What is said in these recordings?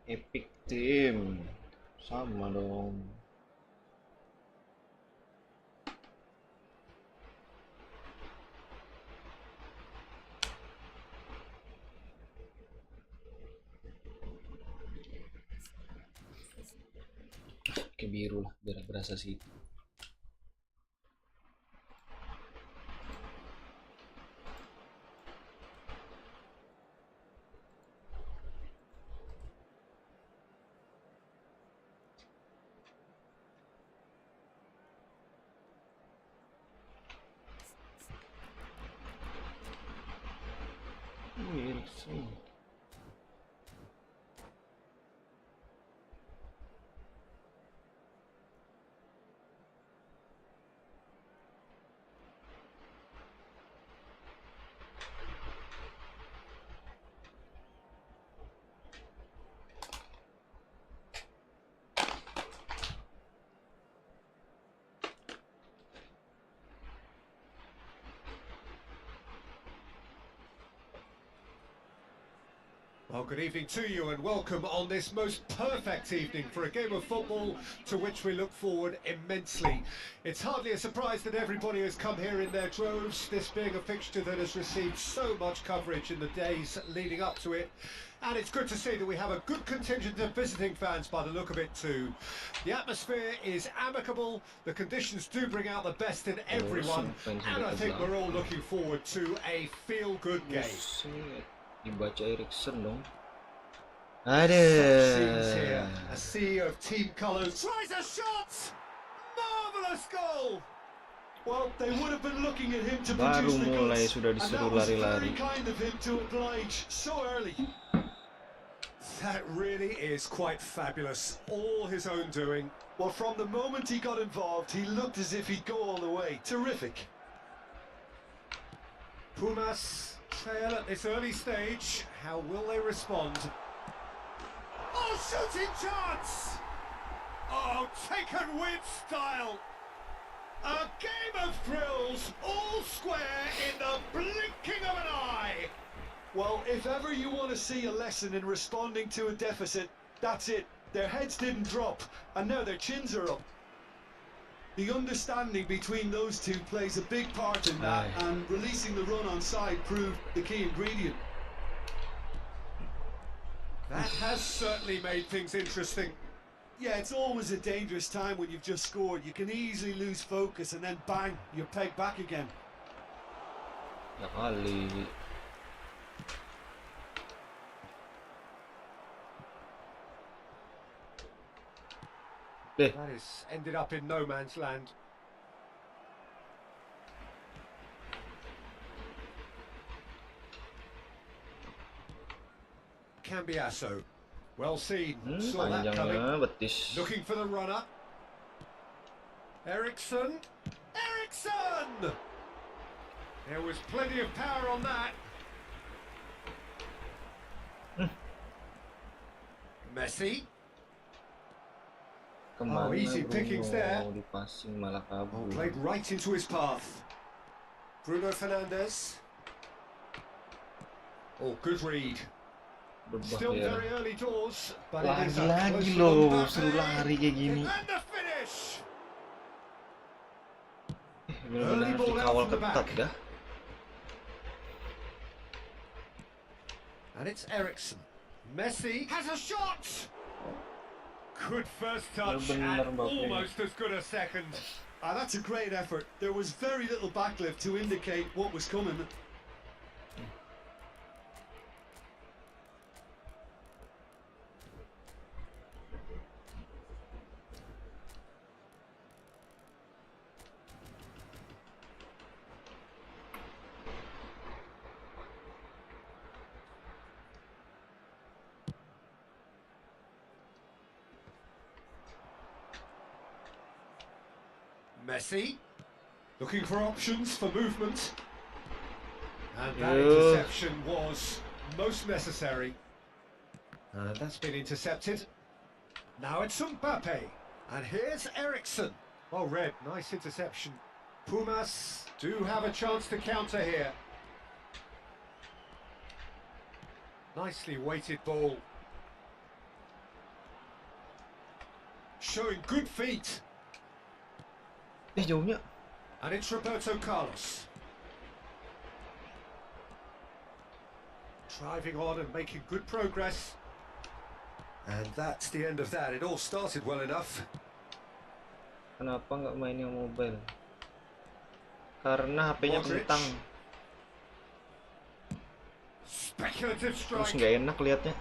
Epic Team sama dong. Ke biru lah biar berasa sih. Wilson. Well, good evening to you and welcome on this most perfect evening for a game of football to which we look forward immensely. It's hardly a surprise that everybody has come here in their droves, this being a fixture that has received so much coverage in the days leading up to it. And it's good to see that we have a good contingent of visiting fans by the look of it too. The atmosphere is amicable, the conditions do bring out the best in everyone, and I think we're all looking forward to a feel-good game. Dibaca Erikson dong. Ada. A sea of team colours. Tries a shot! Marvellous goal! Well, they would have been looking at him to produce the goods, sudah disuruh and that was lari-lari. very kind of him to oblige so early. That really is quite fabulous. All his own doing. Well, from the moment he got involved, he looked as if he'd go all the way. Terrific. Pumas trail at this early stage. How will they respond? Oh, shooting chance! Oh, taken with style. A game of thrills, all square in the blinking of an eye. Well, if ever you want to see a lesson in responding to a deficit, that's it. Their heads didn't drop, and now their chins are up. The understanding between those two plays a big part in that, and releasing the run on side proved the key ingredient. That has certainly made things interesting. Yeah, it's always a dangerous time when you've just scored. You can easily lose focus and then bang, you're pegged back again. Ya kali. That has ended up in no man's land. Cambiasso. Well seen. Saw that coming. Betis. Looking for the runner. Ericsson. Ericsson! There was plenty of power on that. Messi. Kemana easy pickings there. Dipasing malah kabur. Played right into his path. Bruno Fernandes. Oh, good read. Still very early doors, but it is lagi loh, suruh lari kayak gini. And the finish. Benar-benar harus dikawal ketat dah. And it's Ericsson. Messi has a shot. Good first touch and almost as good a second. That's a great effort. There was very little backlift to indicate what was coming. Messi, looking for options for movement. And that interception was most necessary. That's been intercepted. Now it's Mbappe. And here's Ericsson. Well read, nice interception. Pumas do have a chance to counter here. Nicely weighted ball. showing good feet. Jauhnya. And it's Roberto Carlos. Driving on and making good progress. And that's the end of that. It all started well enough. Kenapa nggak main yang mobile? Karena HP-nya Modric. kentang. Speculative Terus strike. nggak enak liatnya.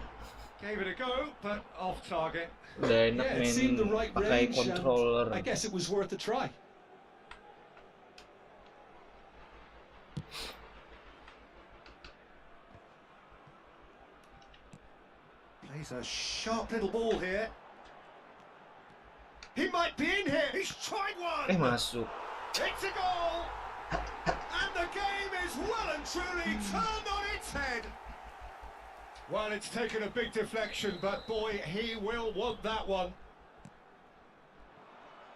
Gave it a go, but off target. Udah enak Yeah, it main seemed the right pakai range, controller. and I guess it was worth a try. Plays a sharp little ball here. He might be in here. He's tried one. Masuk. It's a goal. And the game is well and truly turned on its head. Well, it's taken a big deflection, but boy, he will want that one.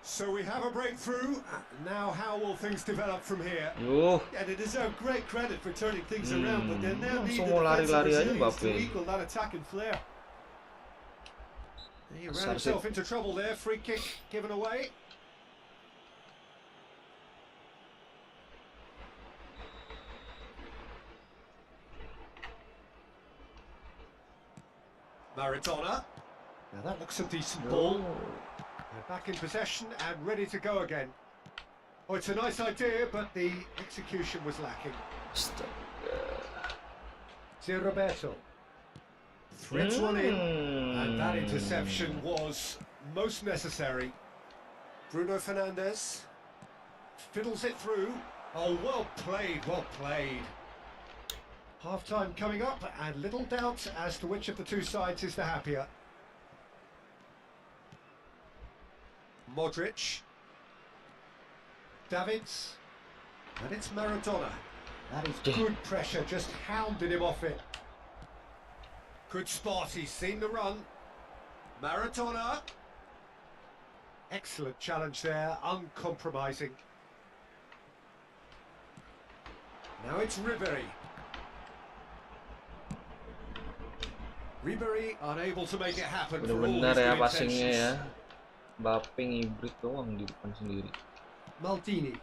So we have a breakthrough. Now how will things develop from here? Yuh. Yeah, they deserve great credit for turning things around, but they now need the Langsung mau defensive lari-lari aja resilience to Mbappe. equal that attacking flair. He ran himself into trouble there. Free kick given away. Maradona. Now that looks a decent ball. They're back in possession and ready to go again. Oh, it's a nice idea, but the execution was lacking. Zé Roberto. Threads one in, and that interception was most necessary. Bruno Fernandes fiddles it through. Oh, well played, well played. Half-time coming up, and little doubt as to which of the two sides is the happier. Modric. Davids. And it's Maradona. That is good pressure, just hounded him off it. Good spot, he's seen the run. Maradona. Excellent challenge there, uncompromising. Now it's Ribery. Ribery unable to make it happen for all his Bener-bener ya good passingnya ya. intentions. Mbappe ngibrit doang di depan sendiri. Maldini.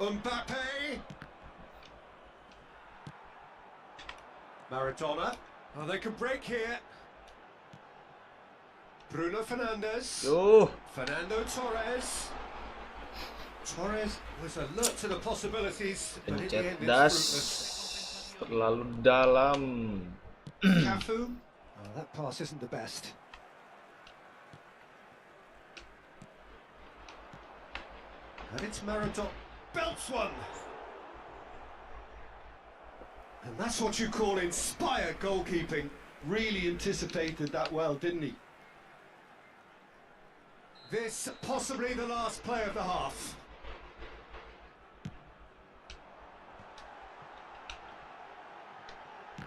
Mbappe. Maradona. Oh, they can break here. Bruno Fernandes. Yuh. Fernando Torres. Torres was alert to the possibilities, but in the end Pencet it's das. fruitless. Terlalu dalam. Cafu. Oh, that pass isn't the best. And it's Maradona. Belts one. And that's what you call inspired goalkeeping. Really anticipated that well, didn't he? This possibly the last play of the half.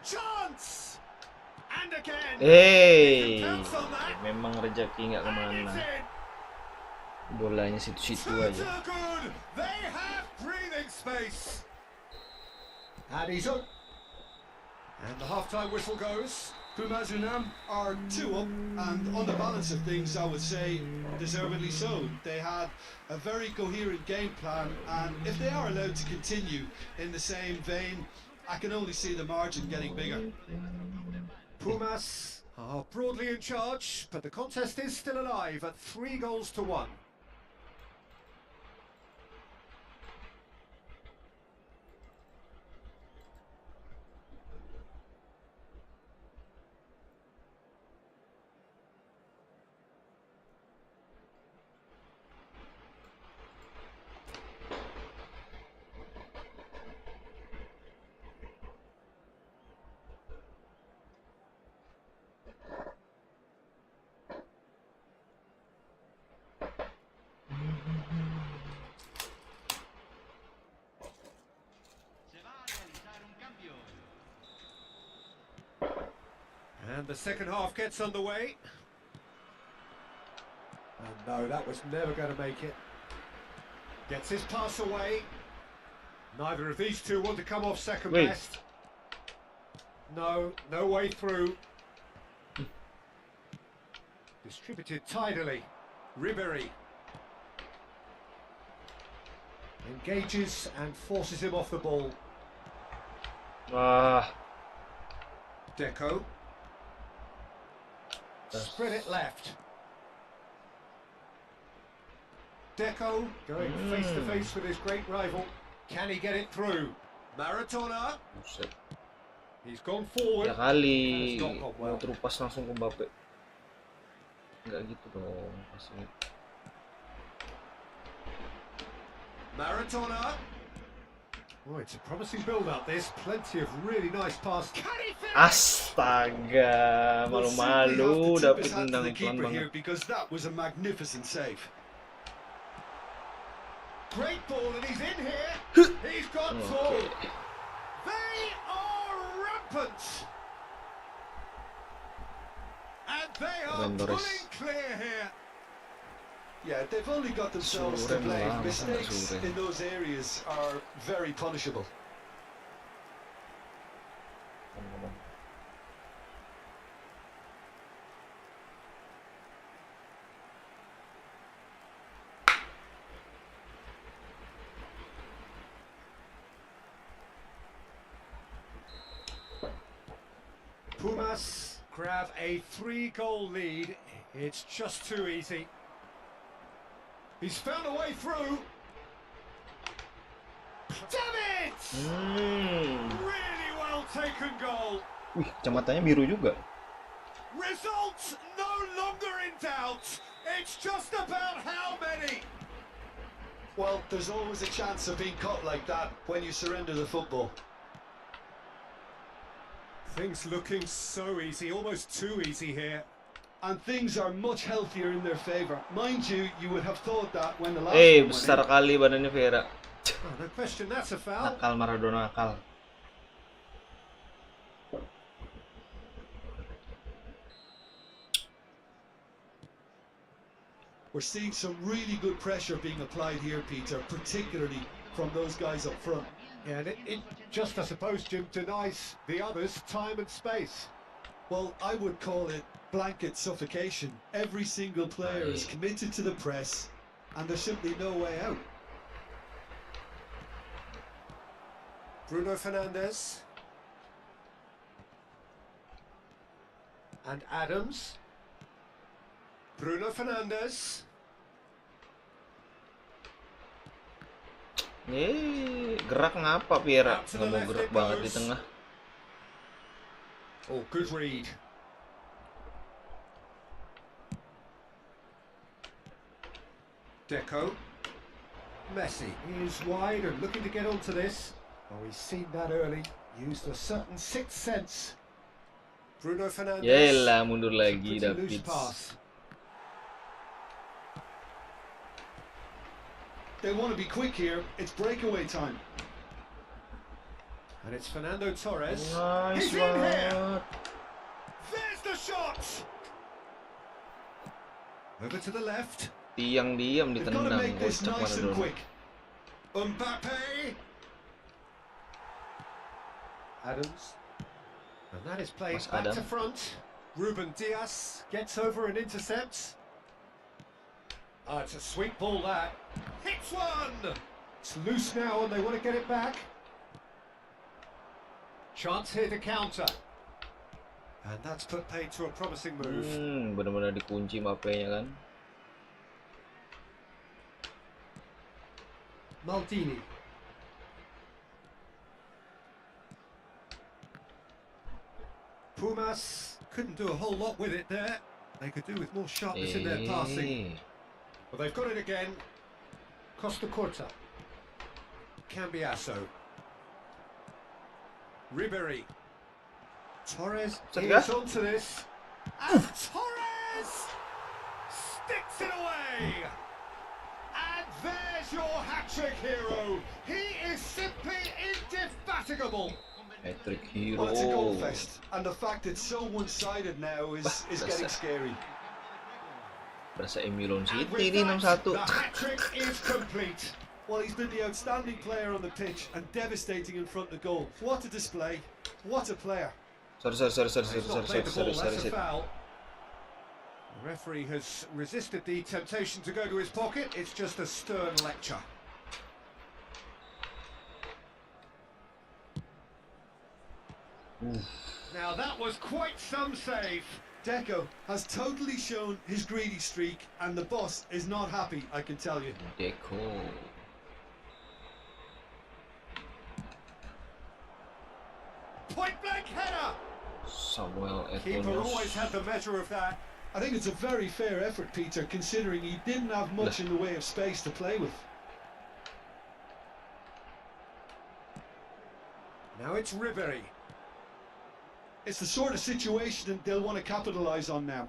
Chance! And again! Hey, Pounce on that. memang rezeki nggak And kemana. it's in. Bolanya situ-situ Turns aja. are good. They have breathing space. And he's up. And the half-time whistle goes. Pumas Unam are 2 up, and on the balance of things, I would say deservedly so. They had a very coherent game plan, and if they are allowed to continue in the same vein, I can only see the margin getting bigger. Pumas are broadly in charge, but the contest is still alive at 3-1. And the second half gets underway. And no, that was never going to make it. Gets his pass away. Neither of these two want to come off second Wait. best. No, no way through. Distributed tidily. Ribery engages and forces him off the ball. Ah, Deco. Spread it left. Deco going face to face with his great rival. Can he get it through? Maradona. buset. He's gone forward. Ya kali That's not gone well. mau terupas langsung ke Mbappe. Enggak gitu dong, pasti. Maradona. Oh, it's a promising build-up. There's plenty of really nice passes. Can he finish? Astaga, malu-malu dapat tendang pelan banget. Because that was a magnificent save. Great ball, and he's in here. He's got Okay. through. They are rampant. And they are pulling clear here. Yeah, they've only got themselves to blame. Mistakes in those areas are very punishable. Pumas grab a 3-goal lead. It's just too easy. He's found a way through. Damn it! Really well taken goal. Wih, kacamatanya biru juga. Results no longer in doubt. It's just about how many. Well, there's always a chance of being caught like that when you surrender the football. Things looking so easy, almost too easy here. And things are much healthier in their favour. Mind you, you would have thought that when the last one Besar went in. kali badannya Vera. Oh, no question, that's a foul. Nakal Maradona, nakal. We're seeing some really good pressure being applied here, Peter, particularly from those guys up front. Yeah, and it just, I suppose, Jim, denies the others time and space. Well, I would call it blanket suffocation. Every single player is committed to the press, and there's simply no way out. Bruno Fernandes. And Adams. Bruno Fernandes. Gerak ngapa Vera? Nggak mau gerak banget di tengah. Oh, good read. Deco. Messi is wide and looking to get onto this. Oh, he's seen that early. Used a certain sixth sense. Bruno Fernandes. Yaelah, mundur lagi Pretty loose David. pass. They want to be quick here. It's breakaway time. And it's Fernando Torres. Nice He's in here. banget. There's the shot. Over to the left. Diam-diam They've got to ditendang make this kocak nice and Maradona. quick. Mbappe. Adams. And that is played Mas back Adam. to front. Ruben Diaz gets over and intercepts. Oh, it's a sweet ball that. Hits one! It's loose now and they want to get it back. Chance here to counter. And that's put paid to a promising move. Benar-benar dikunci Mbappe-nya kan. Maldini. Pumas couldn't do a whole lot with it there. They could do with more sharpness in their passing. Well, they've got it again. Costa Corta. Cambiasso. Ribery. Torres is onto this. And Torres sticks it away. And there's your hat-trick hero. He is simply indefatigable. Hat-trick hero. Well, it's a goal fest, and the fact it's so one-sided now is getting scary. Berasa Emilon And City with ini that, 6-1. the hat-trick is complete. Well, he's been the outstanding player on the pitch and devastating in front of goal. What a display! What a player! Sorry. He's not played the ball, that's a foul. The referee has resisted the temptation to go to his pocket. It's just a stern lecture. Now that was quite some save. Deco has totally shown his greedy streak, and the boss is not happy, I can tell you. Deco. Point blank header. Samuel Keeper Eto'o. always had the measure of that. I think it's a very fair effort, Peter, considering he didn't have much in the way of space to play with. Now it's Ribery. It's the sort of situation that they'll want to capitalise on now.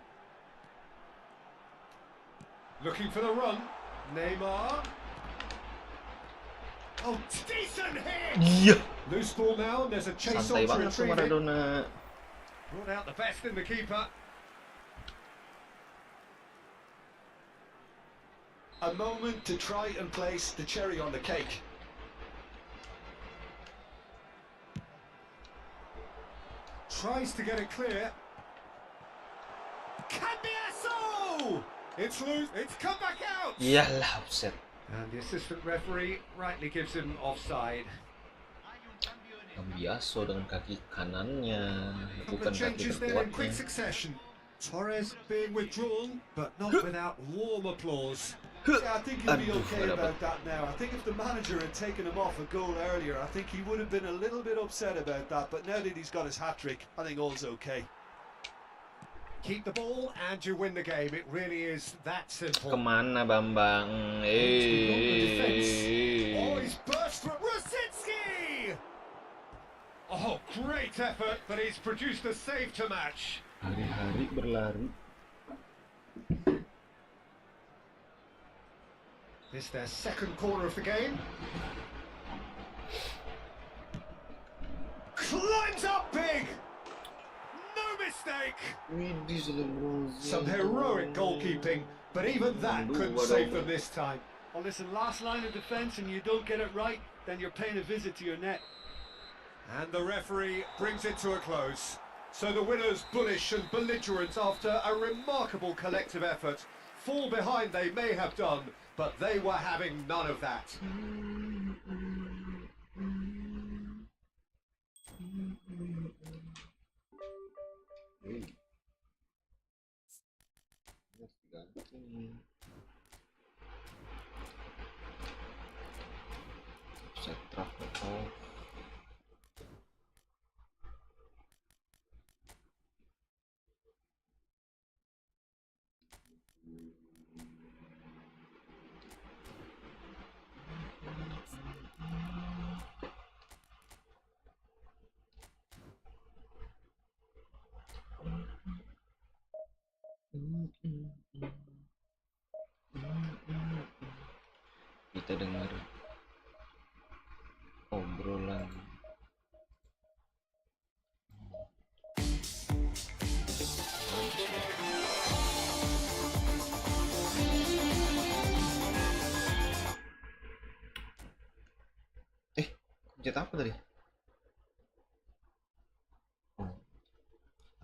Looking for the run. Neymar. Oh, decent hit! Iya. Loose ball now, and there's a chase Santai on to banget tuh retrieve it. Maradona. Brought out the best in the keeper. A moment to try and place the cherry on the cake. Tries to get it clear. Cambiaso! It's loose. It's come back out. Iyalah, offset. And the assistant referee rightly gives him offside. Cambiaso dengan kaki kanannya, Couple bukan of kaki changes there in quick terkuatnya. succession. Torres being withdrawn, but not without warm applause. Yeah, I think he'll be Aduh, okay nggak about that now. I think if the manager had taken him off a goal earlier, I think he would have been a little bit upset about that. But now that he's got his hat-trick, I think all's okay. Keep the ball and you win the game. It really is that simple. Kemana Bambang? Oh, he's burst for Rosicki! Oh, great effort, but he's produced a save to match. Hari-hari berlari. This their second corner of the game. Climbs up big! No mistake! Some heroic goalkeeping, but even that couldn't save them this time. Well, listen, last line of defence and you don't get it right, then you're paying a visit to your net. And the referee brings it to a close. So the winners, bullish and belligerent after a remarkable collective effort. Fall behind they may have done, but they were having none of that. Set trap off. Kita dengar obrolan pencet apa tadi?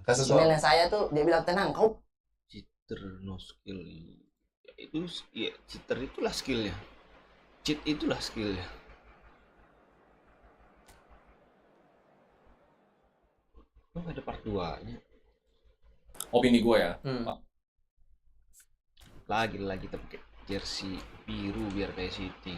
Emailnya saya tuh dia bilang tenang kau. Cheater no skill. Ya, itu ya, cheater itulah skillnya. Cheat itulah skillnya. Oh, ada part 2-nya. Opini gue ya. Lagi kita pakai jersey biru biar kayak City.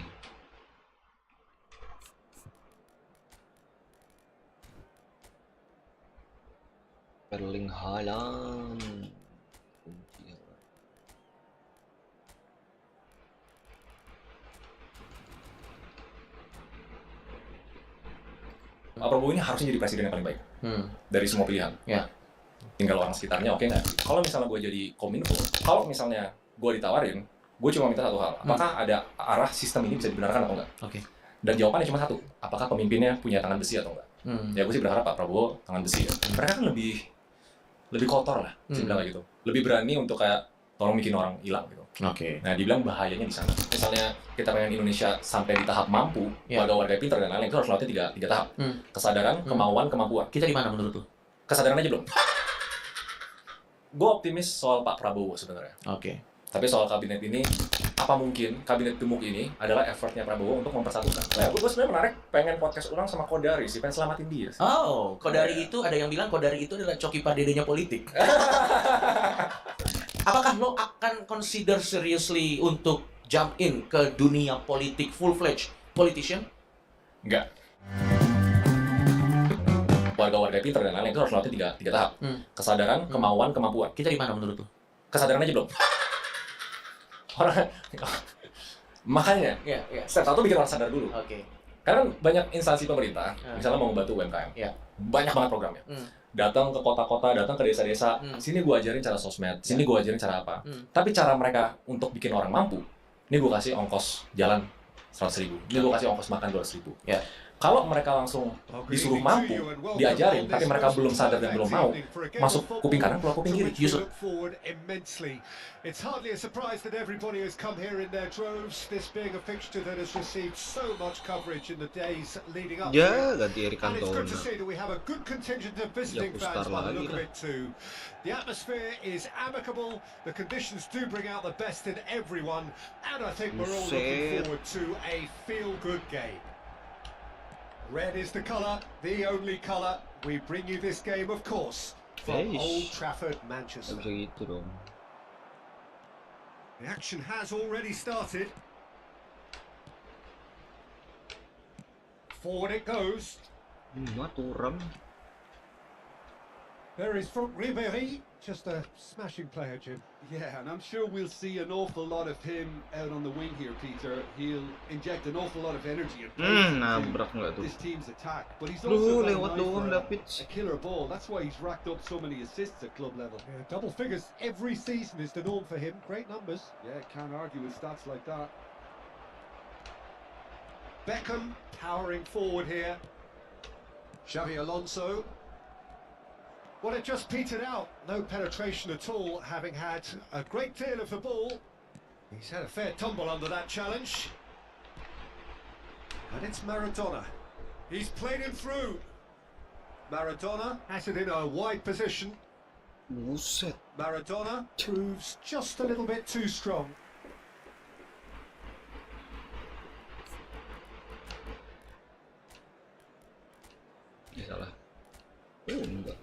Erling Haaland. Pak Prabowo ini harusnya jadi presiden yang paling baik dari semua pilihan. Ya. Tinggal orang sekitarnya oke nggak? Kalau misalnya gue jadi kominfo, kalau misalnya gue ditawarin, gue cuma minta satu hal. Apakah ada arah sistem ini bisa dibenarkan atau enggak? Oke. Dan jawabannya cuma satu. Apakah pemimpinnya punya tangan besi atau enggak? Ya gue sih berharap Pak Prabowo tangan besi ya. Mereka kan lebih kotor lah, sih bilang kayak gitu. Lebih berani untuk kayak tolong bikin orang hilang gitu. Oke. Nah, dibilang bahayanya di sana. Misalnya kita pengen Indonesia sampai di tahap mampu, Ya. warga pintar dan lain-lain, itu harus lewati tiga tahap. Kesadaran, kemauan, kemampuan. Kita di mana menurut lu? Kesadaran aja belum. gue optimis soal Pak Prabowo sebenarnya. Oke. Tapi soal kabinet ini, apa mungkin kabinet gemuk ini adalah effortnya Prabowo untuk mempersatukan? Nah, gue sebenarnya menarik pengen podcast ulang sama Kodari sih, pengen selamatin dia. Oh, Kodari itu ada yang bilang Kodari itu adalah Coki Pardedenya politik. Apakah lo akan consider seriously untuk jump in ke dunia politik full-fledged politician? Enggak. Warga-warga pintar dan lain-lain itu harus melalui tiga tahap. Kesadaran, kemauan, kemampuan. Kita di mana menurut lo? Kesadaran aja belum. Orang makanya, step 1 bikin orang sadar dulu. Oke. Karena banyak instansi pemerintah, misalnya mau membantu UMKM, banyak banget programnya. Datang ke kota-kota, datang ke desa-desa, sini gue ajarin cara sosmed, sini gue ajarin cara apa. Tapi cara mereka untuk bikin orang mampu, ini gue kasih ongkos jalan 100.000, ini gue kasih ongkos makan 200.000. Kalau mereka langsung disuruh mampu, diajarin, tapi mereka belum sadar dan belum mau, masuk kuping kanan, keluar kuping kiri. Yusuf. It's hardly a surprise that everybody has come here in their droves, this being a fixture that has received so much coverage in the days leading up to it. Ganti Eric And it's good Cantona. to see that we have a good contingent of visiting fans by the look of it too. The atmosphere is amicable, the conditions do bring out the best in everyone, and I think we're all looking forward to a feel-good game. Red is the colour, the only colour. We bring you this game, of course, from Old Trafford, Manchester. Gak bisa gitu dong. The action has already started. Forward it goes. Turun. There is from Ribéry, just a smashing player, Jim. Yeah, and I'm sure we'll see an awful lot of him out on the wing here, Peter. He'll inject an awful lot of energy and pace Nabrak nggak into tuh? this team's attack. But he's Duh, also got lewat an eye doang for David. a killer ball. That's why he's racked up so many assists at club level. Yeah, double figures every season is the norm for him. Great numbers. Yeah, can't argue with stats like that. Beckham powering forward here. Xavi Alonso. Well, it just petered out. No penetration at all, having had a great deal of the ball. He's had a fair tumble under that challenge. And it's Maradona. He's played him through. Maradona has it in a wide position. Buset. Maradona proves just a little bit too strong. Salah. Enggak.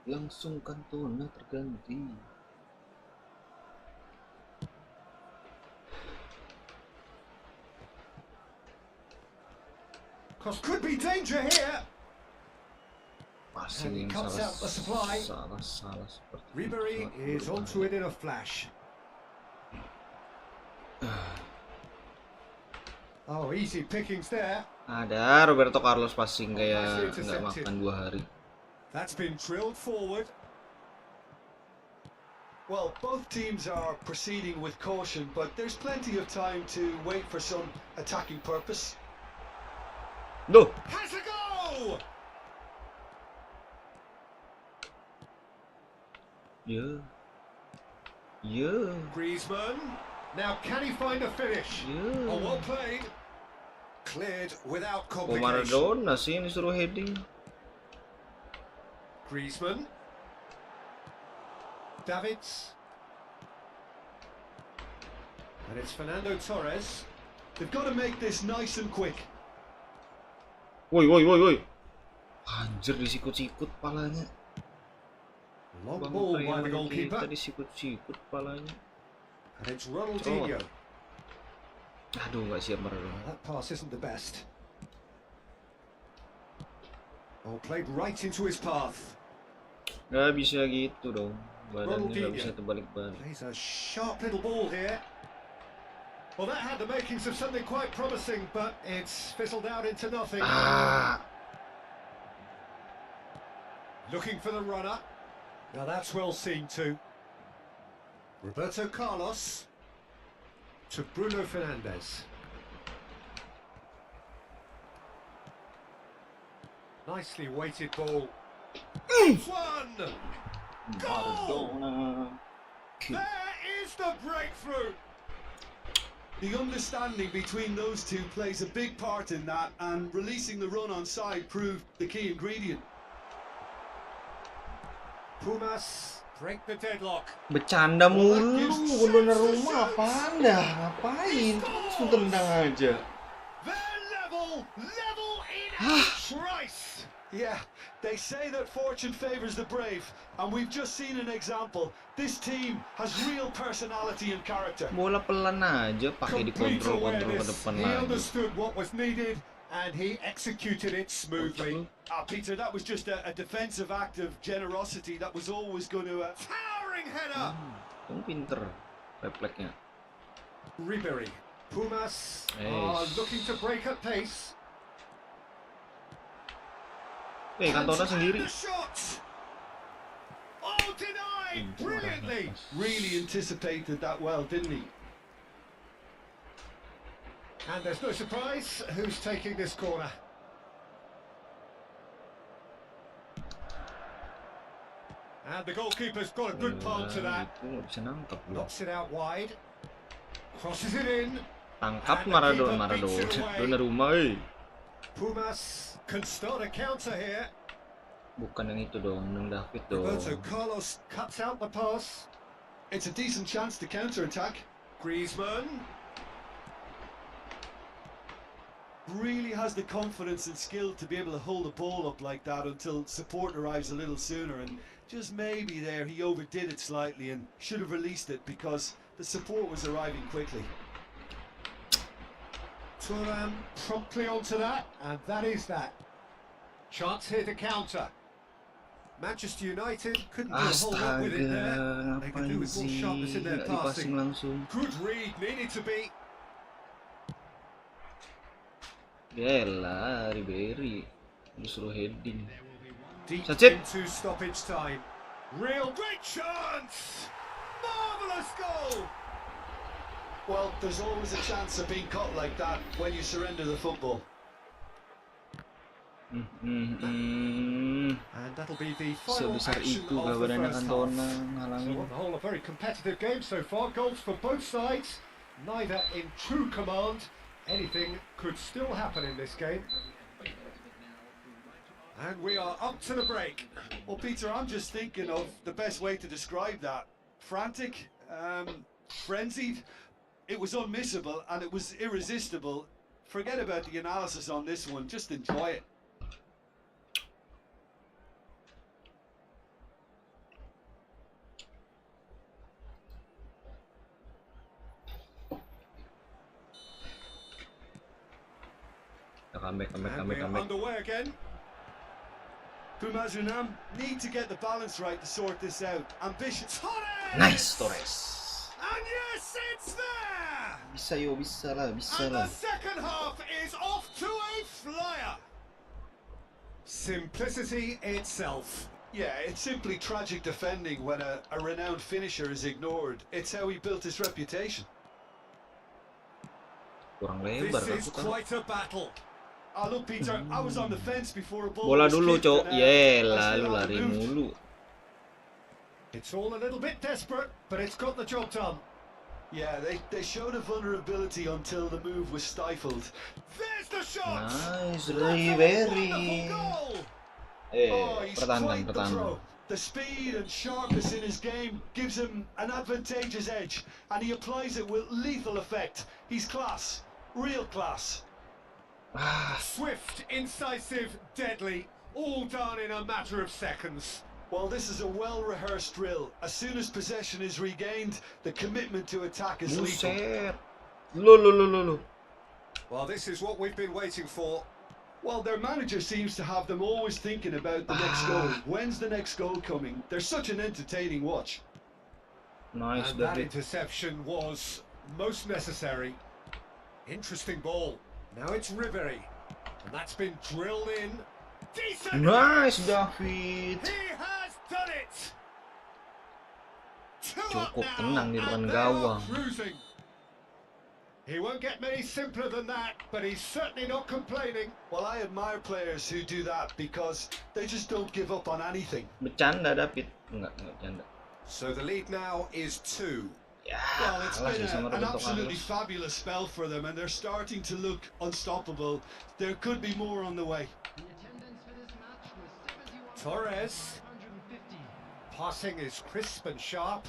Langsung Cantona terganti. Could be danger here. Passing And he yang cuts out the supply. salah seperti Ribery itu. is onto it in a flash. Oh, easy pickings there. Ada Roberto Carlos passing kayak nggak makan 2 hari. That's been drilled forward. Well, both teams are proceeding with caution, but there's plenty of time to wait for some attacking purpose. Duh. Has a go! Ya. Griezmann. Now, can he find a finish? Ya. Oh, well played. Cleared without Oh, complication. Maradona sih ini suruh heading. Griezmann. Davids. And it's Fernando Torres. They've got to make this nice and quick. Woi. Anjir disikut-sikut palanya. Long Bang ball by the Trainer goalkeeper. kita disikut-sikut palanya. And it's Ronaldinho. Aduh, nggak siap Maradona. That pass isn't the best. Oh, played right into his path. Nggak bisa gitu dong. Badannya nggak bisa terbalik-balik. Plays a sharp little ball here. Well, that had the makings of something quite promising, but it's fizzled out into nothing. Looking for the runner. Now that's well seen too. Roberto Carlos to Bruno Fernandes. Nicely weighted ball. One! Goal! There is the breakthrough! The understanding between those two plays a big part in that, and releasing the run on side proved the key ingredient. Pumas break the deadlock. Bercanda mulu, bener rumah apa anda? Ngapain? Langsung tendang aja. They're level in each race. Yeah, they say that fortune favours the brave, and we've just seen an example. This team has real personality and character. Bola pelan aja, pakai Complete dikontrol-kontrol ke awareness. depan He lagi. understood what was needed and he executed it smoothly. Peter, that was just a defensive act of generosity that was always going to... Towering header. Kamu pinter, refleksnya. Ribery. Pumas are looking to break at pace. Cantona sendiri. The shot. Oh, denied brilliantly. Really anticipated that well, didn't he? And there's no surprise who's taking this corner. And the goalkeeper's got a good palm to that. Knocks it out wide. Crosses it in. Tangkap Maradona. Donnarumma. Pumas can start a counter here. Bukan yang itu dong, yang David dong. Roberto Carlos cuts out the pass. It's a decent chance to counter-attack. Griezmann. Really has the confidence and skill to be able to hold the ball up like that until support arrives a little sooner, and just maybe there he overdid it slightly and should have released it because the support was arriving quickly. Thuram promptly onto that, and that is that. Chance here to counter. Manchester United couldn't do a whole lot with it there. They can do with more sharpness in their passing. Good read, needed to be. Gila, Ribery disuruh heading. Deep Sacit. into stoppage time. Real great chance! Marvellous goal! Well, there's always a chance of being caught like that when you surrender the football. And that'll be the final Sebesar action itu of the gabarannya first Cantona half. So ngalangin. on the whole, a very competitive game so far. Goals for both sides, neither in true command. Anything could still happen in this game. And we are up to the break. Well, Peter, I'm just thinking of the best way to describe that. Frantic, frenzied. It was unmissable and it was irresistible. Forget about the analysis on this one, just enjoy it. Comeback. Underway again. Pumas Unam need to get the balance right to sort this out. Ambitious. Nice, Torres. And yes, it's there! Bisa lah. And the second half is off to a flyer. Simplicity itself. Yeah, it's simply tragic defending when a renowned finisher is ignored. It's how he built his reputation. Kurang lebar This is aku kan. quite a battle. Look, Peter, I was on the fence before a ball Bola was dulu, kicked Cok. and, Yelah, I lu still lari haven't moved. mulu. It's all a little bit desperate, but it's got the job done. Yeah, they showed a vulnerability until the move was stifled. There's the shot! Nice, That's a Ribery. wonderful goal! He's Pertahanan. quite the pro. The speed and sharpness in his game gives him an advantageous edge, and he applies it with lethal effect. He's class, real class. Swift, incisive, deadly, all done in a matter of seconds. Well, this is a well-rehearsed drill. As soon as possession is regained, the commitment to attack is lethal. Buset. Lo. Well, this is what we've been waiting for. Well, their manager seems to have them always thinking about the next goal. When's the next goal coming? They're such an entertaining watch. Nice, And that David. interception was most necessary. Interesting ball. Now it's Ribery. And that's been drilled in. Decent! Nice, David. He has done it! Two up Cukup now, tenang di depan and they are gawang. cruising. He won't get many simpler than that, but he's certainly not complaining. Well, I admire players who do that because they just don't give up on anything. Bercanda, David. Enggak bercanda. So the lead now is 2. Ya, Well, it's kalah been sih sama an Roberto absolutely Carlos. fabulous spell for them, and they're starting to look unstoppable. There could be more on the way. Torres passing is crisp and sharp.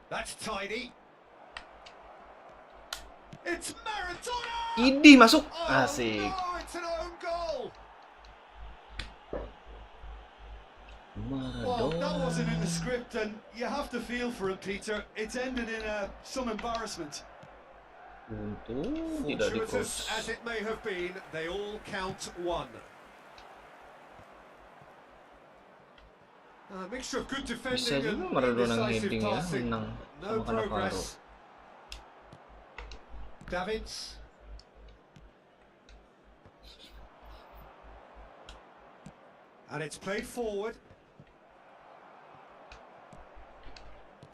That's tidy. It's Maradona! Idih masuk. Oh Asik. no, it's an own goal! Well, that wasn't in the Maradona. script, and you have to feel for him, Peter. It's ended in some embarrassment. Untung tidak di Fortuitous coach. as it may have been, they all count one. A mixture of good Bisa defending juga and Maradona indecisive heading ya, passing. menang No sama Cannavaro. progress. Davids. And it's played forward.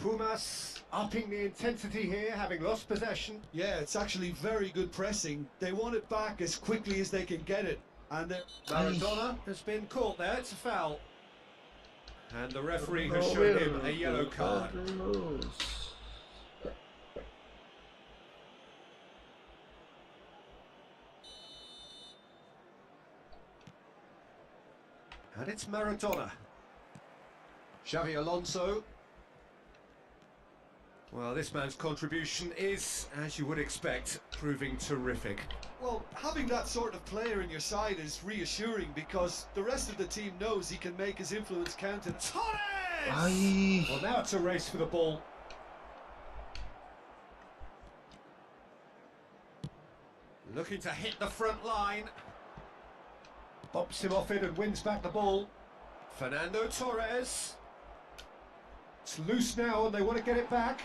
Pumas upping the intensity here, having lost possession. Yeah, it's actually very good pressing. They want it back as quickly as they can get it. And Maradona has been caught there, it's a foul. And the referee has shown him a yellow card. And it's Maradona. Xavi Alonso. Well, this man's contribution is, as you would expect, proving terrific. well, having that sort of player in your side is reassuring because the rest of the team knows he can make his influence count. And Torres! Ay. Well, now it's a race for the ball. Looking to hit the front line. Bumps him off it and wins back the ball. Fernando Torres. It's loose now and they want to get it back.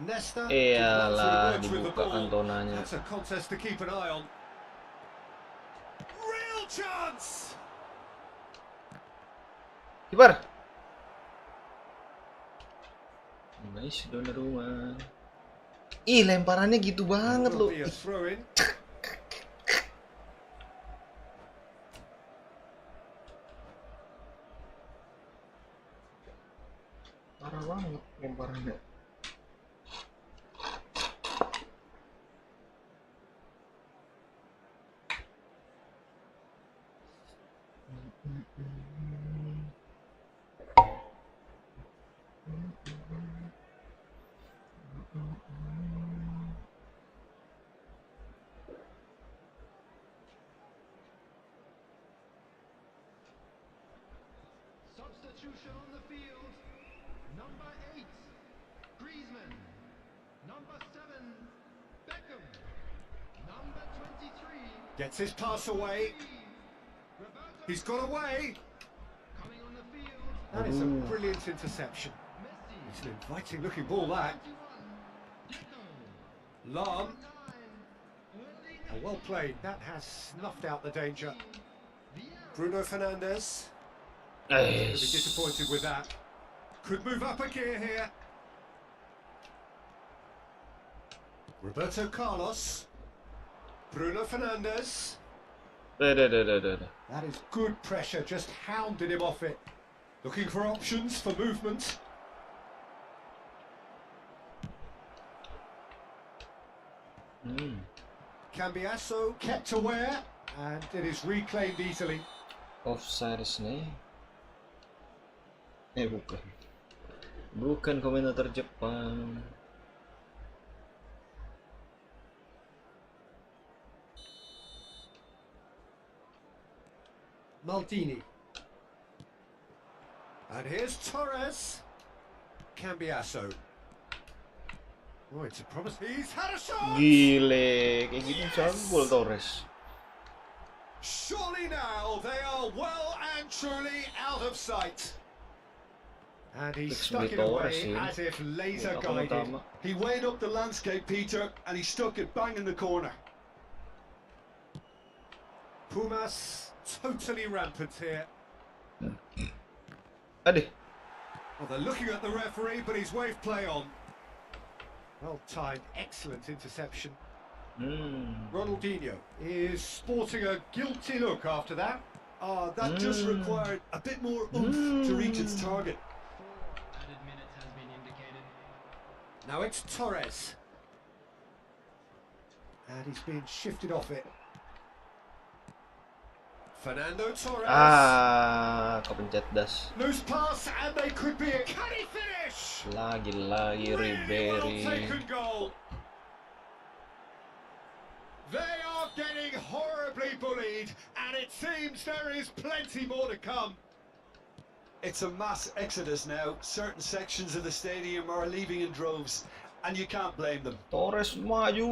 Nesta. Iyalah, did not emerge with the dibuka ball. Cantonanya. That's a contest to keep an eye on. Real chance! Kiper. Nice, Donnarumma. Ih, lemparannya gitu banget Will loh. be a Ih, throw in. parah banget lemparannya. Substitution on the field. Number 8, Griezmann. Number 7, Beckham. Number 23, Gets his pass away. Roberto. He's got away. Coming on the field, That is a brilliant interception. Messi. It's an inviting looking ball, that. 21, Deco. Lam. 9, Erling Oh, well played. That has snuffed out the danger. Vieira. Bruno Fernandes. Going to be Eish. disappointed with that. Could move up a gear here. Roberto Carlos. Bruno Fernandes. Dah. That is good pressure, just hounded him off it. Looking for options for movement. Cambiasso kept aware, and it is reclaimed easily. Offside nih. Bukan. Bukan komentator Jepang. Maldini. And here's Torres. Cambiasso. Oh, it's a promise. He's had a shot! Gile, kayak gitu bisa gol Torres. Surely now they are well and truly out of sight. And he stuck it away as if laser guided. he weighed up the landscape, Peter, and he stuck it bang in the corner. Pumas totally rampant here. Aduh. Well, they're looking at the referee, but he's waved play on. Well timed, excellent interception. Ronaldinho is sporting a guilty look after that. That just required a bit more oomph to reach its target. 4 added minutes has been indicated. Now it's Torres. And he's been shifted off it. Fernando Torres. Kepencet das. Loose pass and they could be a can he finish? Lagi Really well Ribery. taken goal. They are getting horribly bullied and it seems there is plenty more to come. It's a mass exodus now. Certain sections of the stadium are leaving in droves, and you can't blame them. Torres maju.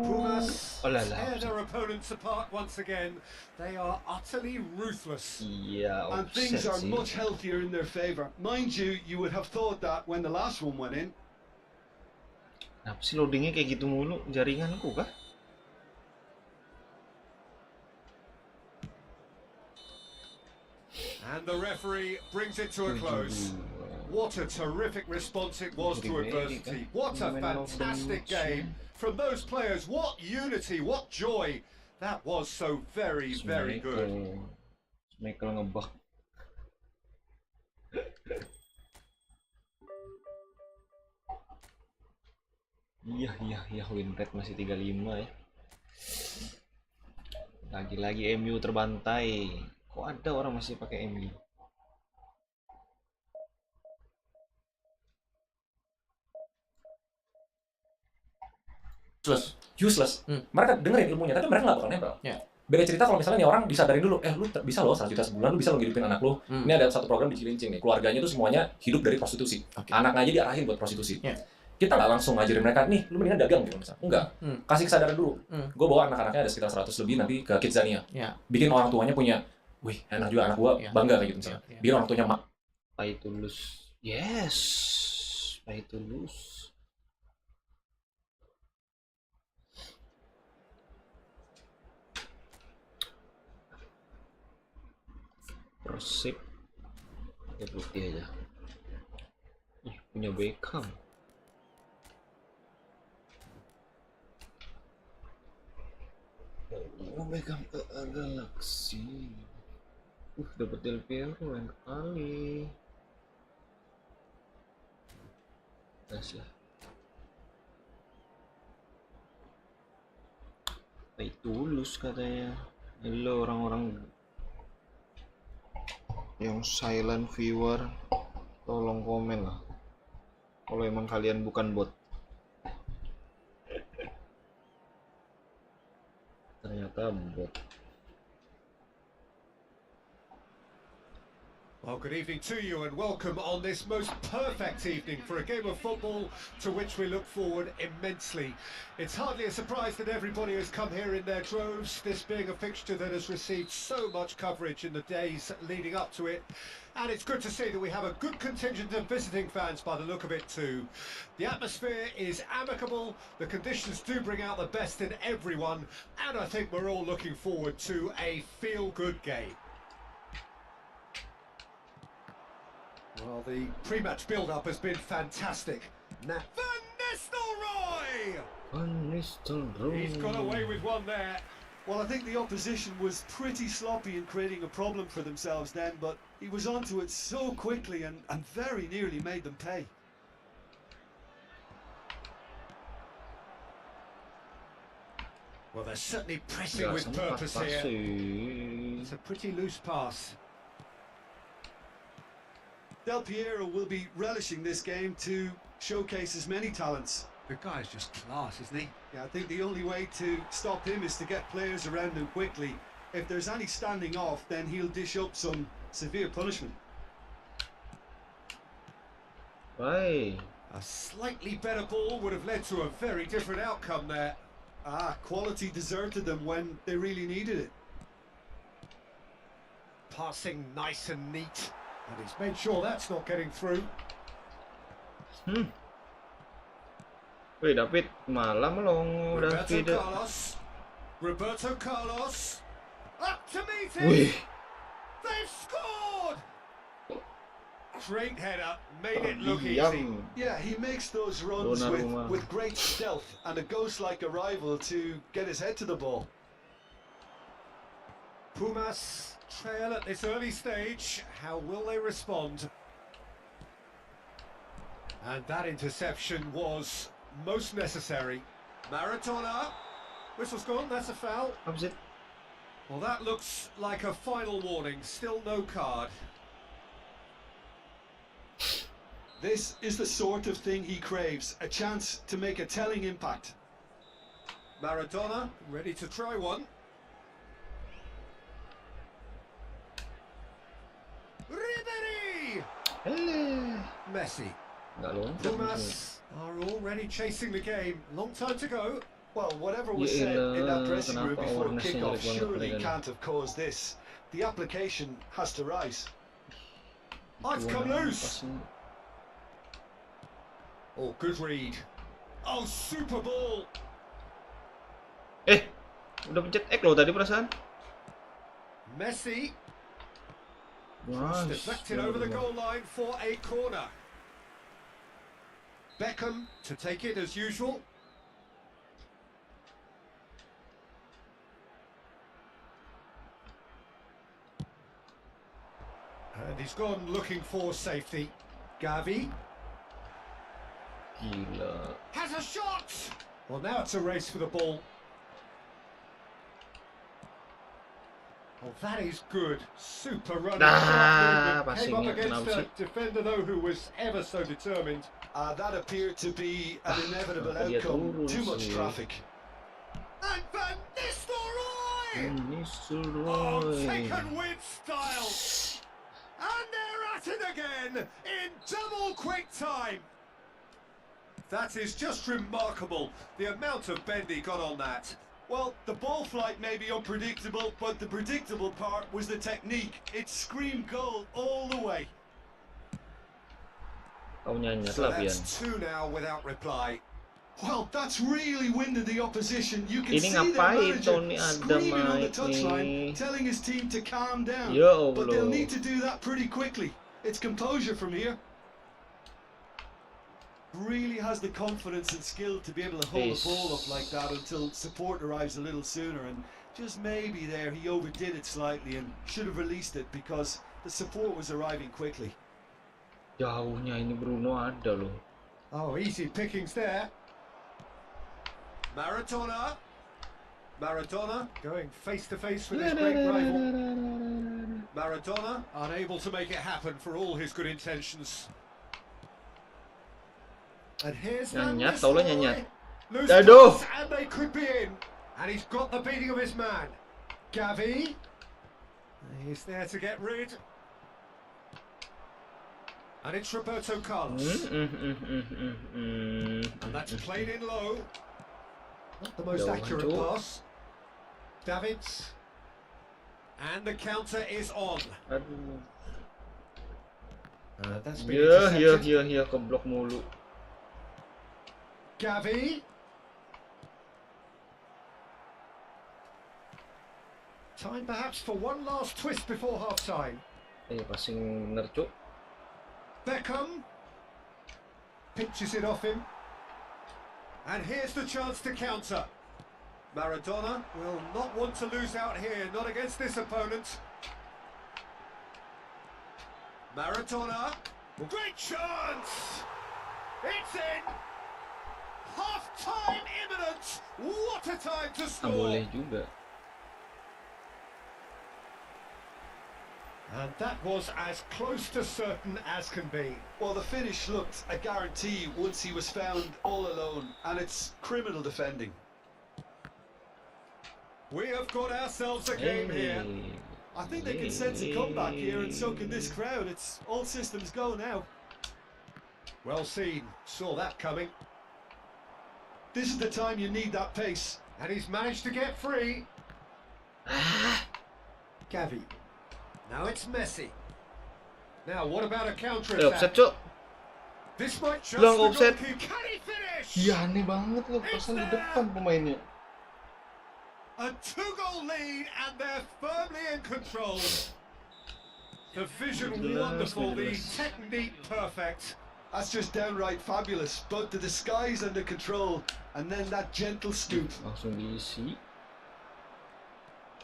Pumas Alah, tear their opponents apart once again. They are utterly ruthless. Iya, And things offset are sih. much healthier in their favour. Mind you, you would have thought that when the last one went in. Kenapa sih loadingnya kayak gitu mulu? Jaringanku kah? And the referee brings it to a close. What a terrific response it was to adversity. What a fantastic game from those players. What unity, what joy. That was so very, very good. Michael ngebug. Iya, win rate masih 35 ya. Lagi-lagi MU terbantai. Kok ada orang masih pakai MU? Useless. Mereka dengerin ilmunya, tapi mereka nggak bakal nempel. Ya. Beda cerita kalau misalnya nih orang disadarin dulu, lu bisa loh 100 juta sebulan, lu bisa lo ngidupin anak lu. Ini ada satu program di Cilincing nih, keluarganya tuh semuanya hidup dari prostitusi. Anaknya aja diarahin buat prostitusi. Ya. Kita nggak langsung ngajarin mereka, nih lu mendingan dagang gitu misalnya. Enggak, kasih kesadaran dulu. Gue bawa anak-anaknya ada sekitar 100 lebih nanti ke Kidzania. Ya. Bikin orang tuanya punya, wih enak juga anak gua, bangga kayak gitu misalnya. Bikin orang tuanya Pay to lose. Yes. Pay to lose. Persib. Ya putih aja. Ih, punya Beckham. Oh, Beckham ke Galaxy. Dapat Del Piero enak kali. Gas lah. Pay tulus katanya. Halo orang-orang yang silent viewer, tolong komen lah kalau emang kalian bukan bot. Ternyata bot. Well, good evening to you and welcome on this most perfect evening for a game of football to which we look forward immensely. It's hardly a surprise that everybody has come here in their droves, this being a fixture that has received so much coverage in the days leading up to it. And it's good to see that we have a good contingent of visiting fans by the look of it too. The atmosphere is amicable, the conditions do bring out the best in everyone, and I think we're all looking forward to a feel-good game. Well, the pre-match build-up has been fantastic. Now, Van Nistelrooy! He's got away with one there. Well, I think the opposition was pretty sloppy in creating a problem for themselves then, but he was onto it so quickly and very nearly made them pay. Well, they're certainly pressing with purpose here. It's a pretty loose pass. Del Piero will be relishing this game to showcase his many talents. The guy's just class, isn't he? Yeah, I think the only way to stop him is to get players around him quickly. If there's any standing off, then he'll dish up some severe punishment. Bye. A slightly better ball would have led to a very different outcome there. Quality deserted them when they really needed it. Passing nice and neat. And he's made sure that's not getting through. Wih, David malah melongo. Roberto Carlos. Up to meet it. Wih. They've scored. Great header, made it look easy. Yeah, he makes those runs with great stealth and a ghost-like arrival to get his head to the ball. Pumas trail at this early stage. How will they respond? And that interception was most necessary. Maradona. Whistle's gone, that's a foul. Apa sih? Well, that looks like a final warning. Still no card. This is the sort of thing he craves, a chance to make a telling impact. Maradona ready to try one. Ribery! Messi. Nggak loncat. Pumas are already chasing the game. Long time to go. Well, whatever was Ya said in that elah, dressing room kenapa before awareness-nya kickoff jelek banget surely mereka nih? can't have caused this. The application has to rise. Oh, it's come Gimana loose. pasnya? Oh, good read. Oh, super ball. Udah pencet X loh tadi perasaan. Messi Wah, deflected over the goal line for a corner. Beckham to take it as usual. And he's gone looking for safety. Gavi gila. has a shot. Well, now it's a race for the ball. Oh, that is good. Super running. Nah, Sharp movement. Came up passingnya against kenapa a sih? defender, though, who was ever so determined. That appeared to be an inevitable kenapa dia outcome. turun Too much sih? traffic. And Van Nistelrooy! Nistelrooy. Oh, taken with style. And they're at it again in double quick time. That is just remarkable, the amount of bend he got on that. Well, the ball flight may be unpredictable, but the predictable part was the technique. It screamed goal all the way. Kau nyanyat So lah, Pian. that's two now without reply. Well, that's really winded the opposition. You can Ini see their ngapain manager Tony Adam screaming on the naik touchline, nih? telling his team to calm down. Ya But they'll Allah. need to do that pretty quickly. It's composure from here. Really has the confidence and skill to be able to hold the ball up like that until support arrives a little sooner, and just maybe there he overdid it slightly and should have released it because the support was arriving quickly. Jauhnya ini Bruno ada loh. Oh, easy pickings there. Maradona. Maradona going face to face with his great rival. Maradona unable to make it happen for all his good intentions. And here's Nyanyat, tau lah nyanyat. Loose Aduh. pass, and they could be in. And he's got the beating of his man. Gavi. He's there to get rid. And it's Roberto Carlos. And that's played in low. Not the most Jauh, accurate hancur. pass. Davids. And the counter is on. Aduh. That's been Ya, intercepted. keblok mulu. Gavi. Time perhaps for one last twist before half time. Passing bener, Cuk. Beckham pinches it off him. And here's the chance to counter. Maradona will not want to lose out here, not against this opponent. Maradona, great chance! It's in! Half-time imminent! What a time to score! Boleh juga. And that was as close to certain as can be. Well, the finish looked a guarantee once he was found all alone, and it's criminal defending. We have got ourselves a game here. I think they can sense a comeback here, and so can this crowd. It's all systems go now. Well seen, saw that coming. This is the time you need that pace. And he's managed to get free. Gavi. Now it's Messi. Now what about a counter Offset, attack? Cuk. This might just Bilang the offset. goalkeeper. Can he finish? Iya, aneh banget loh, pasang di depan pemainnya. A two-goal lead and they're firmly in control. The vision wonderful, the technique perfect. That's just downright fabulous. Both the disguise and the control, and then that gentle scoop. Langsung diisi.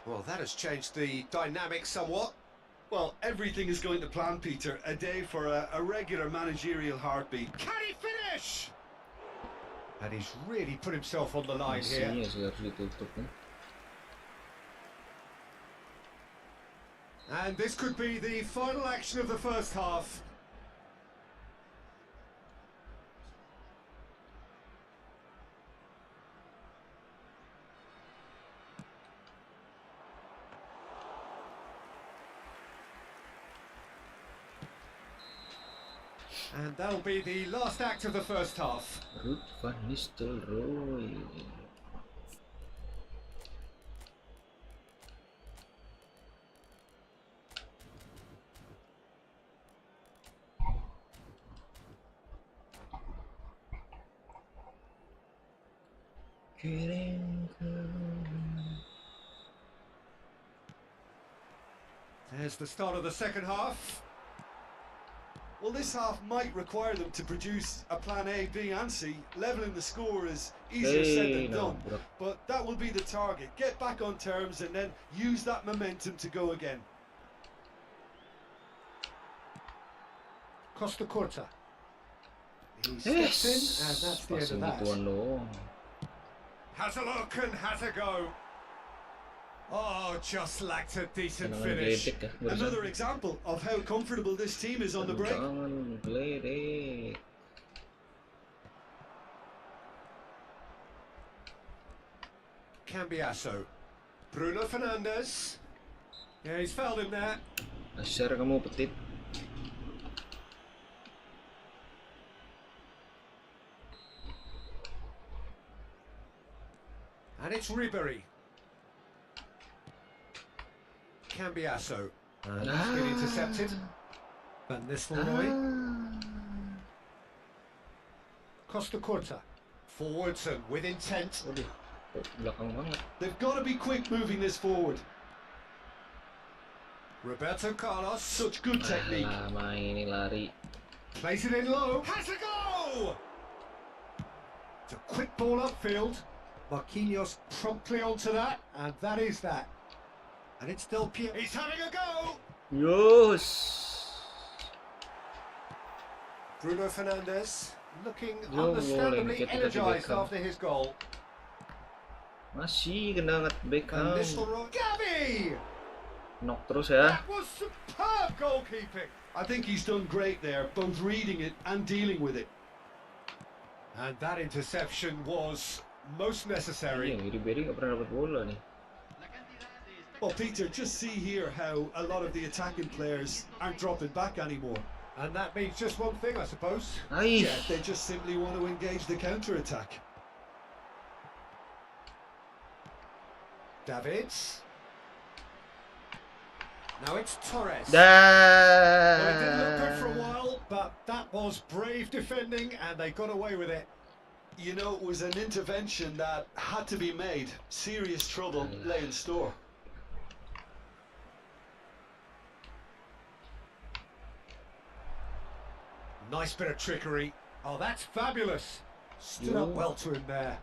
Well, that has changed the dynamic somewhat. Well, everything is going to plan, Peter. A day for a regular managerial heartbeat. Can he finish? And he's really put himself on the line here. Isinya sih harus ditutup nih. And this could be the final action of the first half. And that'll be the last act of the first half. Ruud van Nistelrooy. There's the start of the second half. Well, this half might require them to produce a plan A, B and C. Leveling the score is easier said than done, but that will be the target. Get back on terms and then use that momentum to go again. Costa Corta. He steps in, and that's the end of that. Gituan doang. Has a look and has a go. Oh, just lacked a decent Jangan finish. geledek ya, barusan. Another example of how comfortable this team is on the break. Jangan geledek. Cambiasso. Bruno Fernandes. Yeah, he's fouled him there. Asyar kamu petit. And it's Ribery. Cambiasso. And it's been intercepted. Van Nistelrooy. Costa Corta. Forwards and with intent. Waduh, kok belakang banget. They've got to be quick moving this forward. Roberto Carlos. Such good technique. Lama ini lari. Plays it in low. Has a go! It's a quick ball upfield. Marquinhos promptly onto that, and that is that. And it's still Pierre. He's having a go! Yos. Bruno Fernandes looking Yo, understandably boleh, energised Beckham. after his goal. Masih kena And Beckham. Nistelrooy. Gavi! Knock terus ya. That was superb goalkeeping. I think he's done great there, both reading it and dealing with it. And that interception was most necessary. Iya, Ribery nggak pernah dapat bola nih. Well, Peter, just see here how a lot of the attacking players aren't dropping back anymore. And that means just one thing, I suppose. Ai. Yeah, they just simply want to engage the counter-attack. Davids. Now it's Torres. Dah. Well, it didn't look good for a while, but that was brave defending and they got away with it. You know, it was an intervention that had to be made. Serious trouble lay in store. Nice bit of trickery. Oh, that's fabulous. Stood up well to him there.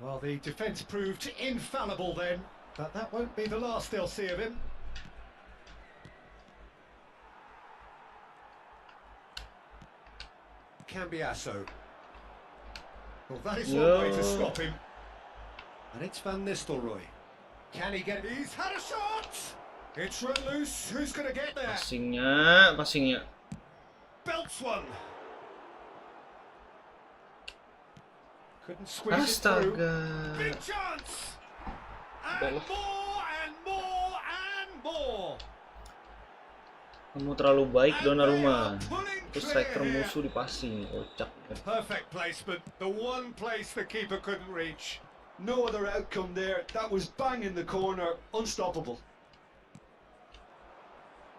Well, the defence proved infallible then, but that won't be the last they'll see of him. Cambiasso. Well, that is one way to stop him. And it's Van Nistelrooy. Can he get it? He's had a shot! It's run loose. Who's going to get there? Passingnya. Belts one. Couldn't squeeze it through. Astaga. Big chance! And Bola. more and more and more! Kamu terlalu baik, And they Donnarumma. are pulling Terus clear striker here. musuh dipasing, kocak. Perfect placement. The one place the keeper couldn't reach. No other outcome there. That was bang in the corner. Unstoppable.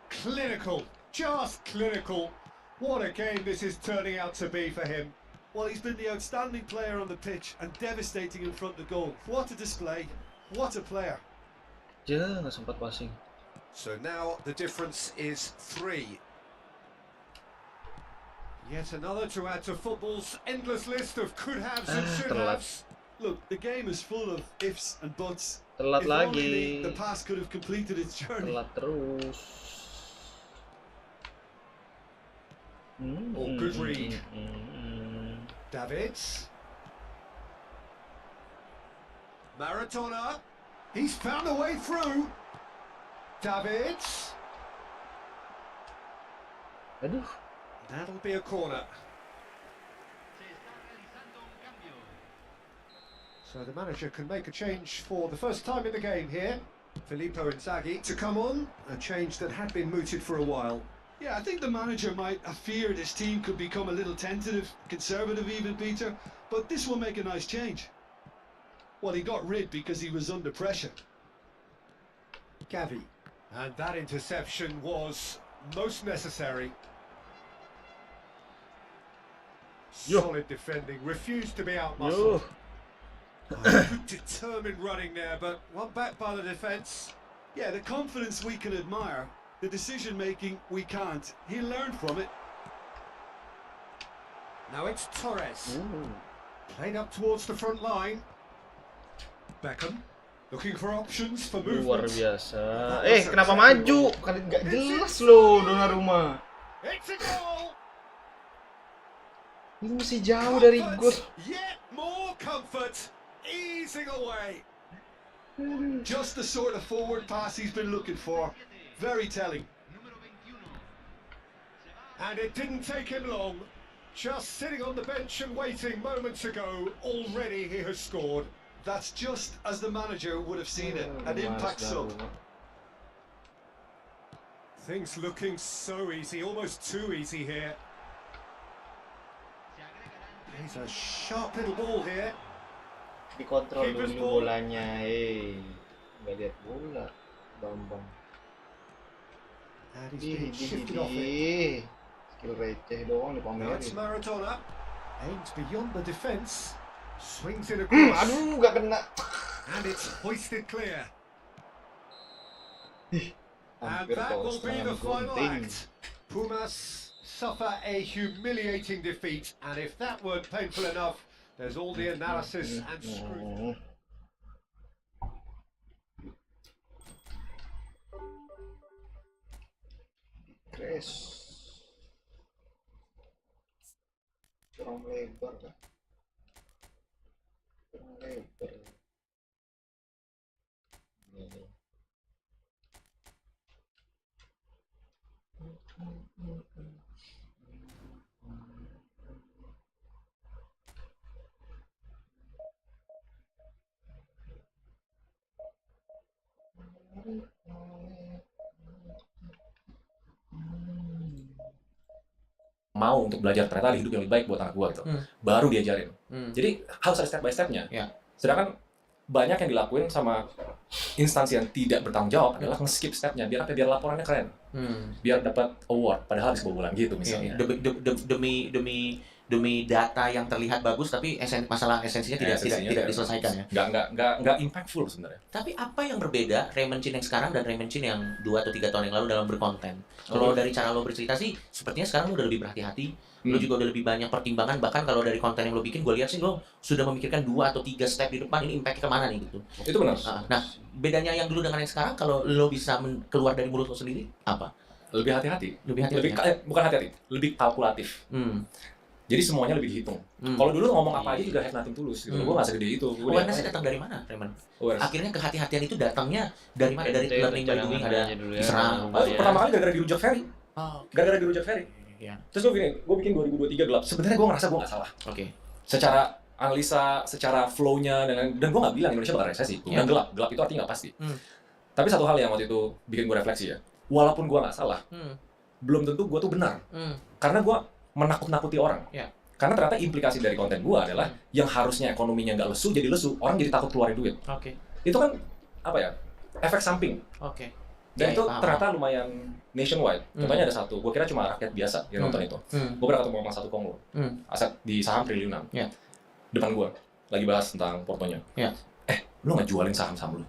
Clinical. Just clinical. What a game this is turning out to be for him. Well, he's been the outstanding player on the pitch and devastating in front of the goal. What a display. What a player. Ya, nggak sempat passing. So now the difference is 3. Yet another to add to football's endless list of could-haves and should-haves. Look, the game is full of ifs and buts. Telat If only lagi. the pass could have completed its journey. Telat terus. Oh, good read. Davids. Maradona. He's found a way through. Davids. Aduh. That'll be a corner. So the manager can make a change for the first time in the game here. Filippo Inzaghi to come on, a change that had been mooted for a while. Yeah, I think the manager might have feared his team could become a little tentative, conservative even, Peter, but this will make a nice change. Well, he got rid because he was under pressure. Gavi. And that interception was most necessary. Yo. Solid defending, refused to be Yo. outmuscled. Good determined running there, but one back by the defence. Yeah, the confidence we can admire, the decision-making we can't. He learned from it. Now it's Torres. Played up towards the front line. Beckham looking for options for Luar movement. biasa. Kenapa maju? Kan nggak jelas loh Donnarumma. It's a goal. Ini masih jauh dari gol. Yet more comfort, easing away. Just the sort of forward pass he's been looking for. Very telling. And it didn't take him long. Just sitting on the bench and waiting moments ago, already he has scored. That's just as the manager would have seen it. An impact sub. Things looking so easy, almost too easy here. He's a sharp little ball here. Dikontrol Keeper's dulu ball. bolanya. Nggak lihat bola. Bambang. And he's been shifted off it. Skill receh doang Now it's dipamerin. Maradona. Aims beyond the defence. Swings it across. Aduh, nggak kena. And it's hoisted clear. And Hampir that will kos be the tangan final gunting. act. Pumas suffer a humiliating defeat, and if that weren't painful enough, there's all the analysis and scrutiny. Crash. Kurang lebar kan? Kurang lebar. Ini. Mau untuk belajar ternyata ada hidup yang lebih baik buat anak gua gitu. Baru diajarin. Jadi harus ada step by stepnya. Ya. Sedangkan banyak yang dilakuin sama instansi yang tidak bertanggung jawab adalah nge-skip stepnya biar apa? Biar laporannya keren. Biar dapat award padahal habis kebobolan gitu misalnya. Demi data yang terlihat bagus tapi masalah esensinya tidak diselesaikan ya. Nggak impactful sebenarnya. Tapi apa yang berbeda Raymond Chin yang sekarang dan Raymond Chin yang 2 atau 3 tahun yang lalu dalam berkonten? Kalau dari cara lo bercerita sih, sepertinya sekarang lo udah lebih berhati-hati, lo juga udah lebih banyak pertimbangan, bahkan kalau dari konten yang lo bikin, gue lihat sih lo sudah memikirkan 2 atau 3 step di depan, ini impact kemana nih gitu. Itu benar. Nah, bedanya yang dulu dengan yang sekarang, kalau lo bisa keluar dari mulut lo sendiri, apa? Lebih hati-hati. Bukan hati-hati, lebih kalkulatif. Jadi semuanya lebih dihitung. Kalau dulu ngomong apa aja juga have nothing tulus gitu. Gue nggak segede itu. Awareness datang dari mana, Raymond? Akhirnya kehati-hatian itu datangnya dari mana? Dari learning by doing, ada diserang. Pertama kali gara-gara dirujak Ferry. Gara-gara dirujak Ferry. Terus gue bikin 2023 gelap. Sebenarnya gue ngerasa gue nggak salah. Secara analisa, secara flow-nya dan gue nggak bilang Indonesia bakal resesi. Dan gelap itu artinya nggak pasti. Tapi satu hal yang waktu itu bikin gue refleksi ya. Walaupun gue nggak salah, belum tentu gue tuh benar. Karena gue menakut-nakuti orang. Karena ternyata implikasi dari konten gua adalah yang harusnya ekonominya nggak lesu jadi lesu, orang jadi takut keluarin duit. Itu kan apa ya? Efek samping. Dan itu ternyata lumayan nationwide. Contohnya ada satu, gua kira cuma rakyat biasa yang nonton itu. Gua pernah ketemu sama satu konglo, aset di saham triliunan. Depan gua lagi bahas tentang portonya. Lu nggak jualin saham-saham lu?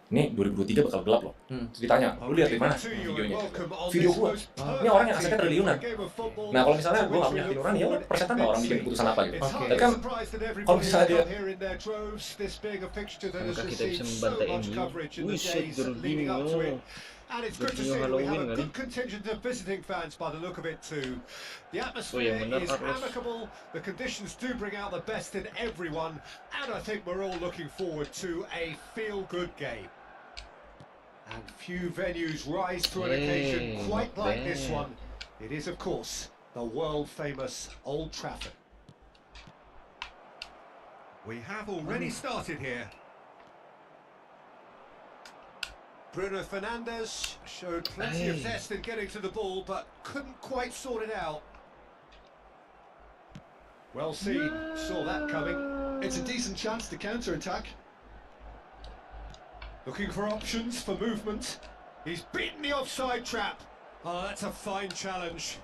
Ini 2023 bakal gelap loh. Terus ditanya, lu lihat di mana videonya? Video gua. Ini orang yang asetnya triliunan. Nah kalau misalnya gua nggak punya hati nurani, ya udah persetan lah orang bikin keputusan apa gitu. Tapi kan kalau misalnya dia, apakah kita bisa membantai MU? Shit, Jorginho. And it's good to see we have a good contingent of visiting fans by the look of it too. The atmosphere is amicable, the conditions do bring out the best in everyone, and I think we're all looking forward to a feel-good game. And few venues rise to an Hey, occasion quite not like this bad. one. It is, of course, the world-famous Old Trafford. We have already started here. Bruno Fernandes showed plenty of Hey. zest in getting to the ball, but couldn't quite sort it out. Well seen, saw that coming. It's a decent chance to counter-attack. Looking for options for movement. He's beaten the offside trap. Oh, that's a fine challenge.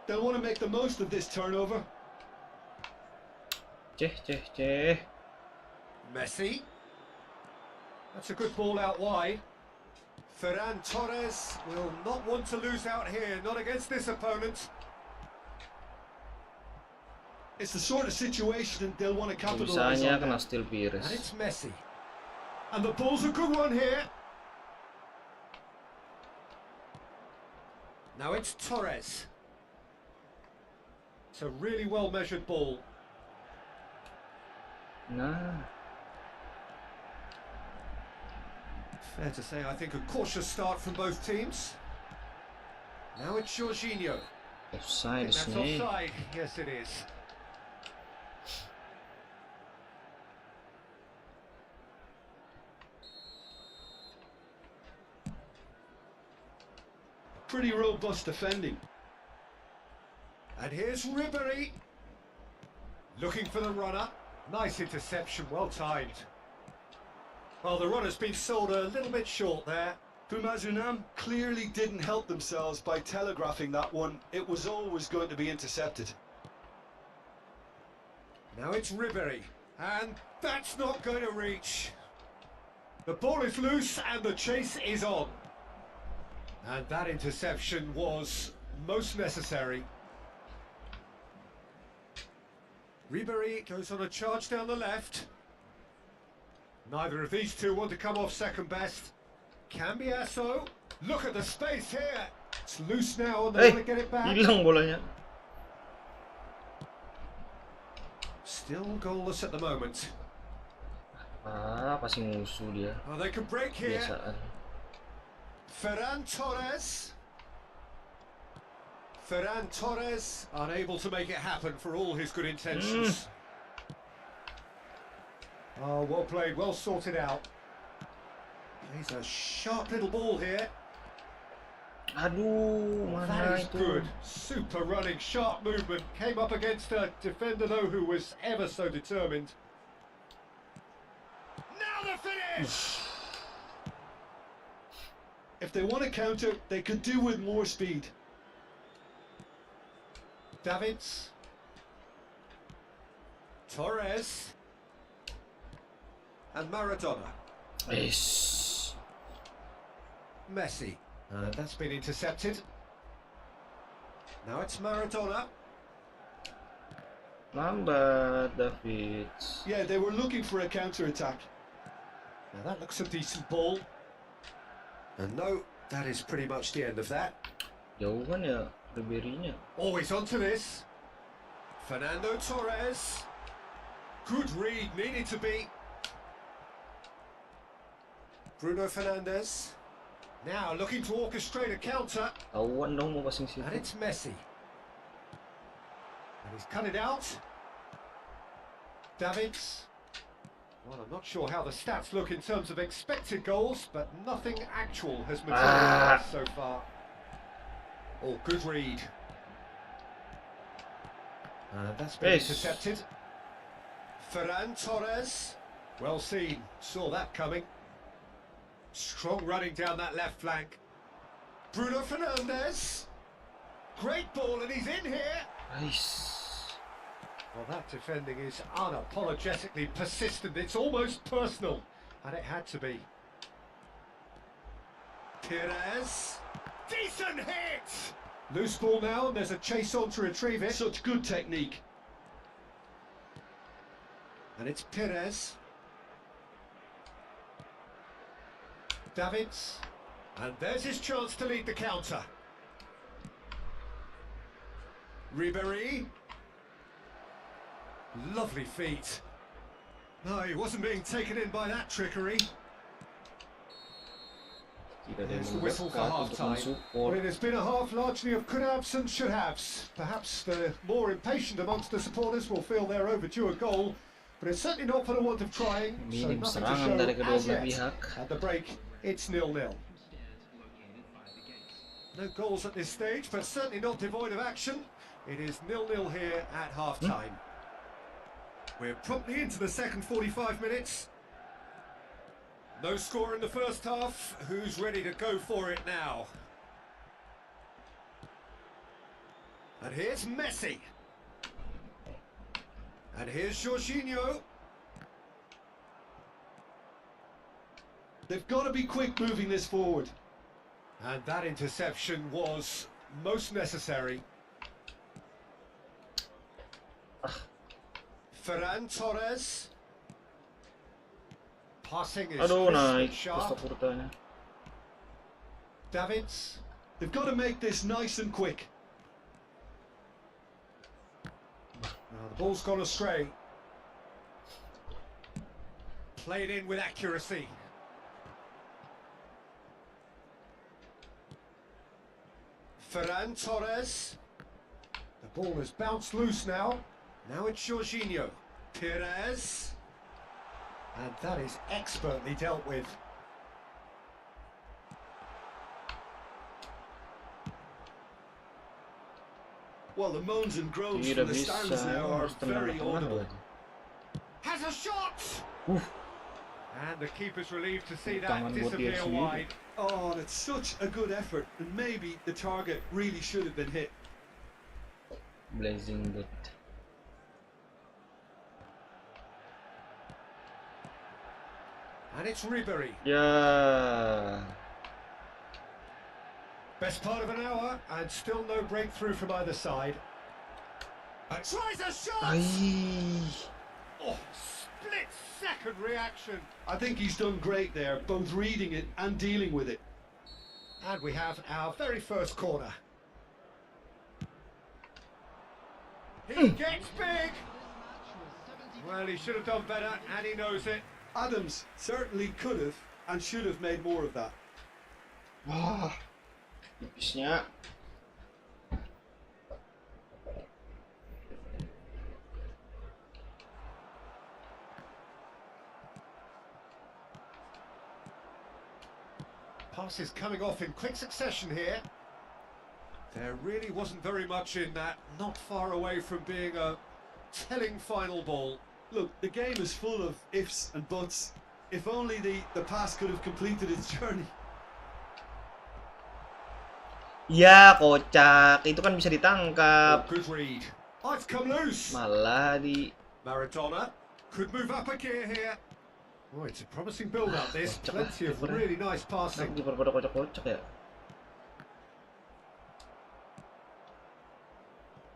They'll want to make the most of this turnover. Ceh. Messi. That's a good ball out wide. Ferran Torres will not want to lose out here, not against this opponent. It's the sort of situation they'll want to capitalize Bisanya on. kena steal Pires. And it's Messi. And the ball's a good one here. Now it's Torres. It's a really well measured ball. Nah. Fair to say, I think a cautious start from both teams. Now it's Jorginho. I Offside think that's sini. offside. Yes, it is. Pretty robust defending. And here's Ribery. Looking for the runner. Nice interception, well timed. Well, the runner's been sold a little bit short there. Pumazunam clearly didn't help themselves by telegraphing that one. It was always going to be intercepted. Now it's Ribery. And that's not going to reach. The ball is loose and the chase is on. And that interception was most necessary. Ribery goes on a charge down the left. Neither of these two want to come off second best. Cambiasso. Look at the space here. It's loose now and they want to get it back. Hilang bolanya. Still goalless at the moment. Pasti musuh dia. Oh, they can break here. Biasaan. Ferran Torres. Ferran Torres unable to make it happen for all his good intentions. Oh, well played, well sorted out. Plays a sharp little ball here. Aduh, mana That is itu? good. Super running, sharp movement. Came up against a defender though who was ever so determined. Now the finish! If they want to counter, they could do with more speed. Davids. Torres. And Maradona. Yes. Messi. That's been intercepted. Now it's Maradona. Lambat, Davids. Yeah, they were looking for a counter-attack. Now that looks a decent ball. And no, that is pretty much the end of that. Jauh kan ya Ribery-nya. Always onto this. Fernando Torres. Good read, needed to be. Bruno Fernandes. Now looking to orchestrate a counter. Tahuan dong mau passing situ. And it's Messi. And he's cut it out. Davids. Well, I'm not sure how the stats look in terms of expected goals, but nothing actual has materialised so far. Oh, good read. That's been Yes. intercepted. Ferran Torres. Well seen, saw that coming. Strong running down that left flank. Bruno Fernandes. Great ball, and he's in here. Nice. Well, that defending is unapologetically persistent. It's almost personal, and it had to be. Pires. Decent hit! Loose ball now, and there's a chase on to retrieve it. Such good technique. And it's Pires. Davids. And there's his chance to lead the counter. Ribery. Lovely feet. No, he wasn't being taken in by that trickery. Tidak ada yang There's the whistle for mendekat untuk half-time. mensupport. Well, it has been a half largely of could-haves and should-haves. Perhaps the more impatient amongst the supporters will feel they're overdue a goal, but it's certainly not for the want of trying, so Minim nothing to serangan show dari kedua as belah yet. pihak. At the break, it's 0-0. No goals at this stage, but certainly not devoid of action. It is 0-0 here at half-time. We're promptly into the second 45 minutes. No score in the first half. Who's ready to go for it now? And here's Messi. And here's Jorginho. They've got to be quick moving this forward. And that interception was most necessary. Ferran Torres. Passing is Aduh, crisp and naik sharp. Costa Davids. They've got to make this nice and quick. Now the ball's gone astray. Played in with accuracy. Ferran Torres. The ball has bounced loose now. Now it's Jorginho. Perez. And that is expertly dealt with. Well, the moans and groans Tidak from the bisa, stands now are harus very tengah-tengah audible. lagi. Has a shot! And the keeper's relieved to see that Tangan buat dia disappear sendiri. wide. Oh, it's such a good effort, and maybe the target really should have been hit. Blazing Boot. And it's Ribery. Ya. Best part of an hour, and still no breakthrough from either side. And tries a shot! Ai. Oh, split second reaction. I think he's done great there, both reading it and dealing with it. And we have our very first corner. He gets big! Well, he should have done better, and he knows it. Adams certainly could have and should have made more of that. Wah. Tipisnya. Passes coming off in quick succession here. There really wasn't very much in that, not far away from being a telling final ball. Look, the game is full of ifs and buts. If only the pass could have completed its journey. Ya, kocak. Itu kan bisa ditangkap. Good read. Oh, it's come loose. Malah di Maradona could move up a gear here. Oh, it's a promising build-up this. Kocak Plenty of lah. really nice passing. Kenapa pada kocak-kocak ya?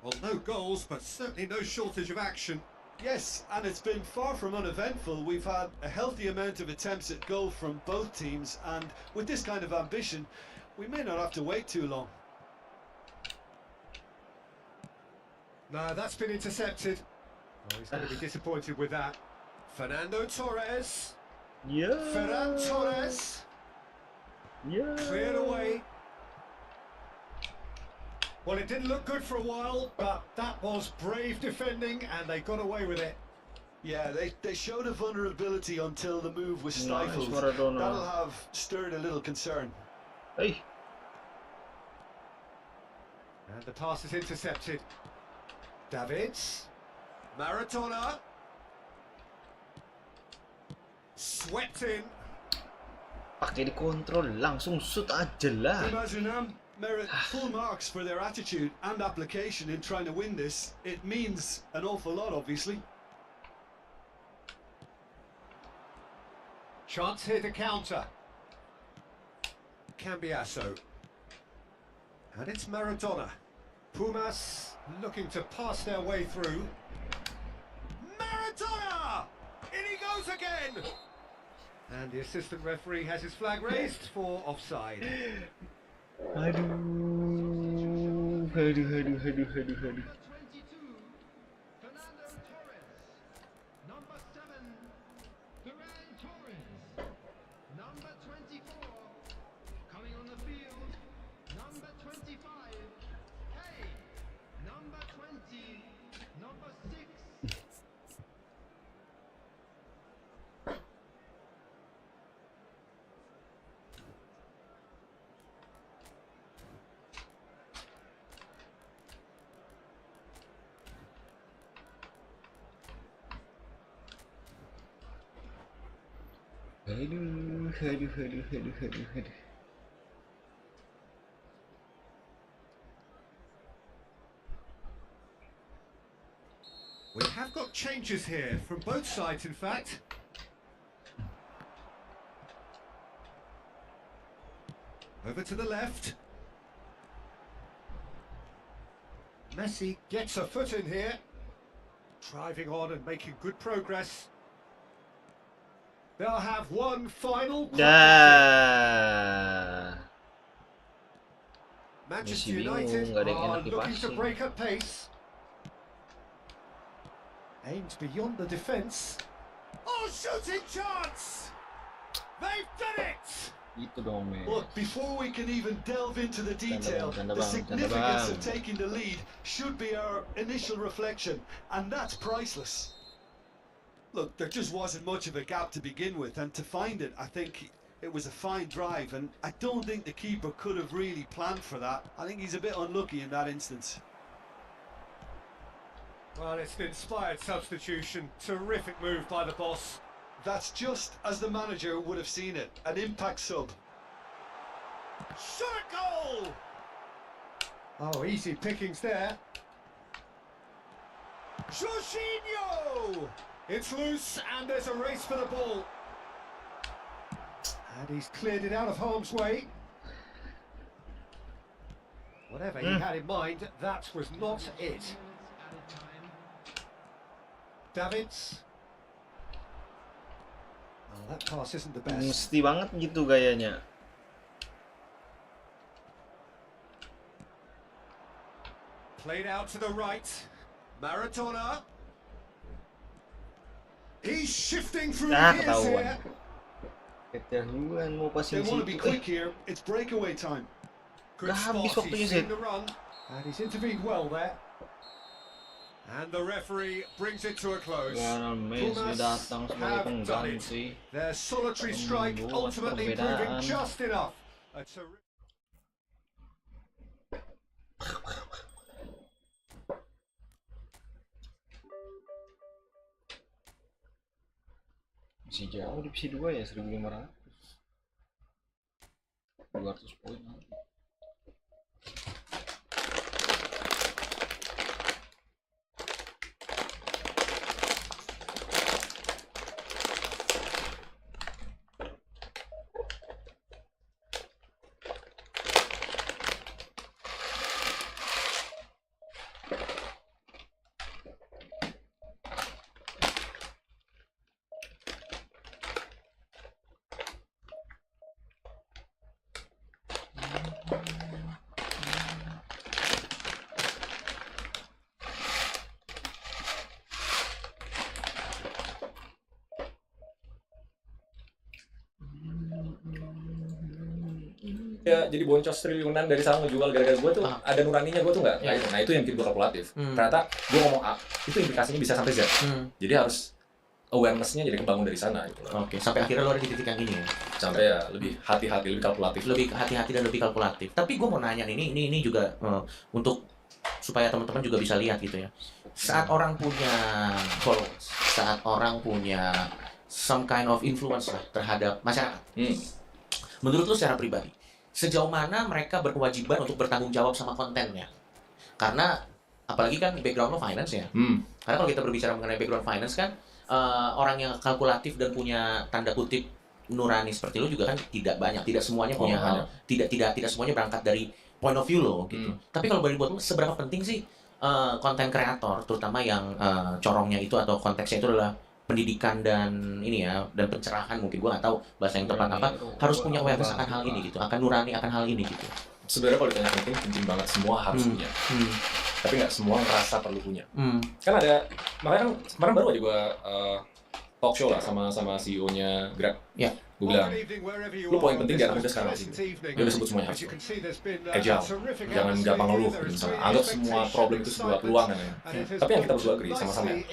Well, no goals, but certainly no shortage of action. Yes, and it's been far from uneventful. We've had a healthy amount of attempts at goal from both teams, and with this kind of ambition, we may not have to wait too long. No, that's been intercepted. Oh, he's going to be disappointed with that. Fernando Torres. Ya. Ferran Torres. Ya. Cleared away. Well, it didn't look good for a while, but that was brave defending, and they got away with it. Yeah, they showed a vulnerability until the move was Nice, stifled. Maradona. That'll have stirred a little concern. Hey. And the pass is intercepted. Davids. Maradona. Swept in. Pakai dikontrol, langsung shoot aja lah. Imagine merit full marks for their attitude and application in trying to win this. It means an awful lot, obviously. Chance here to counter. Cambiasso. And it's Maradona. Pumas looking to pass their way through. Maradona! In he goes again! And the assistant referee has his flag raised for offside. Aduh. Aduh. Number 22, Fernando Torres. Number 7, Ferran Torres. Number 24, on the field, number 25. Hey, number 20, number 6. Aduh. We have got changes here from both sides, in fact. Over to the left. Messi gets a foot in here. Driving on and making good progress. They'll have one final. Dah. Manchester Messi bingung, United nggak ada yang are enak looking to dipasin. break at pace. Aims beyond the defence. Oh, shooting chance! They've done it! Itu dong, men. Look, before we can even delve into the detail, Tanda the bang, significance tanda of bang. taking the lead should be our initial reflection, and that's priceless. Look, there just wasn't much of a gap to begin with, and to find it, I think it was a fine drive, and I don't think the keeper could have really planned for that. I think he's a bit unlucky in that instance. Well, it's an inspired substitution. Terrific move by the boss. That's just as the manager would have seen it, an impact sub. Shot a goal! Oh, easy pickings there. Jorginho! It's loose and there's a race for the ball. And he's cleared it out of harm's way. Whatever he had in mind, that was not it. Davids. Oh, that pass isn't the best. Mesti banget gitu gayanya. Played out to the right. Maradona. He's shifting through Ah, gears ketahuan. here. Ketahuan mau They passing want to be situ. quick here. It's breakaway time. Good Dah habis spot, waktunya, he's Zed. seen the run. And he's intervened well there. And the referee brings it to a close. Lionel Messi Pumas datang sebagai have done it. pengganti. Their solitary strike Membuat ultimately perbedaan. proving just enough. A terrific. Masih jauh divisi 2 ya, 1.500. 200 poin. Ya, jadi boncos triliunan dari sana ngejual gara-gara gue tuh ada nuraninya gue tuh nggak itu. Nah itu yang bikin gue kalkulatif. Ternyata gue ngomong A, itu implikasinya bisa sampai Z. Jadi harus awareness-nya jadi kebangun dari sana gitu loh. Oke, sampai akhirnya lo ada di titik yang ini ya. Sampai ya lebih hati-hati, lebih kalkulatif. Lebih hati-hati dan lebih kalkulatif. Tapi gue mau nanya nih, ini juga untuk supaya teman-teman juga bisa lihat gitu ya. Saat orang punya followers, saat orang punya some kind of influence lah terhadap masyarakat. Menurut lo secara pribadi, sejauh mana mereka berkewajiban untuk bertanggung jawab sama kontennya? Karena apalagi kan background lo finance ya. Karena kalau kita berbicara mengenai background finance kan orang yang kalkulatif dan punya tanda kutip nurani seperti lo juga kan tidak banyak, tidak semuanya punya hal, tidak semuanya berangkat dari point of view lo gitu. Tapi kalau bagi buat lo seberapa penting sih konten kreator terutama yang corongnya itu atau konteksnya itu adalah pendidikan dan ini ya dan pencerahan, mungkin gua nggak tahu bahasa yang tepat apa, harus punya awareness akan hal ini gitu, akan nurani akan hal ini gitu. Sebenarnya kalau ditanya penting banget, semua harus punya. Tapi nggak semua ngerasa perlu punya. Kan ada, makanya kan kemarin baru aja gua talk show lah sama CEO-nya Grab. Ya. Gue bilang, lu poin penting di anak muda sekarang sih. Dia udah sebut semuanya harus. Agile, jangan gampang ngeluh gitu misalnya. Anggap semua problem itu sebuah peluang kan ya. Tapi yang kita berdua agree sama-sama ya.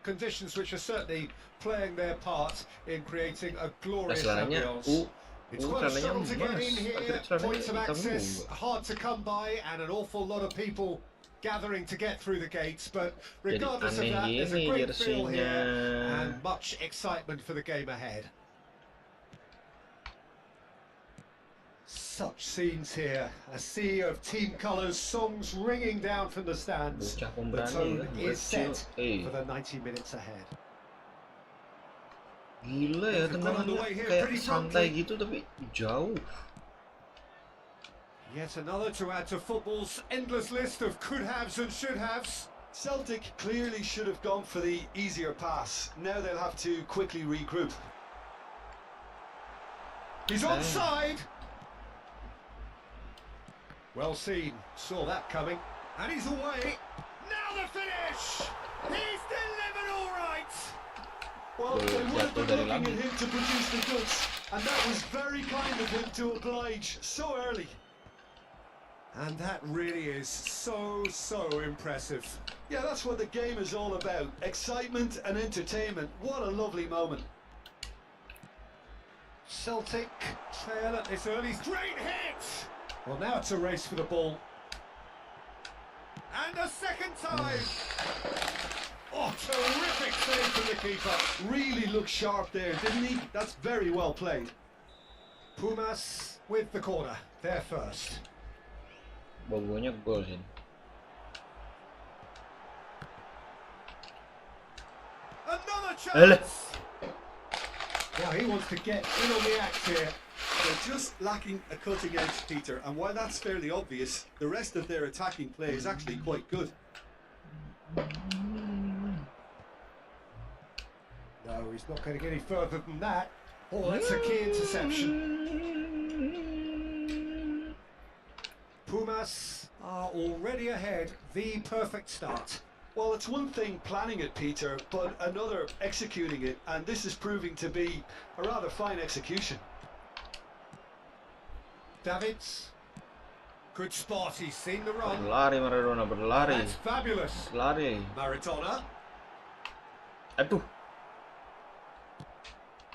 Conditions which are certainly playing their part in creating a glorious Celananya ambience. It's quite a celananya struggle to get in here. celananya Points of hitam access hard to come by, and an awful lot of people gathering to get through the gates. But regardless of that, there's a great feel here and much excitement for the game ahead. Such scenes here, a sea of team colours, songs ringing down from the stands. Bocah The pemberani tone kan, is set kecil. for the 90 minutes ahead. Gila ya, tendangannya kayak santai gitu tapi jauh. Yet another to add to football's endless list of could-haves and should-haves. Celtic clearly should have gone for the easier pass. Now they'll have to quickly regroup. He's onside. Well seen, saw that coming, and he's away. Now the finish. He's delivered all right. Well, they would have been looking at him to produce the goods, and that was very kind of him to oblige so early. And that really is so impressive. Yeah, that's what the game is all about. Excitement and entertainment. What a lovely moment. Celtic trail at this early straight hit. Well, now it's a race for the ball. And a second time. Oh, terrific save from the keeper. Really looked sharp there, didn't he? That's very well played. Pumas with the corner. They're first. Bobonya gol sih. Another chance. Now he wants to get in on the act here. They're just lacking a cutting edge, Peter, and while that's fairly obvious, the rest of their attacking play is actually quite good. No, he's not going to get any further than that. Oh, that's a key interception. Pumas are already ahead. The perfect start. Well, it's one thing planning it, Peter, but another executing it, and this is proving to be a rather fine execution. Davids. Good spot, he's seen the run. Berlari Maradona, berlari. That's fabulous. Berlari. Maradona. Aduh.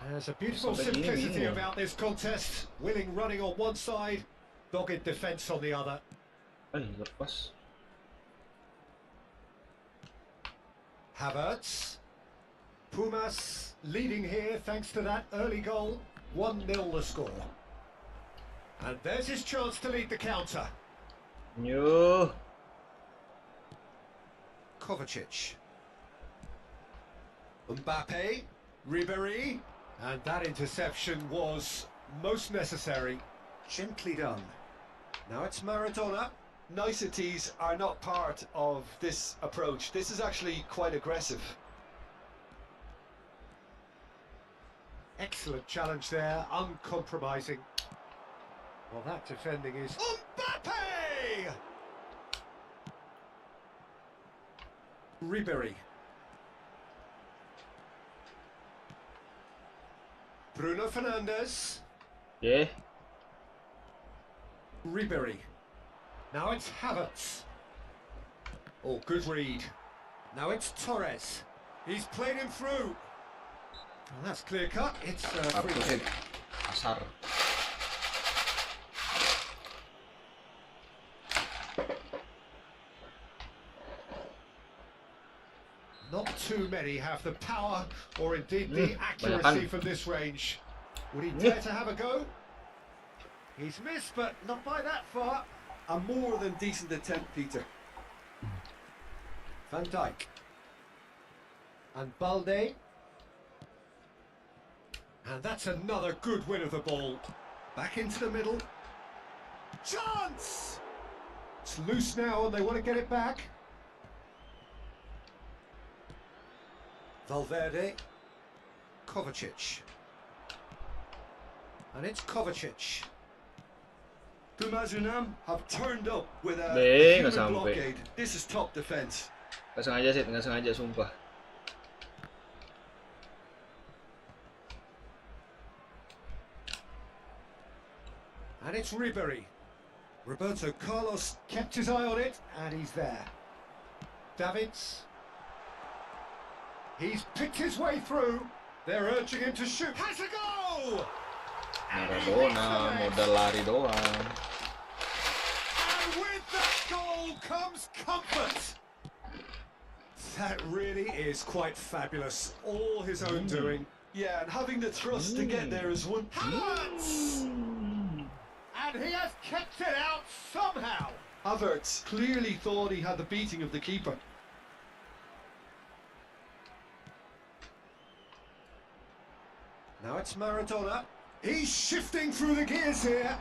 There's a beautiful Sampai gini simplicity bingung. about this contest. Willing running on one side, dogged defence on the other. Lepas. Havertz. Pumas leading here thanks to that early goal. 1-0 the score. And there's his chance to lead the counter. Yo. Kovacic. Mbappe. Ribéry. And that interception was most necessary. Gently done. Now it's Maradona. Niceties are not part of this approach. This is actually quite aggressive. Excellent challenge there, uncompromising. Well, that defending is Mbappe! Ribéry. Bruno Fernandes. Yeah. Ribéry. Now it's Havertz. Oh, good read. Now it's Torres. He's played him through. Well, that's clear cut. It's free kick. Kasar. Not too many have the power or indeed the accuracy from this range. Would he dare to have a go? He's missed, but not by that far. A more than decent attempt, Peter. Van Dijk. And Balde. And that's another good win of the ball. Back into the middle. Chance! It's loose now and they want to get it back. Valverde. Kovacic. And it's Kovacic. Pumas Unam have turned up with a Nggak human sampai. blockade. This is top defence. Nggak sengaja sih, nggak sengaja sumpah. And it's Ribery. Roberto Carlos kept his eye on it, and he's there. Davids. He's picked his way through. They're urging him to shoot. Has a goal! Maradona modal lari doang. And with that goal comes comfort. That really is quite fabulous. All his own doing. Yeah, and having the thrust to get there is one. Havertz! And he has kept it out somehow. Havertz clearly thought he had the beating of the keeper. Now it's Maradona. He's shifting through the gears here.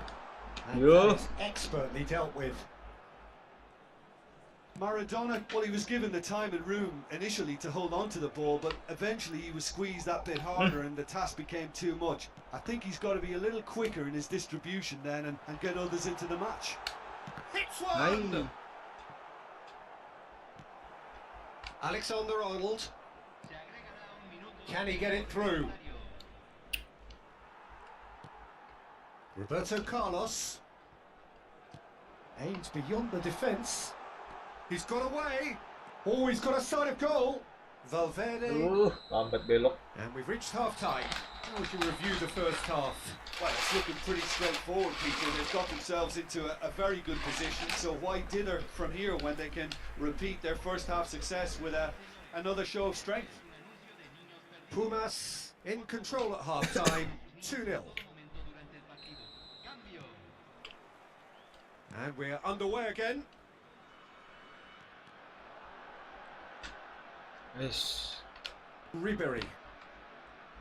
And Yeah. that is expertly dealt with. Maradona, well, he was given the time and room initially to hold on to the ball, but eventually he was squeezed that bit harder and the task became too much. I think he's got to be a little quicker in his distribution then and get others into the match. Hits one! Aye. Alexander-Arnold. Can he get it through? Roberto Carlos. Aims beyond the defence. He's got away. Oh, he's got a side of goal. Valverde. Lambat belok. And we've reached half-time. We can review the first half. Well, it's looking pretty straightforward, people. They've got themselves into a very good position, so why dither from here when they can repeat their first half success with another show of strength? Pumas in control at half-time. 2-0. And we're underway again. Yes. Ribery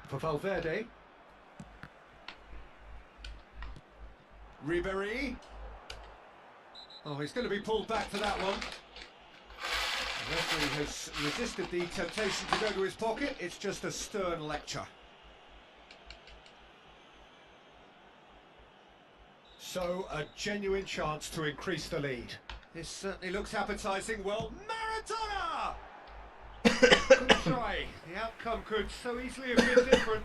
for Valverde. Ribery. Oh, he's going to be pulled back for that one. The referee has resisted the temptation to go to his pocket. It's just a stern lecture. So, a genuine chance to increase the lead. This certainly looks appetising. Well, Maradona! Good try. The outcome could so easily have been different.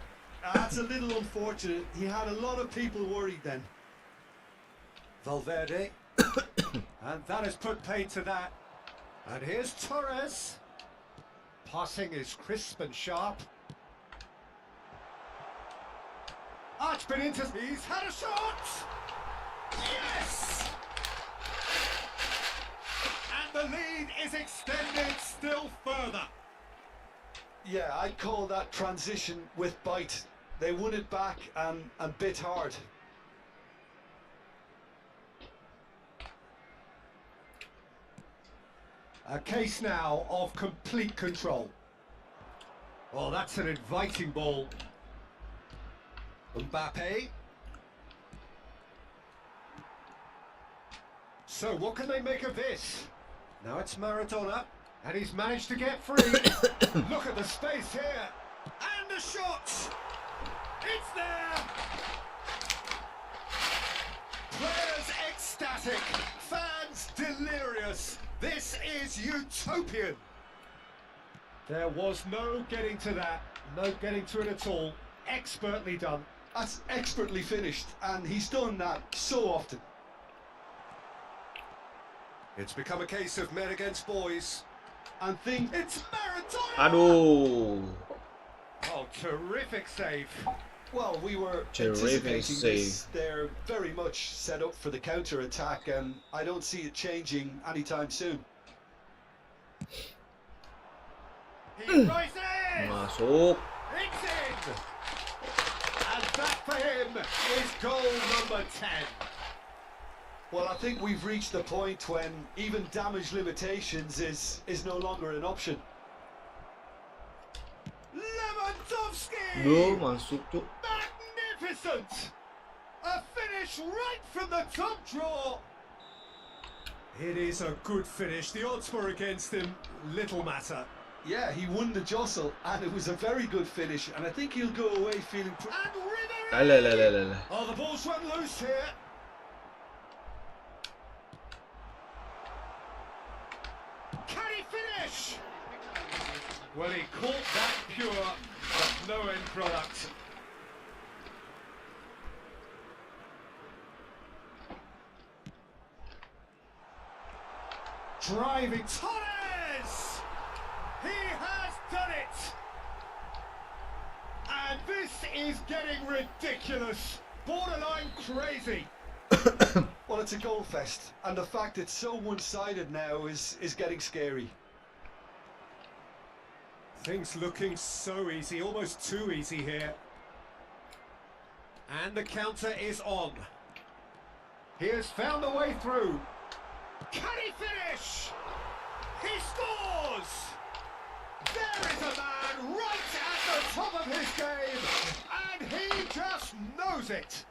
That's a little unfortunate. He had a lot of people worried then. Valverde. And that has put paid to that. And here's Torres. Passing is crisp and sharp. Arch Benitez. He's had a shot! Yes! And the lead is extended still further. Yeah, I'd call that transition with bite. They won it back and bit hard. A case now of complete control. Oh, that's an inviting ball. Mbappe. So what can they make of this? Now it's Maradona, and he's managed to get free. Look at the space here. And the shot! It's there! Players ecstatic, fans delirious. This is utopian. There was no getting to that, no getting to it at all. Expertly done. That's expertly finished, and he's done that so often. It's become a case of men against boys. And think It's Maradona! Aduh. Oh, terrific save. well, we were Terrific anticipating this. save. They're very much set up for the counter attack, and I don't see it changing anytime soon. He rises! Masuk. It's in! And that for him is goal number 10. Well, I think we've reached the point when even damage limitations is no longer an option. Lewandowski! Duh, masuk cuk. Magnificent! A finish right from the top draw. It is a good finish. The odds were against him. Little matter. Yeah, he won the jostle, and it was a very good finish, and I think he'll go away feeling... And Ribery! Alah. Oh, the ball's run loose here. Can he finish? Well, he caught that pure, but no end product. Driving Torres! He has done it! And this is getting ridiculous, borderline crazy. Well, it's a goal fest, and the fact it's so one-sided now is getting scary. Things looking so easy, almost too easy here. And the counter is on. He has found a way through. Can he finish? He scores! There is a man right at the top of his game, and he just knows it.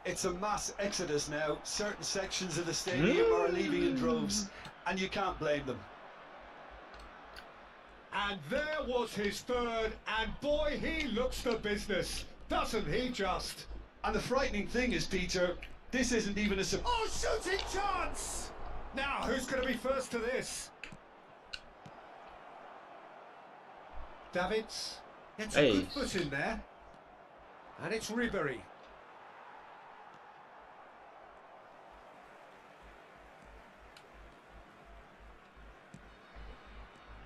It's a mass exodus now. Certain sections of the stadium are leaving in droves, and you can't blame them. And there was his third, and boy, he looks the business, doesn't he just? And the frightening thing is, Peter, this isn't even a Oh, shooting chance! Now, who's going to be first to this? Davids gets a good foot in there. And it's Ribery.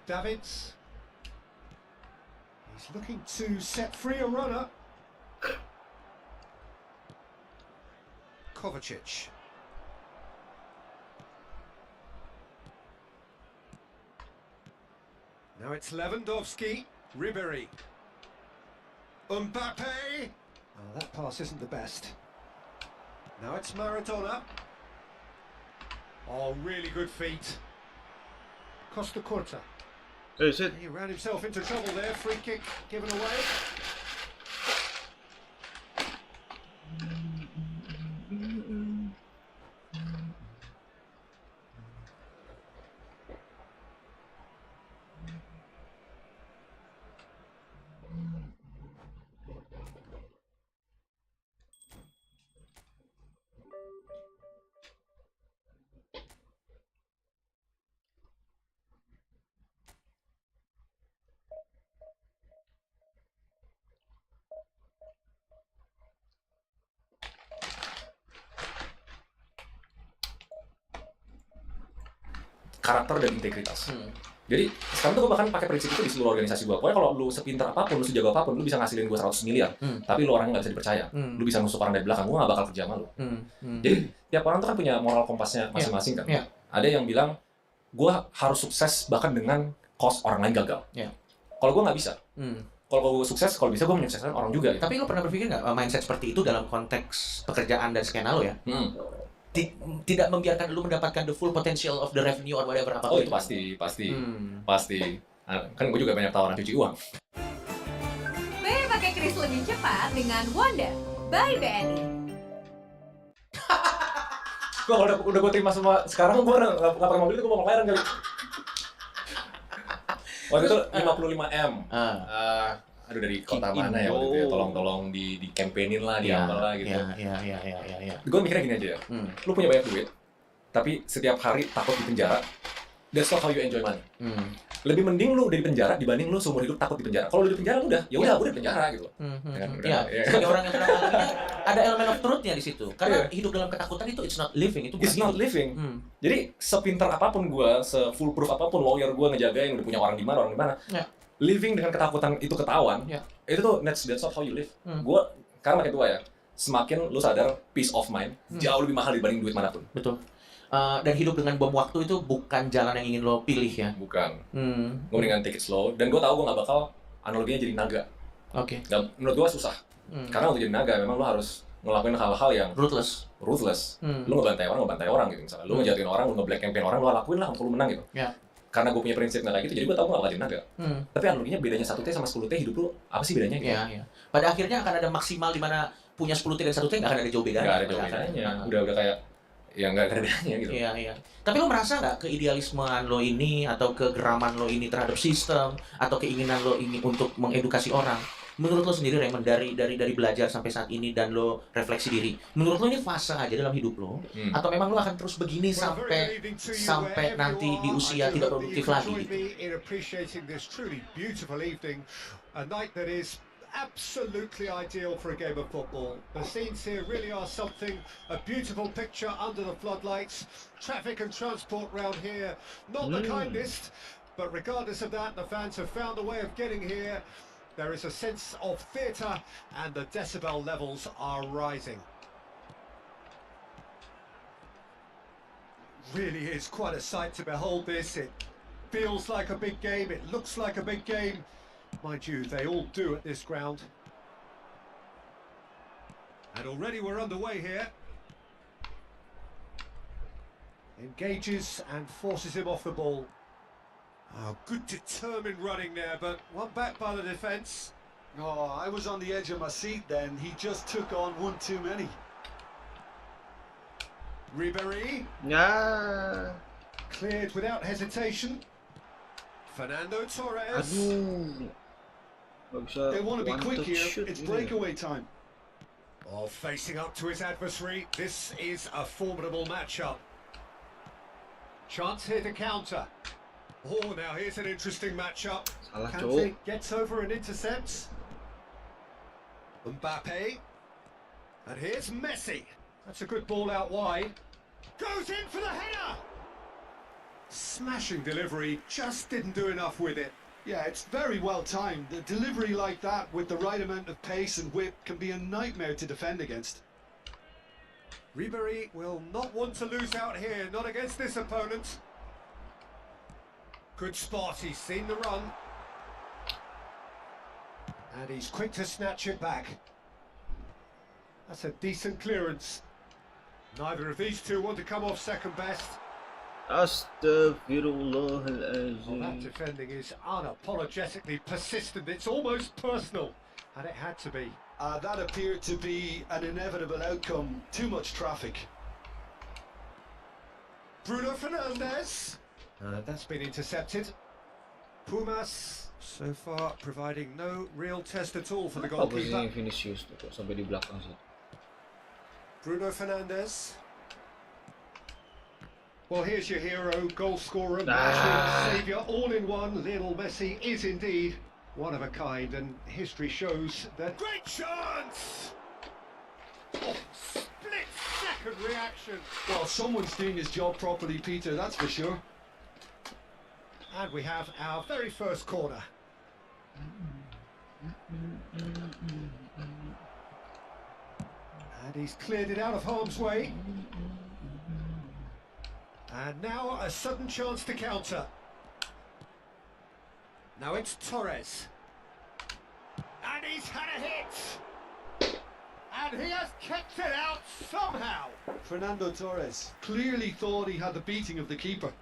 Davids. He's looking to set free a runner. Kovacic. Now it's Lewandowski. Ribery. Mbappe. Oh, that pass isn't the best. Now it's Maradona. Oh, really good feet. Costa Curta. Is it? He ran himself into trouble there. Free kick given away. Karakter dan integritas. Jadi sekarang tuh gue bahkan pakai prinsip itu di seluruh organisasi gue. Pokoknya kalau lu sepintar apapun, lu sejago apapun, lu bisa ngasilin gue 100 miliar. Tapi lu orangnya nggak bisa dipercaya. Lu bisa nusuk orang dari belakang, gue nggak bakal kerja sama lu. Jadi tiap orang tuh kan punya moral kompasnya masing-masing kan. Ada yang bilang gue harus sukses bahkan dengan cost orang lain gagal. Kalau gue nggak bisa. Kalau gue sukses, kalau bisa gue menyukseskan orang juga. Tapi lu pernah berpikir nggak mindset seperti itu dalam konteks pekerjaan dan skena lo ya? Tidak membiarkan lu mendapatkan the full potential of the revenue or whatever apa. Oh itu pasti. Kan gue juga banyak tawaran cuci uang. Bayar pakai kris lebih cepat dengan Wonder by BNI. Gue udah gue terima semua. Sekarang gue nggak pakai mobil itu gue mau McLaren kali. Waktu itu 55M. Aduh dari kota mana ya waktu itu ya, tolong di campaignin lah, di apa lah gitu. Iya. Gue mikirnya gini aja ya, lu punya banyak duit, tapi setiap hari takut di penjara, that's not how you enjoy money. Lebih mending lu udah di penjara dibanding lu seumur hidup takut di penjara. Kalau lu di penjara udah di penjara gitu. Sebagai orang yang pernah ngalamin, ada elemen of truth-nya di situ. Karena hidup dalam ketakutan itu it's not living, itu it's not living. Jadi sepintar apapun gue, se-foolproof apapun lawyer gue ngejagain udah punya orang di mana. Living dengan ketakutan itu ketahuan, itu tuh that's not how you live. Gue karena makin tua ya, semakin lu sadar peace of mind jauh lebih mahal dibanding duit manapun. Betul. Dan hidup dengan bom waktu itu bukan jalan yang ingin lo pilih ya. Bukan. Gue mendingan take it slow. Dan gue tahu gue nggak bakal analoginya jadi naga. Oke. Dan menurut gue susah. Karena untuk jadi naga memang lo harus ngelakuin hal-hal yang ruthless. Lu ngebantai orang gitu misalnya. Lu ngejatuhin orang, lu nge-black campaign orang, lu lakuin lah untuk lu menang gitu. Karena gue punya prinsip nggak kayak gitu, jadi gue tau gue nggak bakal jadi naga. Tapi analoginya bedanya 1T sama 10T hidup lu apa sih bedanya gitu? Iya. Pada akhirnya akan ada maksimal di mana punya 10T dan 1T nggak akan ada jauh bedanya. Nggak ada jauh bedanya. Udah kayak ya nggak ada bedanya gitu. Iya. Tapi lo merasa nggak keidealismean lo ini atau kegeraman lo ini terhadap sistem atau keinginan lo ini untuk mengedukasi orang? Menurut lo sendiri Raymond dari belajar sampai saat ini dan lo refleksi diri, menurut lo ini fase aja dalam hidup lo atau memang lo akan terus begini sampai nanti di usia tidak produktif lagi gitu? A night that is absolutely ideal for a game of football. The scenes here really are something. A beautiful picture under the floodlights. Traffic and transport round here, not the kindest, but regardless of that, the fans have found a way of getting here. There is a sense of theatre and the decibel levels are rising. Really is quite a sight to behold this. It feels like a big game, it looks like a big game. Mind you, they all do at this ground. And already we're underway here. Engages and forces him off the ball. Oh, good determined running there, but one back by the defence. Oh, I was on the edge of my seat then. He just took on one too many. Ribéry, Ya. cleared without hesitation. Fernando Torres. Aduh. Gak bisa They want to be one quick touch here. shoot It's gitu ya. breakaway time. Oh, facing up to his adversary. This is a formidable matchup. Chance here to counter. Oh, now here's an interesting matchup. Salah, Kante Cok. gets over and intercepts. Mbappe. And here's Messi. That's a good ball out wide. Goes in for the header! Smashing delivery, just didn't do enough with it. Yeah, it's very well timed. The delivery like that with the right amount of pace and whip can be a nightmare to defend against. Ribéry will not want to lose out here, not against this opponent. Good spot, he's seen the run. And he's quick to snatch it back. That's a decent clearance. Neither of these two want to come off second best. Well, that Astaghfirullahalazim. defending is unapologetically persistent. It's almost personal. And it had to be. That appeared to be an inevitable outcome. Too much traffic. Bruno Fernandes. That's been intercepted. Pumas, so far, providing no real test at all for the Apa posisinya goalkeeper. Vinicius tuh kok sampai di belakang sih? Bruno Fernandes. Well, here's your hero, goal scorer, saviour, all in one. Lionel Messi is indeed one of a kind, and history shows that. Great chance! Oh, split-second reaction. Well, someone's doing his job properly, Peter, that's for sure. And we have our very first corner. And he's cleared it out of harm's way. And now a sudden chance to counter. Now it's Torres. And he's had a hit. And he has kept it out somehow. Fernando Torres clearly thought he had the beating of the keeper.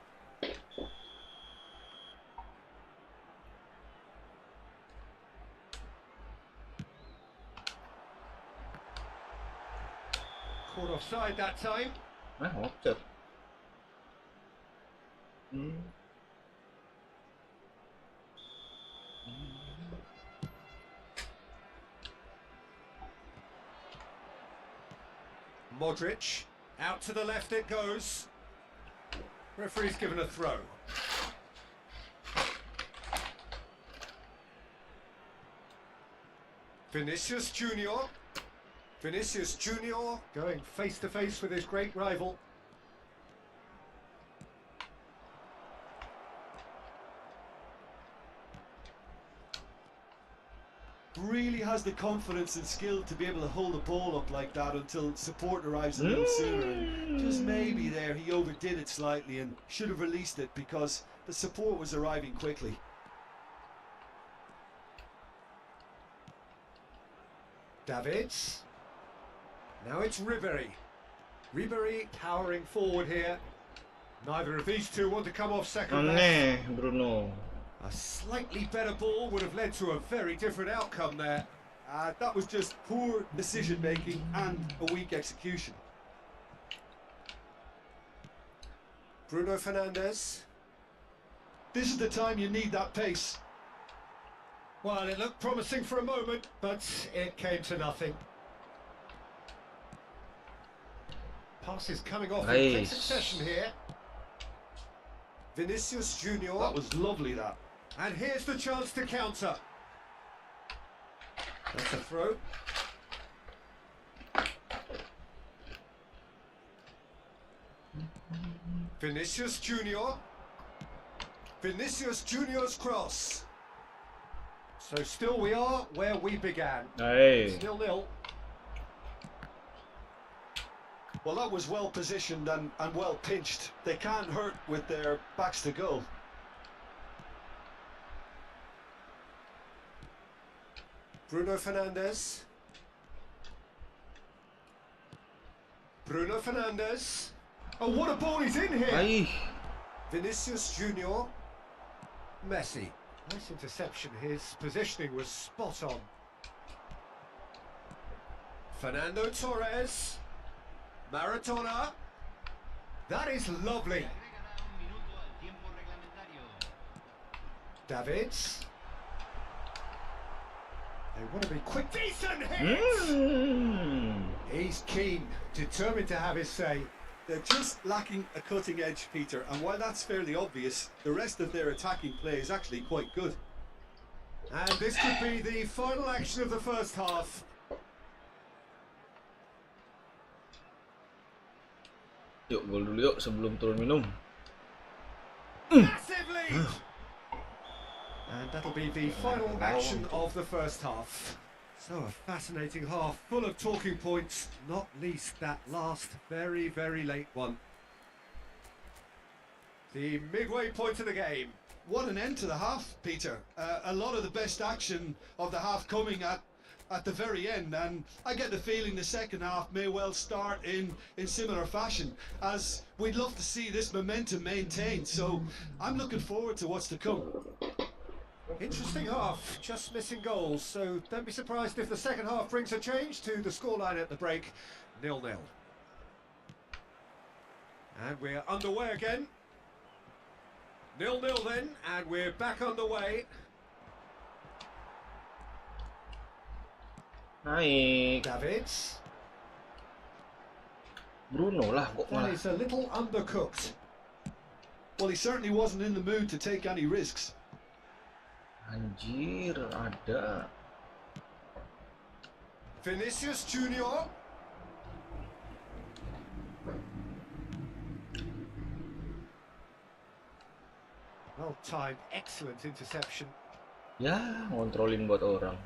Caught offside that time. Offset. Modric, out to the left it goes. Referee's given a throw. Vinicius Junior. Vinicius Junior going face to face with his great rival. Really has the confidence and skill to be able to hold the ball up like that until support arrives a little sooner. And just maybe there he overdid it slightly and should have released it because the support was arriving quickly. Davids. Now it's Ribéry. Ribéry powering forward here. Neither of these two want to come off second best. Aneh, Bruno. A slightly better ball would have led to a very different outcome there. That was just poor decision making and a weak execution. Bruno Fernandes. This is the time you need that pace. Well, it looked promising for a moment, but it came to nothing. Passes coming off in quick Nice. succession here. Vinicius Junior. That was lovely, that. And here's the chance to counter. That's a throw. Vinicius Junior. Vinicius Junior's cross. So still we are where we began. Hey. It's 0-0. Well, that was well positioned and well pinched. They can't hurt with their backs to goal. Bruno Fernandes. Bruno Fernandes. Oh, what a ball he's in here! Ay. Vinicius Junior. Messi. Nice interception. His positioning was spot on. Fernando Torres. Maradona. That is lovely. Davids. They want to be quick. Decent hit! He's keen, determined to have his say. They're just lacking a cutting edge, Peter, and while that's fairly obvious, the rest of their attacking play is actually quite good. And this could be the final action of the first half. Yuk gol dulu yuk sebelum turun minum. Massive lead! And that'll be the final action of the first half. So a fascinating half, full of talking points, not least that last very, very late one. The midway point of the game. What an end to the half, Peter. A lot of the best action of the half coming at the very end, and I get the feeling the second half may well start in similar fashion, as we'd love to see this momentum maintained. So I'm looking forward to what's to come. Interesting half, just missing goals, so don't be surprised if the second half brings a change to the scoreline at the break, 0-0. And we're underway again. 0-0 then, and we're back underway. Naik. Davids. Bruno lah kok That malah. is a little undercooked. Well, he certainly wasn't in the mood to take any risks. Anjir, ada. Vinicius Junior. Well timed, excellent interception. Ya, ngontrolin buat orang.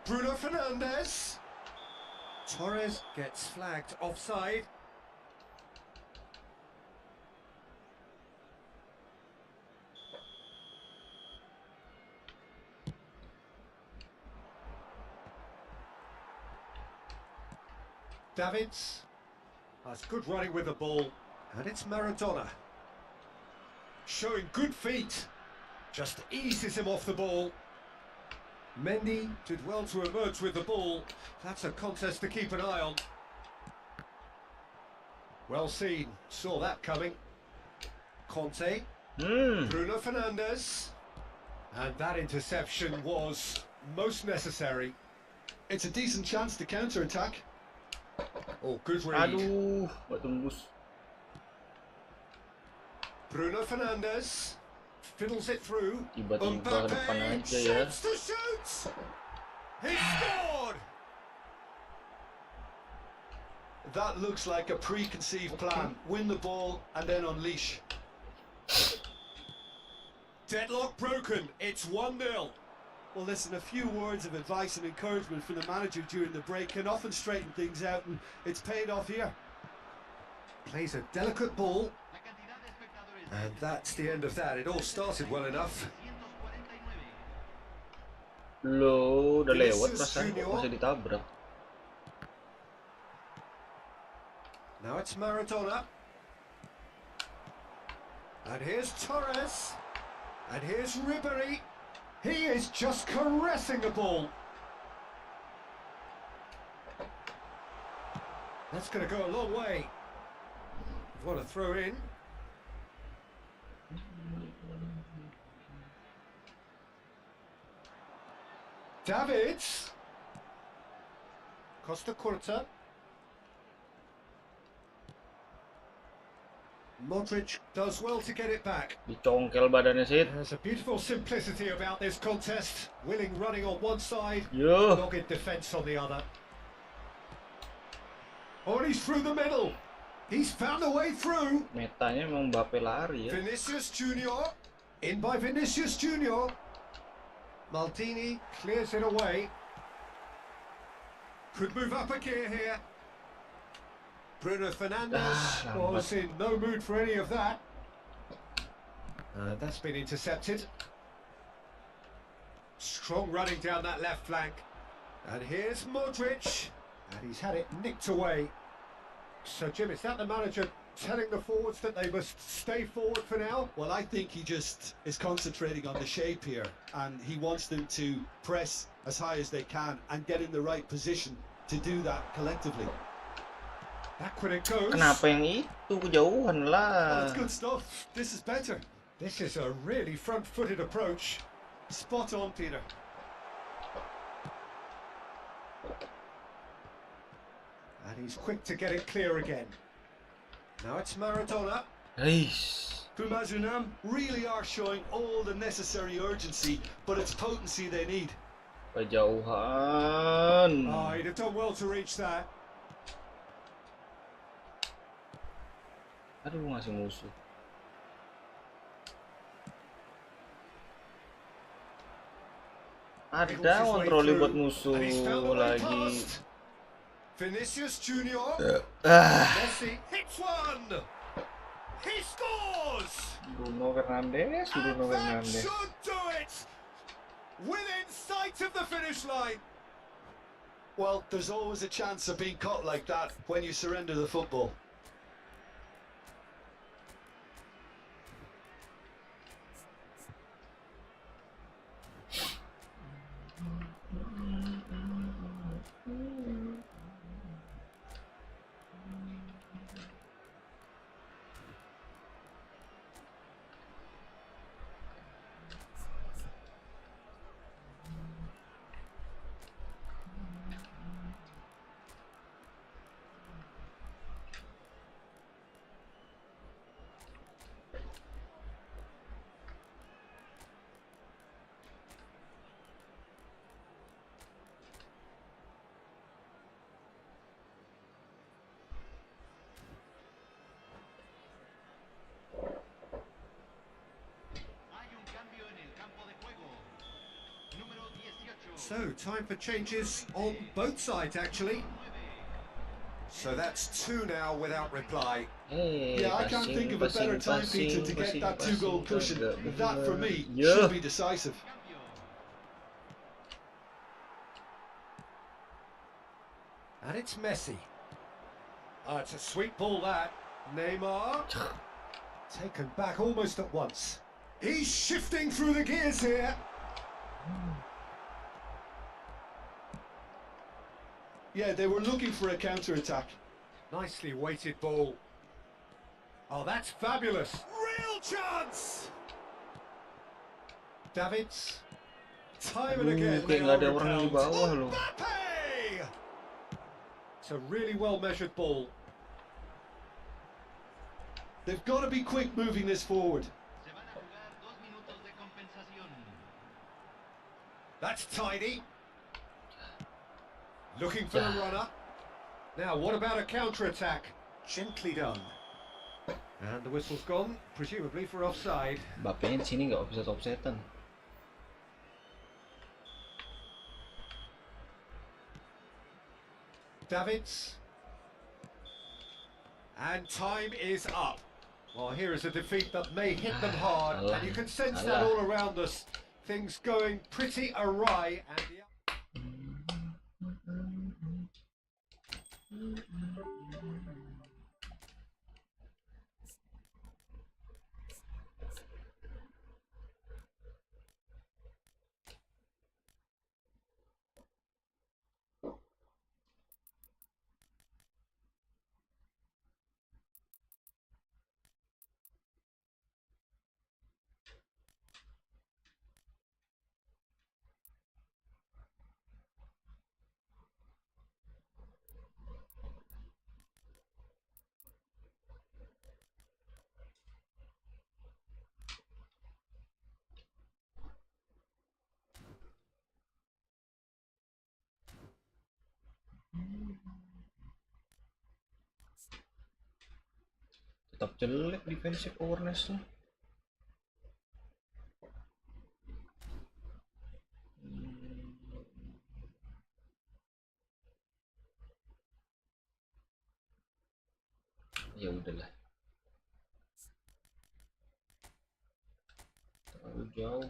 Bruno Fernandes. Torres gets flagged offside. Davids. That's good running with the ball. And it's Maradona. Showing good feet. Just eases him off the ball. Mendy did well to emerge with the ball. That's a contest to keep an eye on. Well seen. Saw that coming. Conte. Bruno Fernandes. And that interception was most necessary. It's a decent chance to counter-attack. Oh, good read. Aduh, gak tembus. Bruno Fernandes fiddles it through. Tiba-tiba ke depan Mbappe aja ya. shoots to shoot. He scored. That looks like a preconceived plan. Win the ball and then unleash. Deadlock broken. It's 1-0. Well, listen, a few words of advice and encouragement from the manager during the break can often straighten things out, and it's paid off here. Plays a delicate ball. And that's the end of that. It all started well enough. Lo udah lewat Vinicius perasaan kok Junior. masih ditabrak. Now it's Maradona. And here's Torres. And here's Ribery. He is just caressing the ball. That's going to go a long way. What a throw in. Davids. Costa Curta. Modric does well to get it back. Dicongkel badannya Sid. There's a beautiful simplicity about this contest. Willing running on one side, Yo. dogged defence on the other. Oh, and he's through the middle. He's found a way through. Metanya memang Mbappe lari ya. Vinicius Junior. In by Vinicius Junior. Maldini clears it away. Could move up a gear here. Bruno Fernandes was in no mood for any of that. That's been intercepted. Strong running down that left flank. And here's Modric. And he's had it nicked away. So, Jim, is that the manager telling the forwards that they must stay forward for now? Well, I think he just is concentrating on the shape here, and he wants them to press as high as they can and get in the right position to do that collectively. Back when it goes. Kenapa yang itu kejauhan Oh, lah? that's good stuff. This is better. This is a really front-footed approach. Spot on, Peter. And he's quick to get it clear again. Now it's Maradona. Eish. Bumazunam really are showing all the necessary urgency, but it's potency they need. Kejauhan. Oh, he'd have done well to reach that. Aduh, ngasih musuh. Ada kontroli buat musuh And he's found the way lagi. past. Vinicius Junior. Ah, Messi hits one. He scores. Bruno Fernandes, And Bruno that Fernandes. should do it. Within sight of the finish line. Well, there's always a chance of being caught like that when you surrender the football. So, time for changes on both sides, actually. So that's two now without reply. Hey, Yeah, I can't think of a better time, Peter, to get that two-goal cushion. That, for me, should be decisive. And it's Messi. Oh, it's a sweet ball, that. Neymar. Taken back almost at once. He's shifting through the gears here. Yeah, they were looking for a counter-attack. Nicely weighted ball. Oh, that's fabulous. Real chance. Davids. Time and again. Kayak nggak ada orang di bawah loh. Mbappe! It's a really well-measured ball. They've got to be quick moving this forward. That's tidy. Looking for the runner. Now, what about a counter-attack? Gently done. And the whistle's gone, presumably for offside. Mbappe-nya di sini nggak offset-offsetan. Davids. And time is up. Well, here is a defeat that may hit them hard, and you can sense that all around us. Things going pretty awry, and Tetap jelek defensive awareness-nya. Ya udahlah. Terlalu jauh.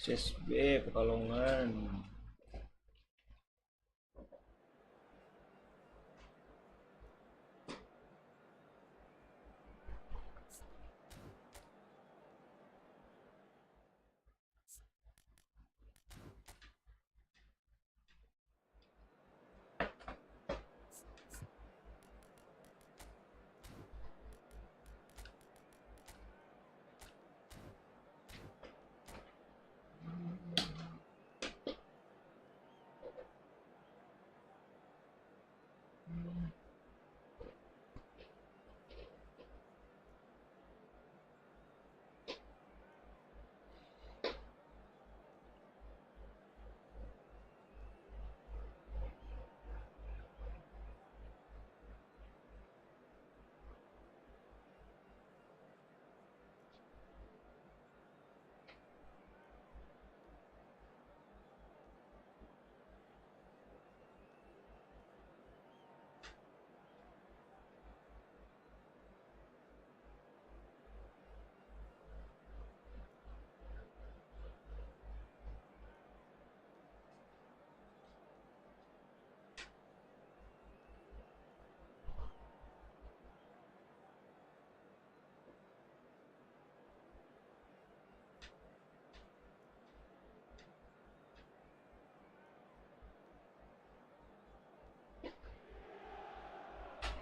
CSB Pekalongan.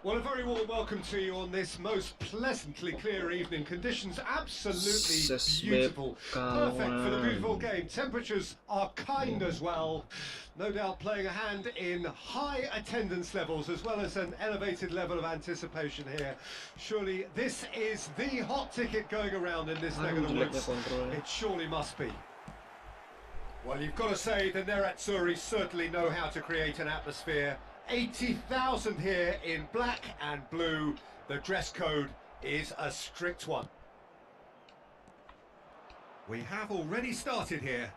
Well, a very warm welcome to you on this most pleasantly clear evening. Conditions absolutely beautiful. Perfect for the beautiful game. Temperatures are kind as well. No doubt playing a hand in high attendance levels as well as an elevated level of anticipation here. Surely this is the hot ticket going around in this neck of the woods. It surely must be. Well, you've got to say the Nerazzurri certainly know how to create an atmosphere. 80,000 here in black and blue. The dress code is a strict one. We have already started here.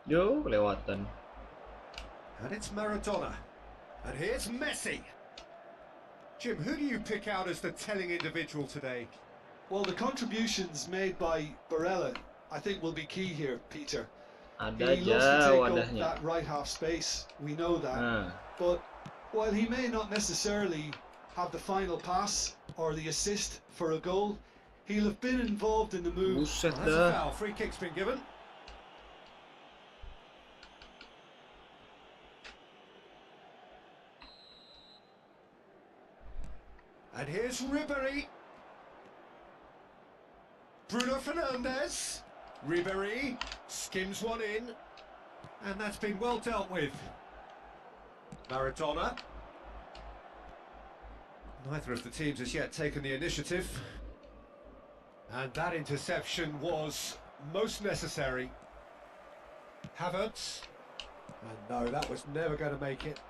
Yo, kelewatan. And it's Maradona. And here's Messi. Jim, who do you pick out as the telling individual today? Well, the contributions made by Barella, I think, will be key here, Peter. Ada He aja loves to take up wadahnya. that right half space, we know that. Nah, But while he may not necessarily have the final pass or the assist for a goal, he'll have been involved in the move. buset That's a dah. foul. Free kick's been given. And here's Ribéry. Bruno Fernandes. Ribéry skims one in. And that's been well dealt with. Maradona. Neither of the teams has yet taken the initiative. And that interception was most necessary. Havertz. And no, that was never going to make it.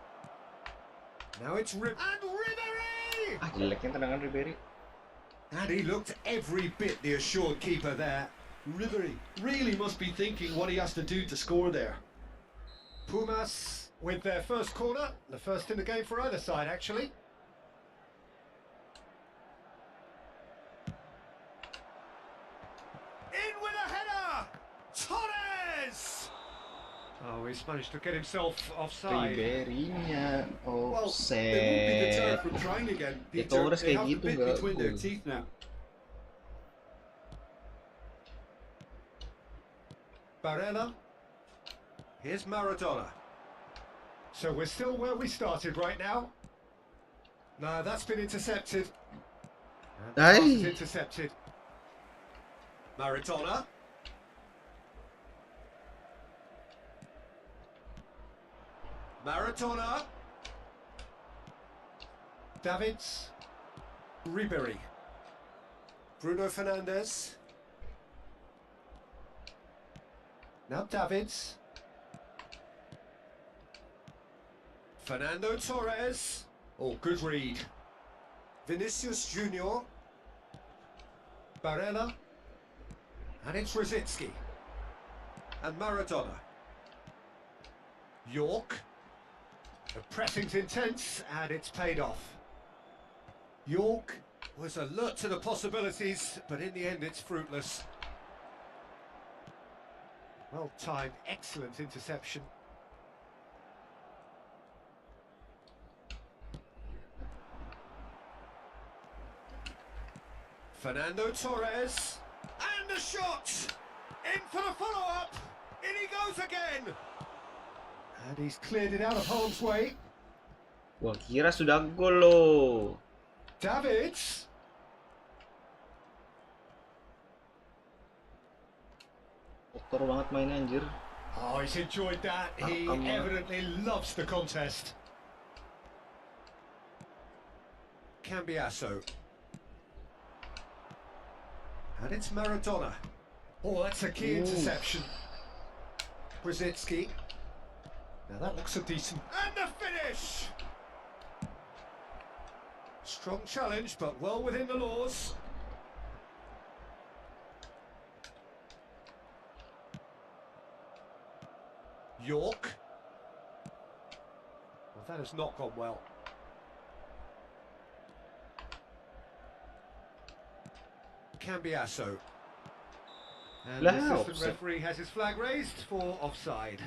Now it's and Ribéry! Ah, jeleknya tendangan Ribery. And he looked every bit the assured keeper there. Ribéry really must be thinking what he has to do to score there. Pumas with their first corner, the first in the game for either side actually. In with a header! Torres! Oh, he's managed to get himself offside. Ribery-nya Well, they won't be deterred offset. from trying again, Ya Peter. Torres They kayak have the gitu bit nggak between their gol. teeth now. Barella. Here's Maradona. So we're still where we started right now. No, that's been intercepted. And the pass is intercepted. Maradona. Maradona. Davids. Ribery. Bruno Fernandes. Now Davids. Fernando Torres. Oh, good read. Vinicius Junior. Barella. And it's Rosicki. And Maradona. York. The pressing's intense and it's paid off. York was alert to the possibilities, but in the end it's fruitless. Well timed, excellent interception. Fernando Torres, and the shot! In for the follow-up! In he goes again! And he's cleared it out of harm's way. Wah, kira sudah gol loh. Davids! Kotor banget mainnya anjir. Oh, he's enjoyed that. He evidently loves the contest. Cambiasso. And it's Maradona. Oh, that's a key interception. Brzezinski. Now that looks a decent... And the finish! Strong challenge, but well within the laws. York. Well, that has not gone well. Cambiasso. And the assistant referee has his flag raised for offside.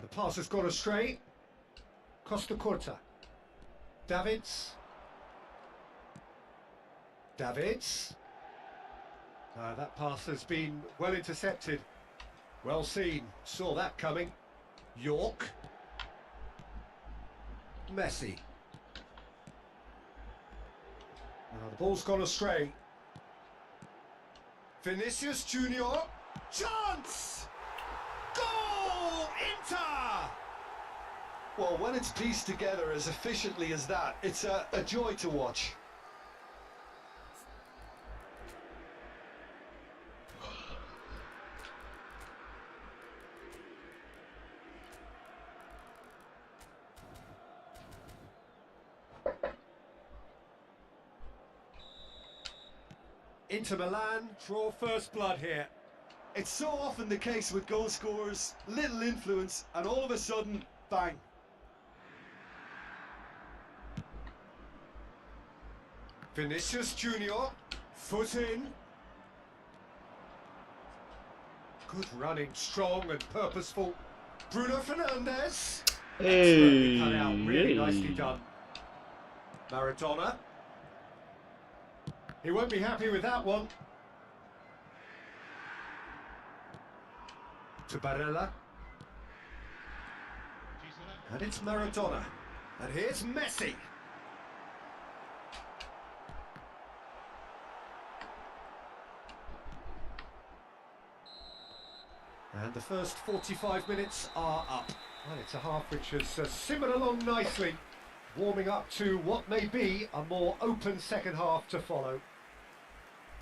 The pass has gone astray. Costa Curta. Davids. Davids. That pass has been well intercepted. Well seen. Saw that coming. York. Messi. Now the ball's gone astray. Vinicius Junior. Chance! Goal! Inter! Well, when it's pieced together as efficiently as that, it's a joy to watch. Inter Milan draw first blood here. It's so often the case with goal scorers, little influence, and all of a sudden, bang. Vinicius Junior, foot in. Good running, strong and purposeful. Bruno Fernandes. Excellently cut out, really nicely done. Maradona. He won't be happy with that one. To Barella. And it's Maradona. And here's Messi. And the first 45 minutes are up. And it's a half which has simmered along nicely, warming up to what may be a more open second half to follow.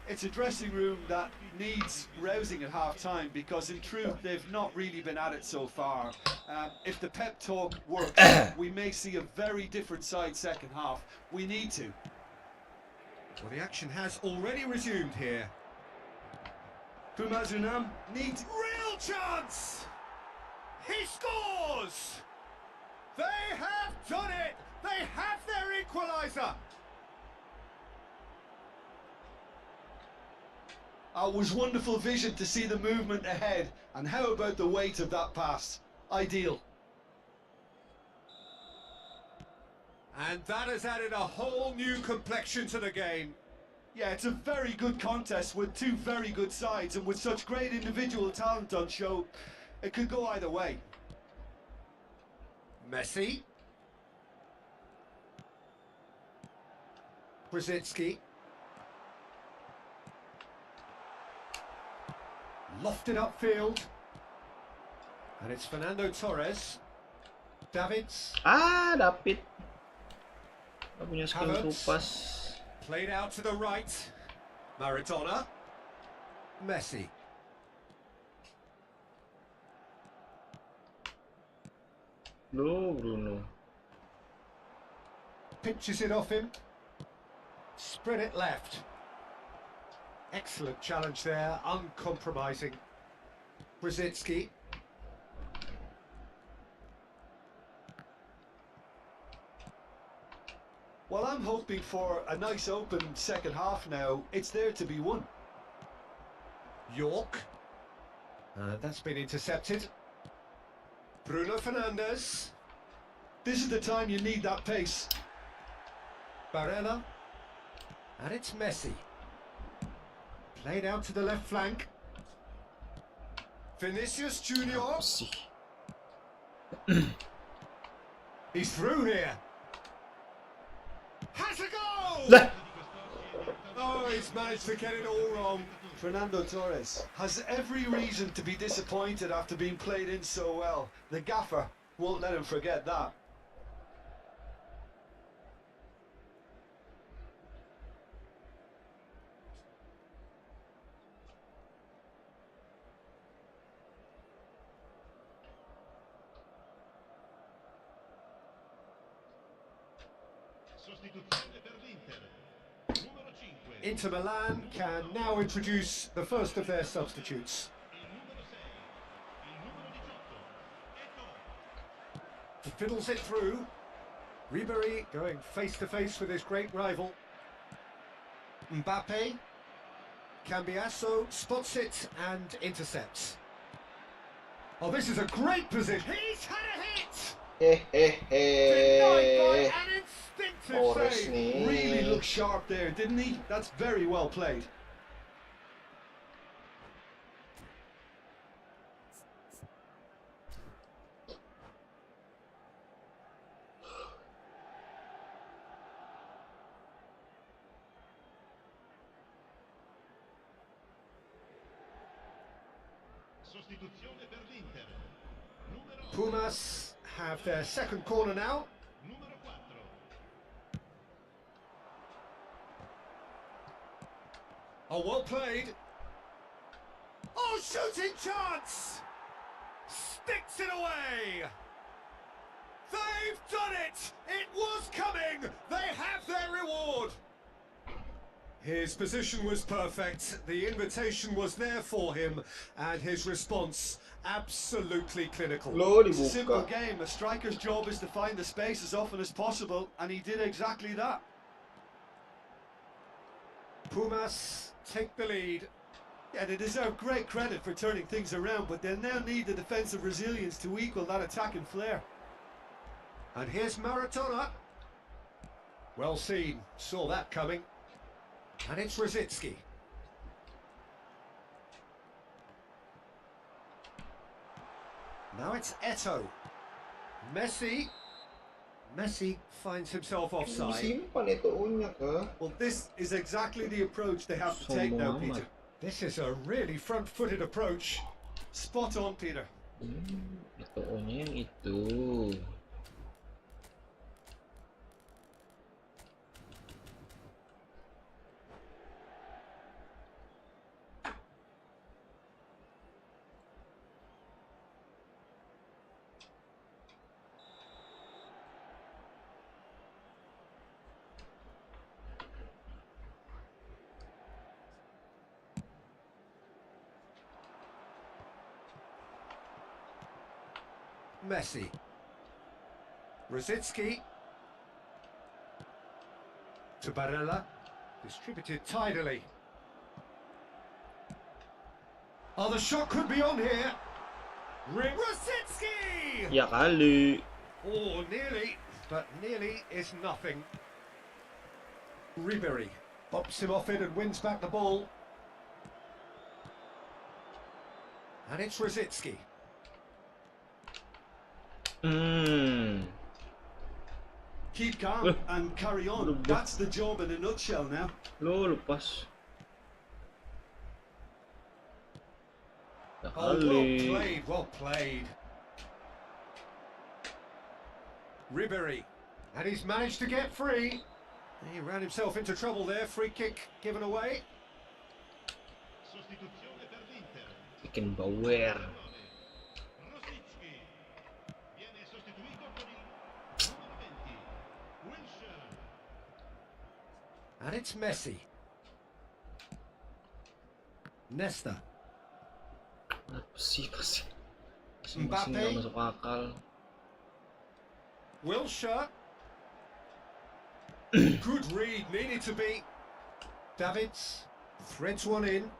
It's a dressing room that needs rousing at half-time because in truth they've not really been at it so far. If the pep talk works, we may see a very different side second half. We need to. Well, the action has already resumed here. Pumas Unam need real chance! He scores! They have done it! They have their equaliser! It was wonderful vision to see the movement ahead, and how about the weight of that pass? Ideal. And that has added a whole new complexion to the game. Yeah, it's a very good contest with two very good sides, and with such great individual talent on show, it could go either way. Messi. Brzezinski. Lofted upfield. And it's Fernando Torres. Davids. David. Gak punya skill Havertz. pas. Played out to the right. Maradona. Messi. Loh, Bruno. Pinches it off him. Spread it left. Excellent challenge there, uncompromising. Brzezinski. Well, I'm hoping for a nice open second half now. It's there to be won. York. That's been intercepted. Bruno Fernandes. This is the time you need that pace. Barella. And it's Messi. Played out to the left flank. Vinicius Junior. Sih. He's through here. Has a goal! Lah. Oh, he's managed to get it all wrong. Fernando Torres has every reason to be disappointed after being played in so well. The gaffer won't let him forget that. Inter Milan can now introduce the first of their substitutes. Fiddles it through. Ribéry going face to face with his great rival. Mbappe. Cambiasso spots it and intercepts. Oh, this is a great position. He's had a hit! Denied by an instinctive Torres save. nih. Really looked sharp there, didn't he? That's very well played. Pumas have their second corner now. Oh, well played. Oh, shooting chance! Sticks it away! They've done it! It was coming! They have their reward! His position was perfect, the invitation was there for him, and his response absolutely clinical. Loh, It's a simple dibuka. game. A striker's job is to find the space as often as possible, and he did exactly that. Pumas take the lead. Yeah, they deserve great credit for turning things around, but they'll now need the defensive resilience to equal that attacking flair. And here's Maradona. Well seen, saw that coming. And it's Rositzky. Now it's Eto'o. Messi. Messi finds himself offside. Simpan itu unya ke? Well, this is exactly the approach they have to take now, Sombong Peter. amat. This is a really front-footed approach. Spot on, Peter. Itu unya yang itu. Messi. Rositzky. To Barella. Distributed tidily. Oh, the shot could be on here. Rositzky! Ya kali. Oh, nearly. but nearly is nothing. Ribery bumps him off it and wins back the ball. And it's Rosicki. Keep calm and carry on. That's the job in a nutshell now. Lepas. Oh, well played, well played. Ribery, and he's managed to get free. He ran himself into trouble there. Free kick given away. Sostituzione per l'Inter. Bikin Bauer. Rosicki viene sostituito con il numero 20, Wilshere. And it's Messi. Nesta. Apa sih masih Mbappe. nggak masuk akal. Wilshere. Good read, needed to be. Davids threads one in.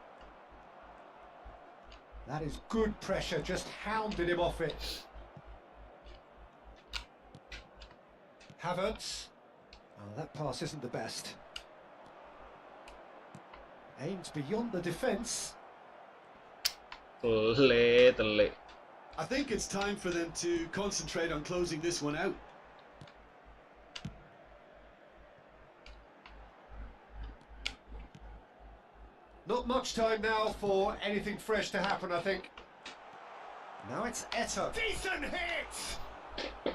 That is good pressure, just hounded him off it. Havertz. Oh, that pass isn't the best. Aims beyond the defence. Tele. I think it's time for them to concentrate on closing this one out. Not much time now for anything fresh to happen, I think. Now it's Eto'o. Decent hit!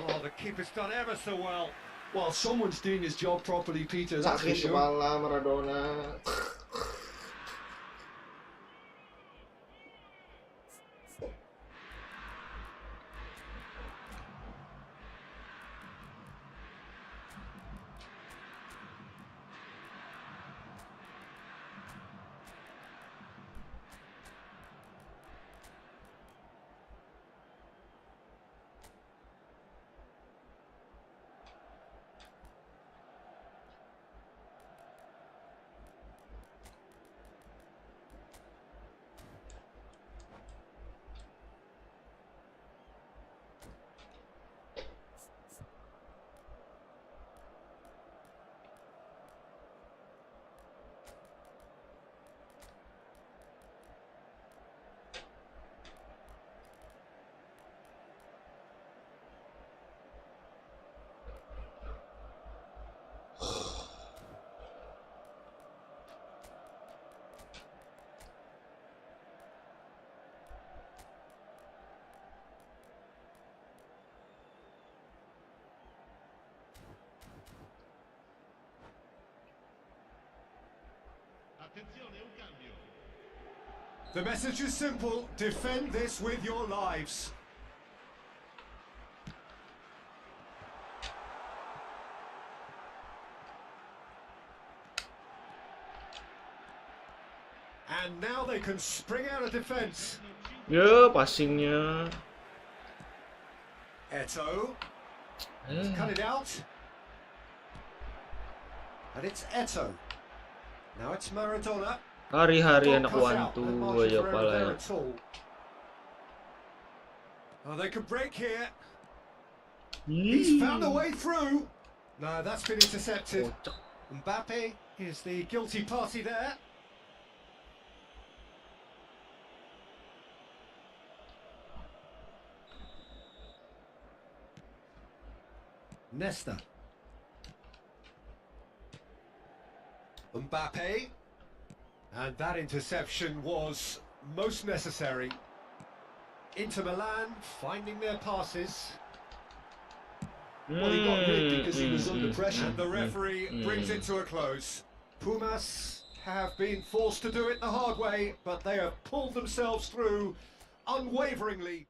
Oh, the keeper's done ever so well. Well, someone's doing his job properly, Peter, that's for Sakit sure. kepala Maradona. Attenzione, un cambio. The message is simple, defend this with your lives. And now they can spring out of defence. Ya, passingnya. Eto'o, cut it out. And it's Eto'o. Now it's Maradona. Hari-hari Ball anak cut out, wantu and margin aja for error pala there ya. at all. Oh, they could break here. He's found a way through. No, that's been intercepted. Kocak. Mbappe is the guilty party there. Nesta. Mbappe. And that interception was most necessary. Inter Milan finding their passes. Well, he got rid because he was under pressure. And the referee brings it to a close. Pumas have been forced to do it the hard way, but they have pulled themselves through unwaveringly.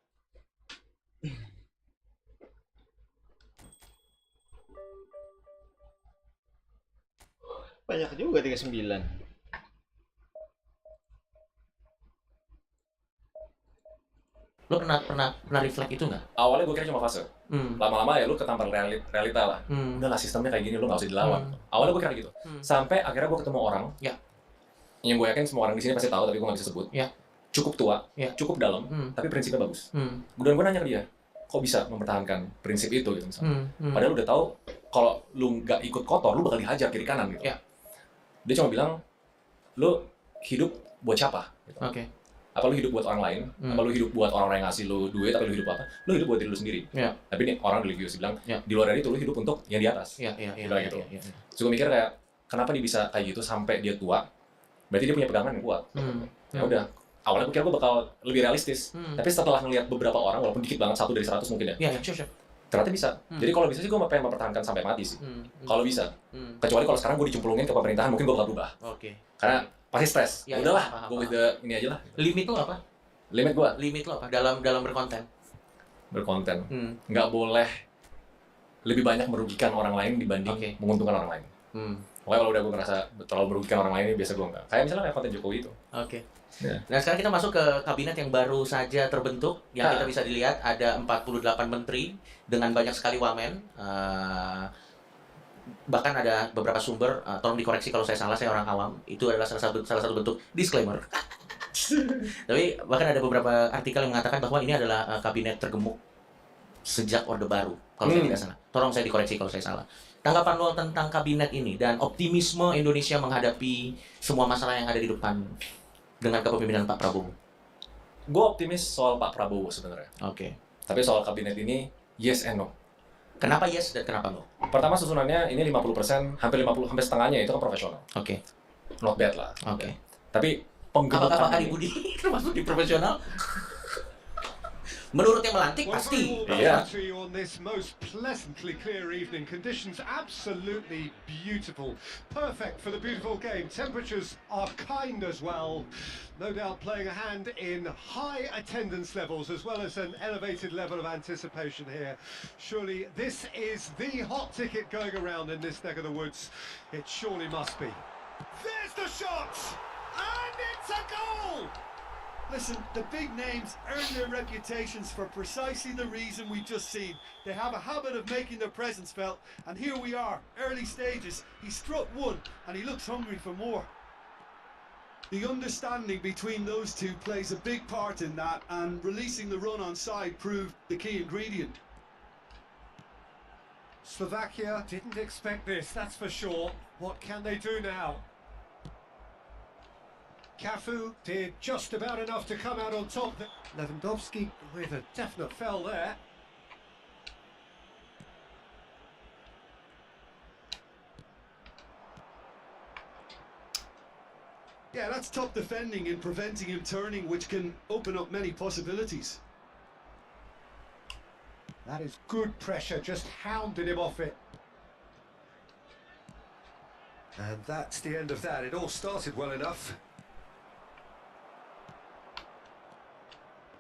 Banyak juga 39. Lo pernah reflect itu nggak? Awalnya gue kira cuma fase. Lama-lama ya lu ketampar realita lah. Udah lah sistemnya kayak gini, lu nggak usah dilawan. Awalnya gue kira gitu. Sampai akhirnya gue ketemu orang. Ya. Yang gue yakin semua orang di sini pasti tahu, tapi gue nggak bisa sebut. Ya. Cukup tua, Ya. cukup dalam, tapi prinsipnya bagus. Hmm. Dan gue nanya ke dia, kok bisa mempertahankan prinsip itu gitu misalnya. Padahal lu udah tahu kalau lu nggak ikut kotor, lu bakal dihajar kiri kanan gitu. Ya. Dia cuma bilang, lu hidup buat siapa? Gitu. Oke. Apa lu hidup buat orang lain? Apa lu hidup buat orang-orang yang ngasih lu duit? Apa lu hidup apa? Lu hidup buat diri lu sendiri. Ya. Tapi nih orang religius bilang, di luar dari itu lu hidup untuk yang di atas. Iya. Dia bilang gitu. Terus gue mikir kayak, kenapa dia bisa kayak gitu sampai dia tua? Berarti dia punya pegangan yang kuat. Ya udah, awalnya gue kira gue bakal lebih realistis. Tapi setelah ngelihat beberapa orang, walaupun dikit banget, 1 dari 100 mungkin ya. Iya, sure. Ternyata bisa. Jadi kalau bisa sih gue pengen mempertahankan sampai mati sih. Kalau bisa. Kecuali kalau sekarang gue dicemplungin ke pemerintahan, mungkin gue bakal berubah. Oke. Karena pasti stres. Ya, udahlah, gue with the ini aja lah. Limit lo apa? Limit gue Limit lo apa dalam berkonten? berkonten. Nggak boleh lebih banyak merugikan orang lain dibanding menguntungkan orang lain. Pokoknya kalau udah gue merasa terlalu merugikan orang lain, biasa gue enggak. Kayak misalnya kayak konten Jokowi itu. Oke. Ya. Nah sekarang kita masuk ke kabinet yang baru saja terbentuk, yang kita bisa dilihat ada 48 menteri dengan banyak sekali wamen. Bahkan ada beberapa sumber, tolong dikoreksi kalau saya salah, saya orang awam. Itu adalah salah satu bentuk disclaimer. Tapi bahkan ada beberapa artikel yang mengatakan bahwa ini adalah kabinet tergemuk sejak Orde Baru, kalau saya tidak salah. Tolong saya dikoreksi kalau saya salah. Tanggapan lo tentang kabinet ini dan optimisme Indonesia menghadapi semua masalah yang ada di depan dengan kepemimpinan Pak Prabowo? Gue optimis soal Pak Prabowo sebenarnya. Oke. Tapi soal kabinet ini, yes and no. Kenapa yes dan kenapa no? Pertama susunannya ini 50%, hampir setengahnya itu kan profesional. Oke. Not bad lah. Oke. Tapi Apakah Pak penggemukan Adi Budi termasuk di profesional? Menurut yang melantik Well, pasti. very well Yeah. to you on this most pleasantly clear evening. Conditions absolutely beautiful. Perfect for the beautiful game. Temperatures are kind as well. No doubt playing a hand in high attendance levels as well as an elevated level of anticipation here. Surely this is the hot ticket going around in this neck of the woods. It surely must be. There's the shot! And it's a goal! Listen, the big names earn their reputations for precisely the reason we've just seen. They have a habit of making their presence felt, and here we are, early stages. He struck one, and he looks hungry for more. The understanding between those two plays a big part in that, and releasing the run on side proved the key ingredient. Slovakia didn't expect this, that's for sure. What can they do now? Cafu did just about enough to come out on top. Lewandowski with a definite fell there. Yeah, that's top defending and preventing him turning, which can open up many possibilities. That is good pressure, just hounded him off it. And that's the end of that. It all started well enough.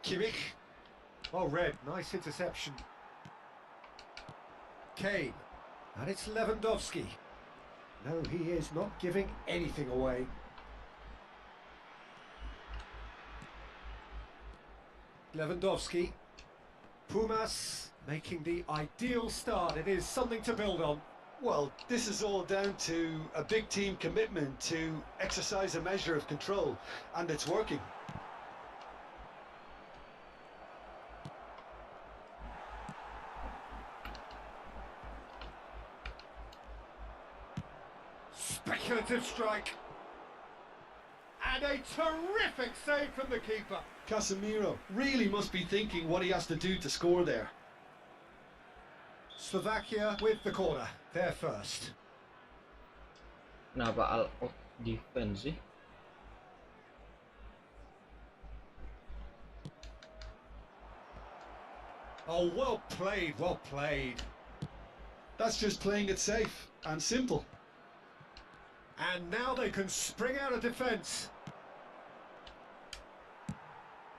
Kimmich. Oh, red. Nice interception. Kane. And it's Lewandowski. No, he is not giving anything away. Lewandowski. Pumas making the ideal start. It is something to build on. Well, this is all down to a big team commitment to exercise a measure of control, and it's working. Speculative strike. And a terrific save from the keeper. Casemiro really must be thinking what he has to do to score there. Slovakia with the corner. They're first. Kenapa all out defense sih? Oh, well played, well played. That's just playing it safe and simple. And now they can spring out of defence.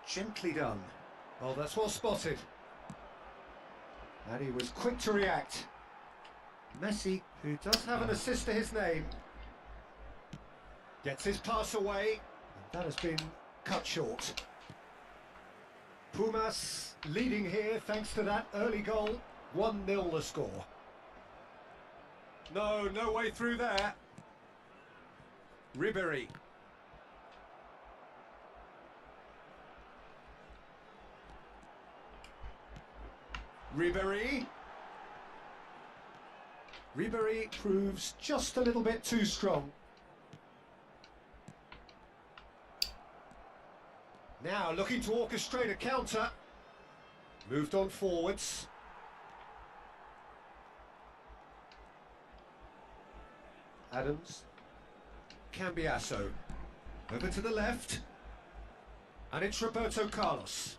Gently done. Oh, that's well spotted. And he was quick to react. Messi, who does have an assist to his name, gets his pass away. And that has been cut short. Pumas leading here thanks to that early goal. 1-0 the score. No way through there. Ribéry. Ribery. Ribery proves just a little bit too strong. Now looking to orchestrate a counter. Moved on forwards. Adams. Cambiasso. Over to the left. And it's Roberto Carlos.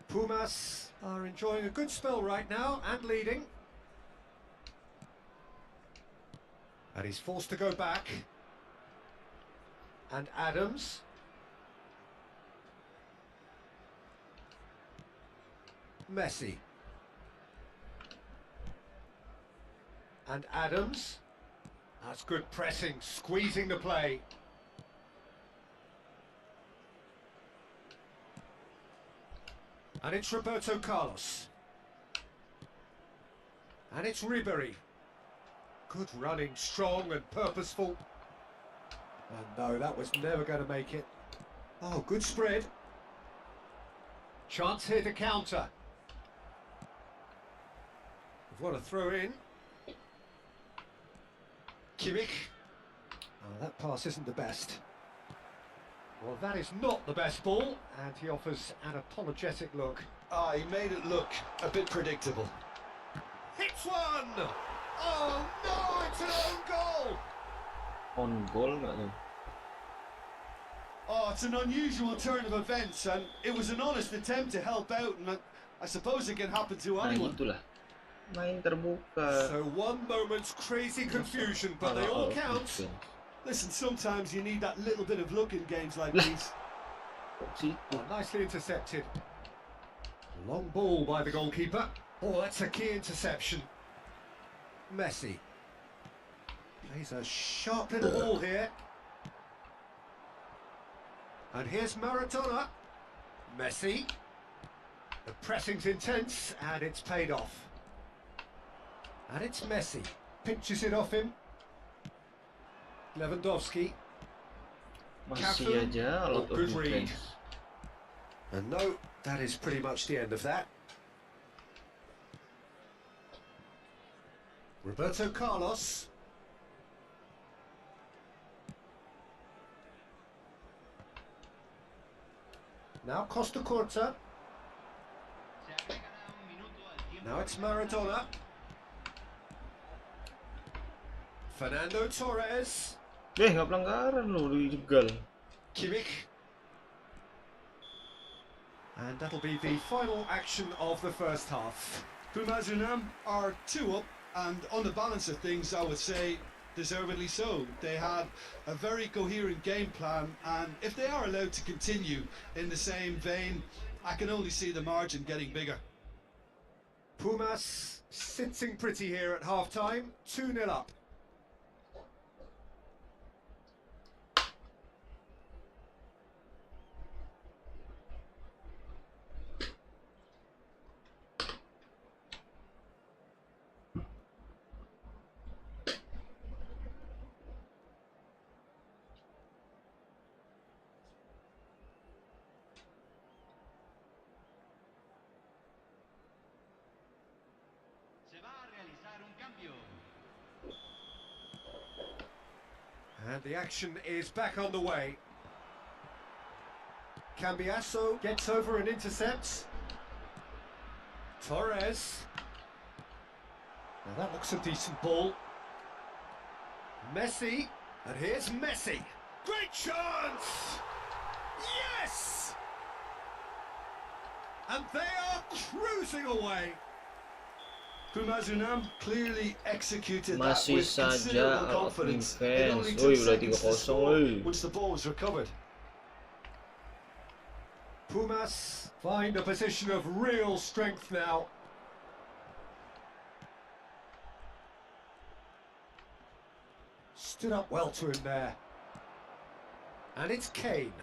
Pumas are enjoying a good spell right now and leading. And he's forced to go back. And Adams. Messi. And Adams. That's good pressing, squeezing the play. And it's Roberto Carlos. And it's Ribery. Good running, strong and purposeful. And no, that was never going to make it. Oh, good spread. Chance here to counter. What a throw in. Kimmich. Oh, that pass isn't the best. Well, that is not the best ball, and he offers an apologetic look. Ah, he made it look a bit predictable. Hits one! Oh no, it's an own goal! On goal nggak tuh? Oh, it's an unusual turn of events, and it was an honest attempt to help out, and I suppose it can happen to Nah anyone. gitulah. Main terbuka. So one moment's crazy confusion, but they all count. Listen, sometimes you need that little bit of luck in games like these. Situ. Oh, nicely intercepted. Long ball by the goalkeeper. Oh, that's a key interception. Messi. Plays a sharp little ball here. And here's Maradona. Messi. The pressing's intense and it's paid off. And it's Messi. Pinches it off him. Lewandowski. Masih AKUN. aja a lot of Good read. defense. And no, that is pretty much the end of that. Roberto Carlos. Now Costa Curta. Now it's Maradona. Fernando Torres. Nggak pelanggaran loh, dijegal. Kimmich. And that'll be the final action of the first half. Pumas Unam are 2 up, and on the balance of things, I would say deservedly so. They had a very coherent game plan, and if they are allowed to continue in the same vein, I can only see the margin getting bigger. Pumas sitting pretty here at half-time, 2-0 up. And the action is back on the way. Cambiasso gets over and intercepts. Torres. Now that looks a decent ball. Messi. And here's Messi. Great chance! Yes! And they are cruising away. Pumas Unam clearly executed Masih that with saja considerable out of confidence. It defense. only Woi, took udah seconds to 3-0, score woi. once the ball was recovered. Pumas find a position of real strength now. Stood up well to him there. And it's Kane.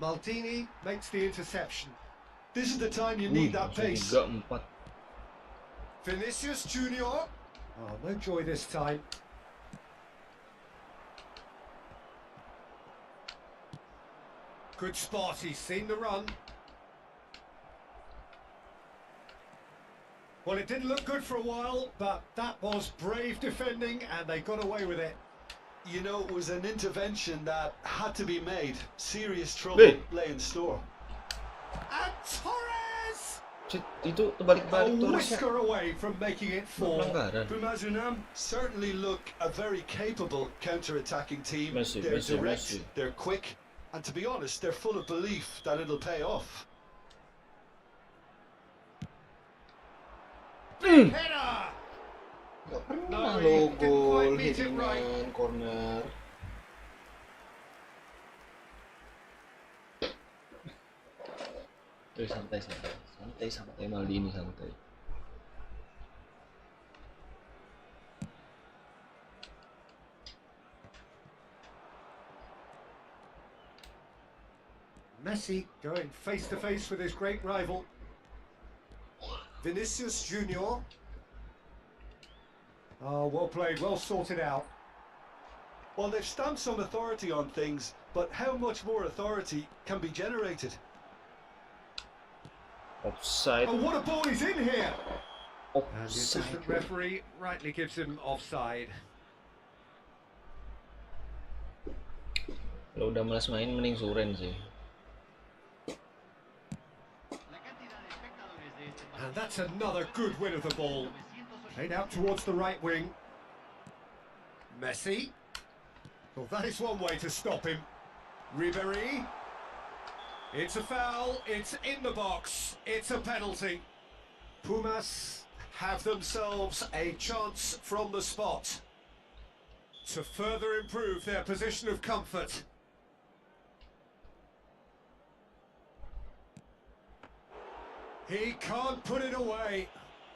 Maldini makes the interception. This is the time you need that pace. 3-4. Vinicius Junior. Oh, no joy this time. Good spot, he's seen the run. Well, it didn't look good for a while, but that was brave defending and they got away with it. You know, it was an intervention that had to be made. Serious trouble lay in store. And Torres! Itu A terbalik-balik Torresnya. whisker away from making it four. Pelanggaran. Pumas Unam certainly look a very capable counter-attacking team. Messi, They're Messi, direct, Messi. they're quick, and to be honest, they're full of belief that it'll pay off. Header! Gak pernah No, lo he didn't quite gol, meet it right. headingan, corner. Santai Maldini santai. Messi going face to face with his great rival. Vinicius Junior. Oh, well played, well sorted out. Well, they've stamped some authority on things, but how much more authority can be generated? Offside. Oh, what a ball he's in here! And the Offside. assistant referee rightly gives him offside. Kalau udah malas main mending suren sih. And that's another good win of the ball. Played out towards the right wing. Messi. Well, that is one way to stop him. Ribéry. It's a foul. It's in the box. It's a penalty. Pumas have themselves a chance from the spot to further improve their position of comfort. He can't put it away.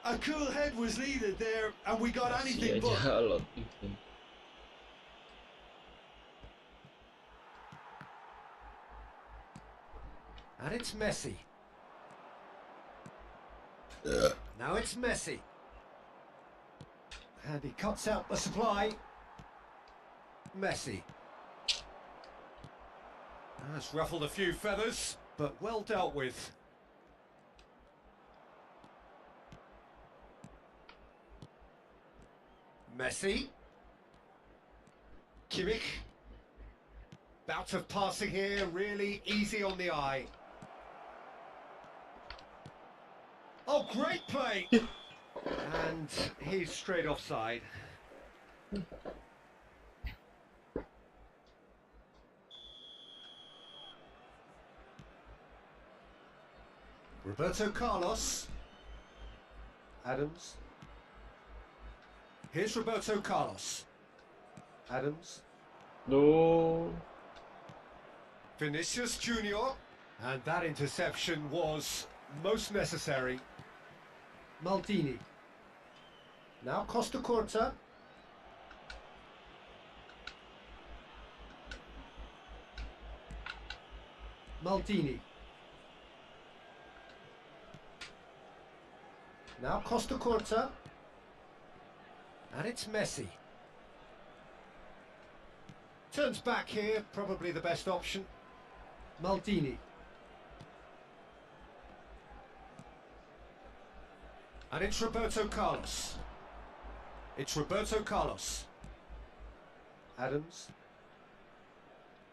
A cool head was needed there, and we got Masih anything but. aja lot itu. And it's Messi. Now it's Messi. And he cuts out the supply. Messi. That's ruffled a few feathers, but well dealt with. Messi. Kimmich. Bout of passing here, really easy on the eye. Oh, great play! And he's straight offside. Roberto Carlos. Adams. Here's Roberto Carlos. Adams. Duh. Vinicius Junior. And that interception was most necessary. Maldini. Now Costa Curta. Maldini. Now Costa Curta. And it's Messi. Turns back here, probably the best option. Maldini. And it's Roberto Carlos. It's Roberto Carlos. Adams.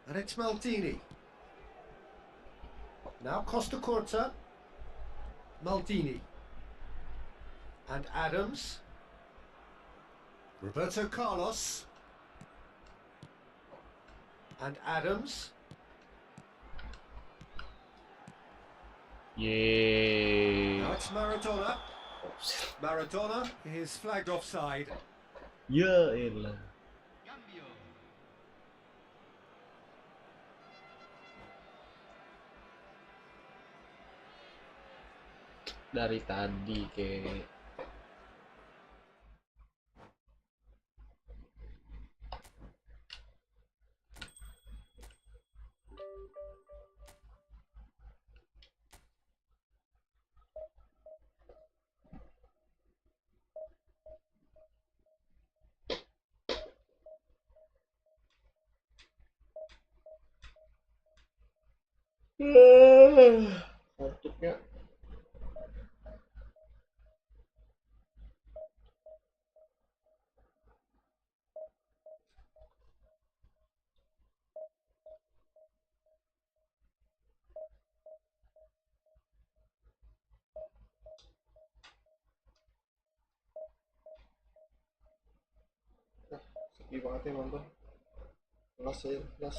And it's Maldini. Now Costa Curta. Maldini. And Adams. Roberto Carlos. And Adams. Yeay. Now it's Maradona. Maradona is flagged offside. Ya elah. Dari tadi kayak ngantuknya. sepi banget ya nonton. Kelas ya, kelas.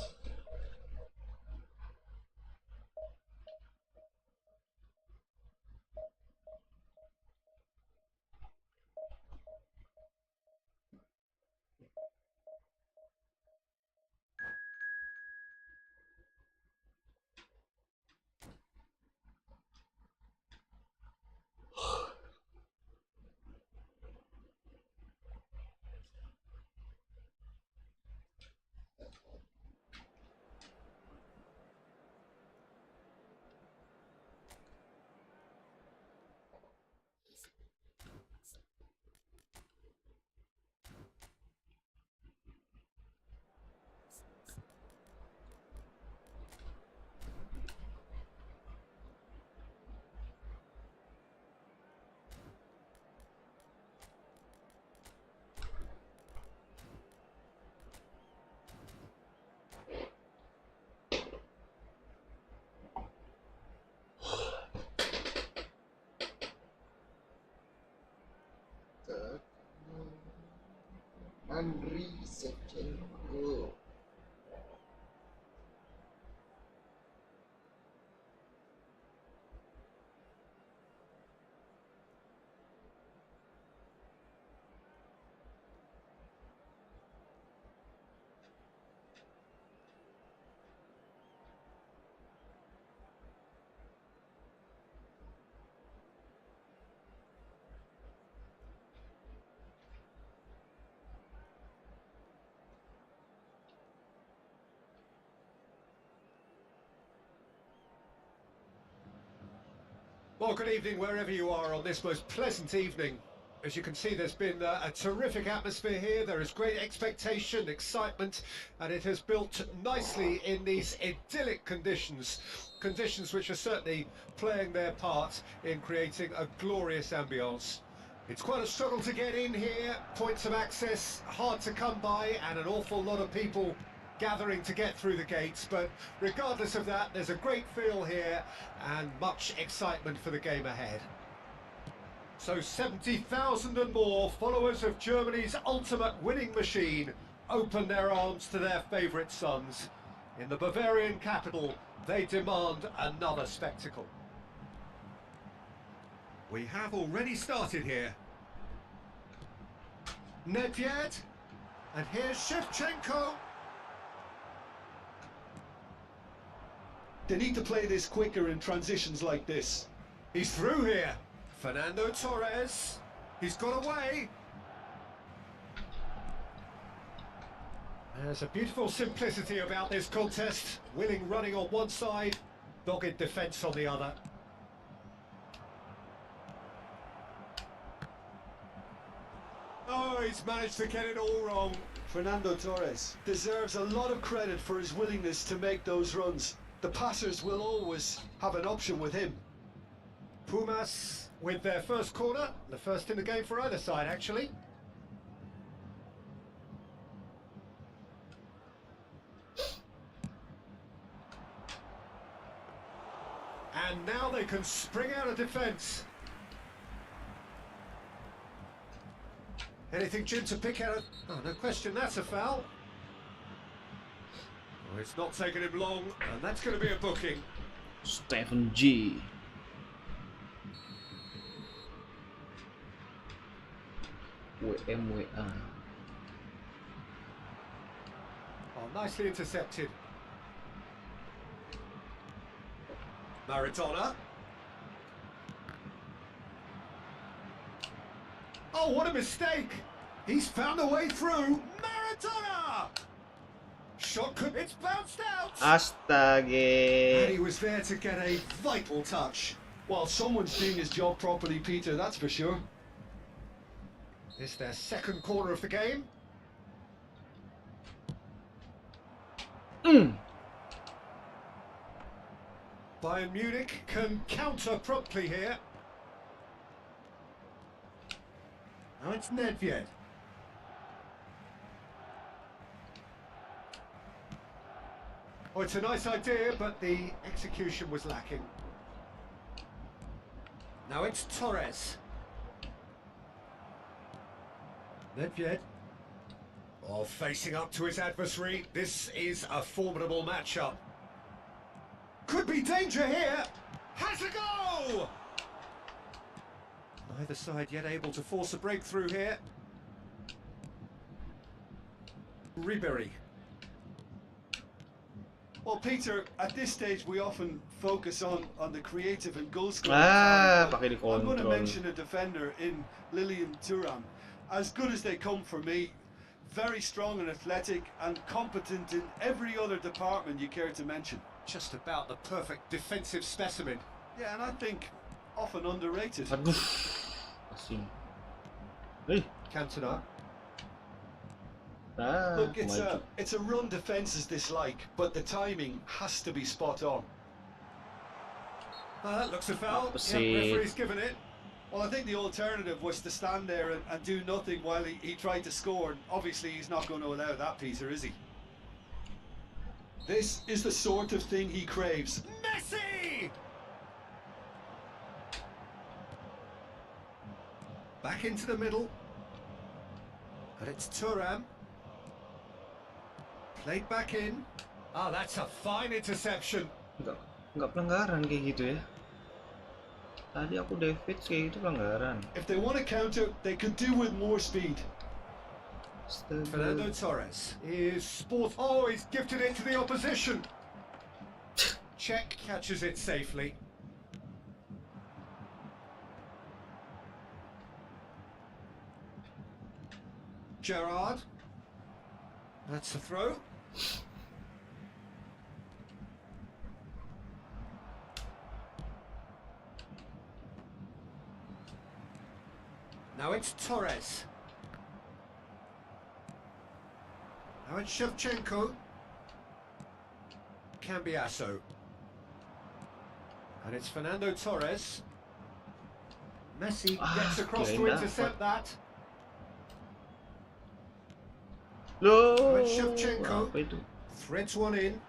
Andri Shevchenko. Well, good evening wherever you are on this most pleasant evening. As you can see, there's been a terrific atmosphere here. There is great expectation, excitement, and it has built nicely in these idyllic conditions. Conditions which are certainly playing their part in creating a glorious ambience. It's quite a struggle to get in here, points of access hard to come by, and an awful lot of people gathering to get through the gates, but regardless of that, there's a great feel here and much excitement for the game ahead. So 70,000 and more followers of Germany's ultimate winning machine open their arms to their favourite sons. In the Bavarian capital, they demand another spectacle. We have already started here. Nedved, and here's Shevchenko. They need to play this quicker in transitions like this. He's through here. Fernando Torres. He's got away. There's a beautiful simplicity about this contest. Willing running on one side, dogged defence on the other. Oh, he's managed to get it all wrong. Fernando Torres deserves a lot of credit for his willingness to make those runs. The passers will always have an option with him. Pumas with their first corner, the first in the game for either side actually. And now they can spring out of defence. Anything, Jim, to pick out? Oh, no question, that's a foul. Oh, it's not taking him long, and that's going to be a booking. Stephen G. WMWA. Oh, nicely intercepted. Maradona. Oh, what a mistake! He's found a way through. Maradona! Shot could... It's bounced out! Astaga. And he was there to get a vital touch. Well, someone's doing his job properly, Peter, that's for sure. It's their second corner of the game. Bayern Munich can counter promptly here. Now it's Nedved. Oh, it's a nice idea, but the execution was lacking. Now it's Torres. Nedved. Oh, facing up to his adversary, this is a formidable matchup. Could be danger here. Has a go! Neither side yet able to force a breakthrough here. Ribery. Well, Peter, at this stage we often focus on the creative and goal scoring. Pakai I'm going to dikontrol. mention a defender in Lilian Thuram. As good as they come for me, very strong and athletic and competent in every other department you care to mention. Just about the perfect defensive specimen. Yeah, and I think often underrated. Aduh, asing. Cantona. Look, Maju. it's a run defences dislike, but the timing has to be spot on. That looks a foul. Apa Yeah, sih? referee's given it. Well, I think the alternative was to stand there and do nothing while he tried to score. And obviously, he's not going to allow that, Peter, is he? This is the sort of thing he craves. Messi! Back into the middle. And it's Thuram. Played back in. Oh, that's a fine interception. Enggak pelanggaran kayak gitu ya. Tadi aku David kayak gitu pelanggaran. If they want to counter, they could do with more speed. Fernando Torres is sport. Oh, he's gifted it to the opposition. Czech catches it safely. Gerrard. That's a throw. Now it's Torres. Now it's Shevchenko. Cambiasso. And it's Fernando Torres. Messi gets across to kirain intercept that. Loh, Now it's Shevchenko. apa itu? Threads one in.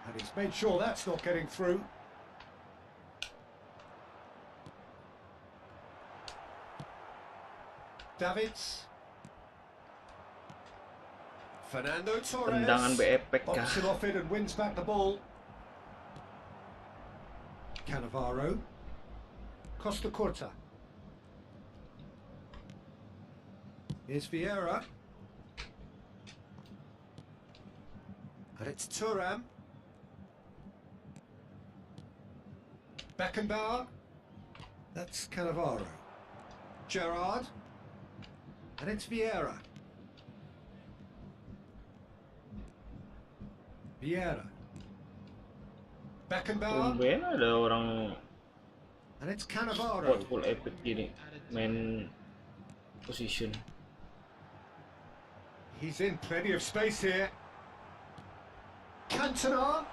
And he's made sure that's not getting through. Davids. Fernando Torres. Tendangan BEPIC kah? Bops it off it and wins back the ball. Cannavaro. Costa Curta. Here's Vieira. And it's Thuram. Beckenbauer. That's Cannavaro. Gerrard. And it's Vieira. Vieira. Beckenbauer. Tumben ada orang And it's Cannavaro. buat full epic gini main position. He's in plenty of space here. Cantona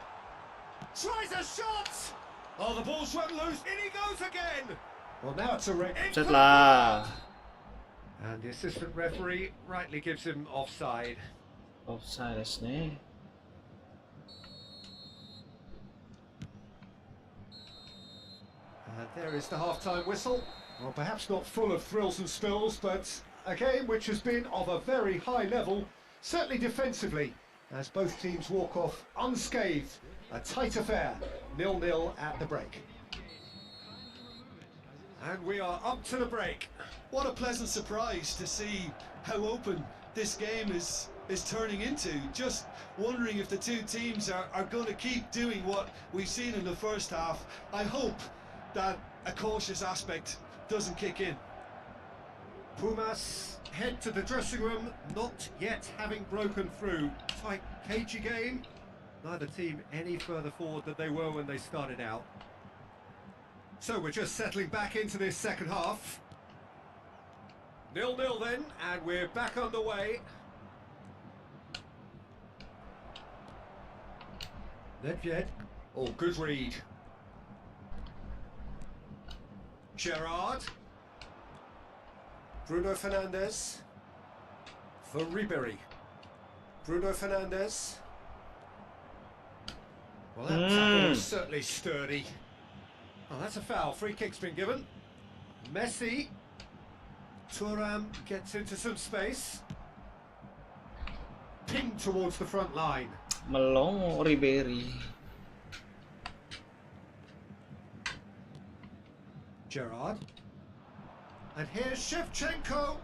tries a shot. Oh, the ball's run loose. In he goes again. Well, now it's a red. Set lah. And the assistant referee rightly gives him offside. Offside nih. And there is the half-time whistle. Well, perhaps not full of thrills and spills, but a game which has been of a very high level, certainly defensively, as both teams walk off unscathed. A tight affair, 0-0 at the break. And we are up to the break. What a pleasant surprise to see how open this game is turning into. Just wondering if the two teams are going to keep doing what we've seen in the first half. I hope that a cautious aspect doesn't kick in. Pumas head to the dressing room, not yet having broken through. Tight, cagey game. Neither team any further forward than they were when they started out. So we're just settling back into this second half. 0-0 then, and we're back underway. Nedved. Oh, good read. Gerrard. Bruno Fernandes. For Ribery. Bruno Fernandes. Well, that tackle was certainly sturdy. Oh, that's a foul. Free kick's been given. Messi. Thuram gets into some space. pinged towards the front line. Melong Ribery. Gerrard. And here's Shevchenko.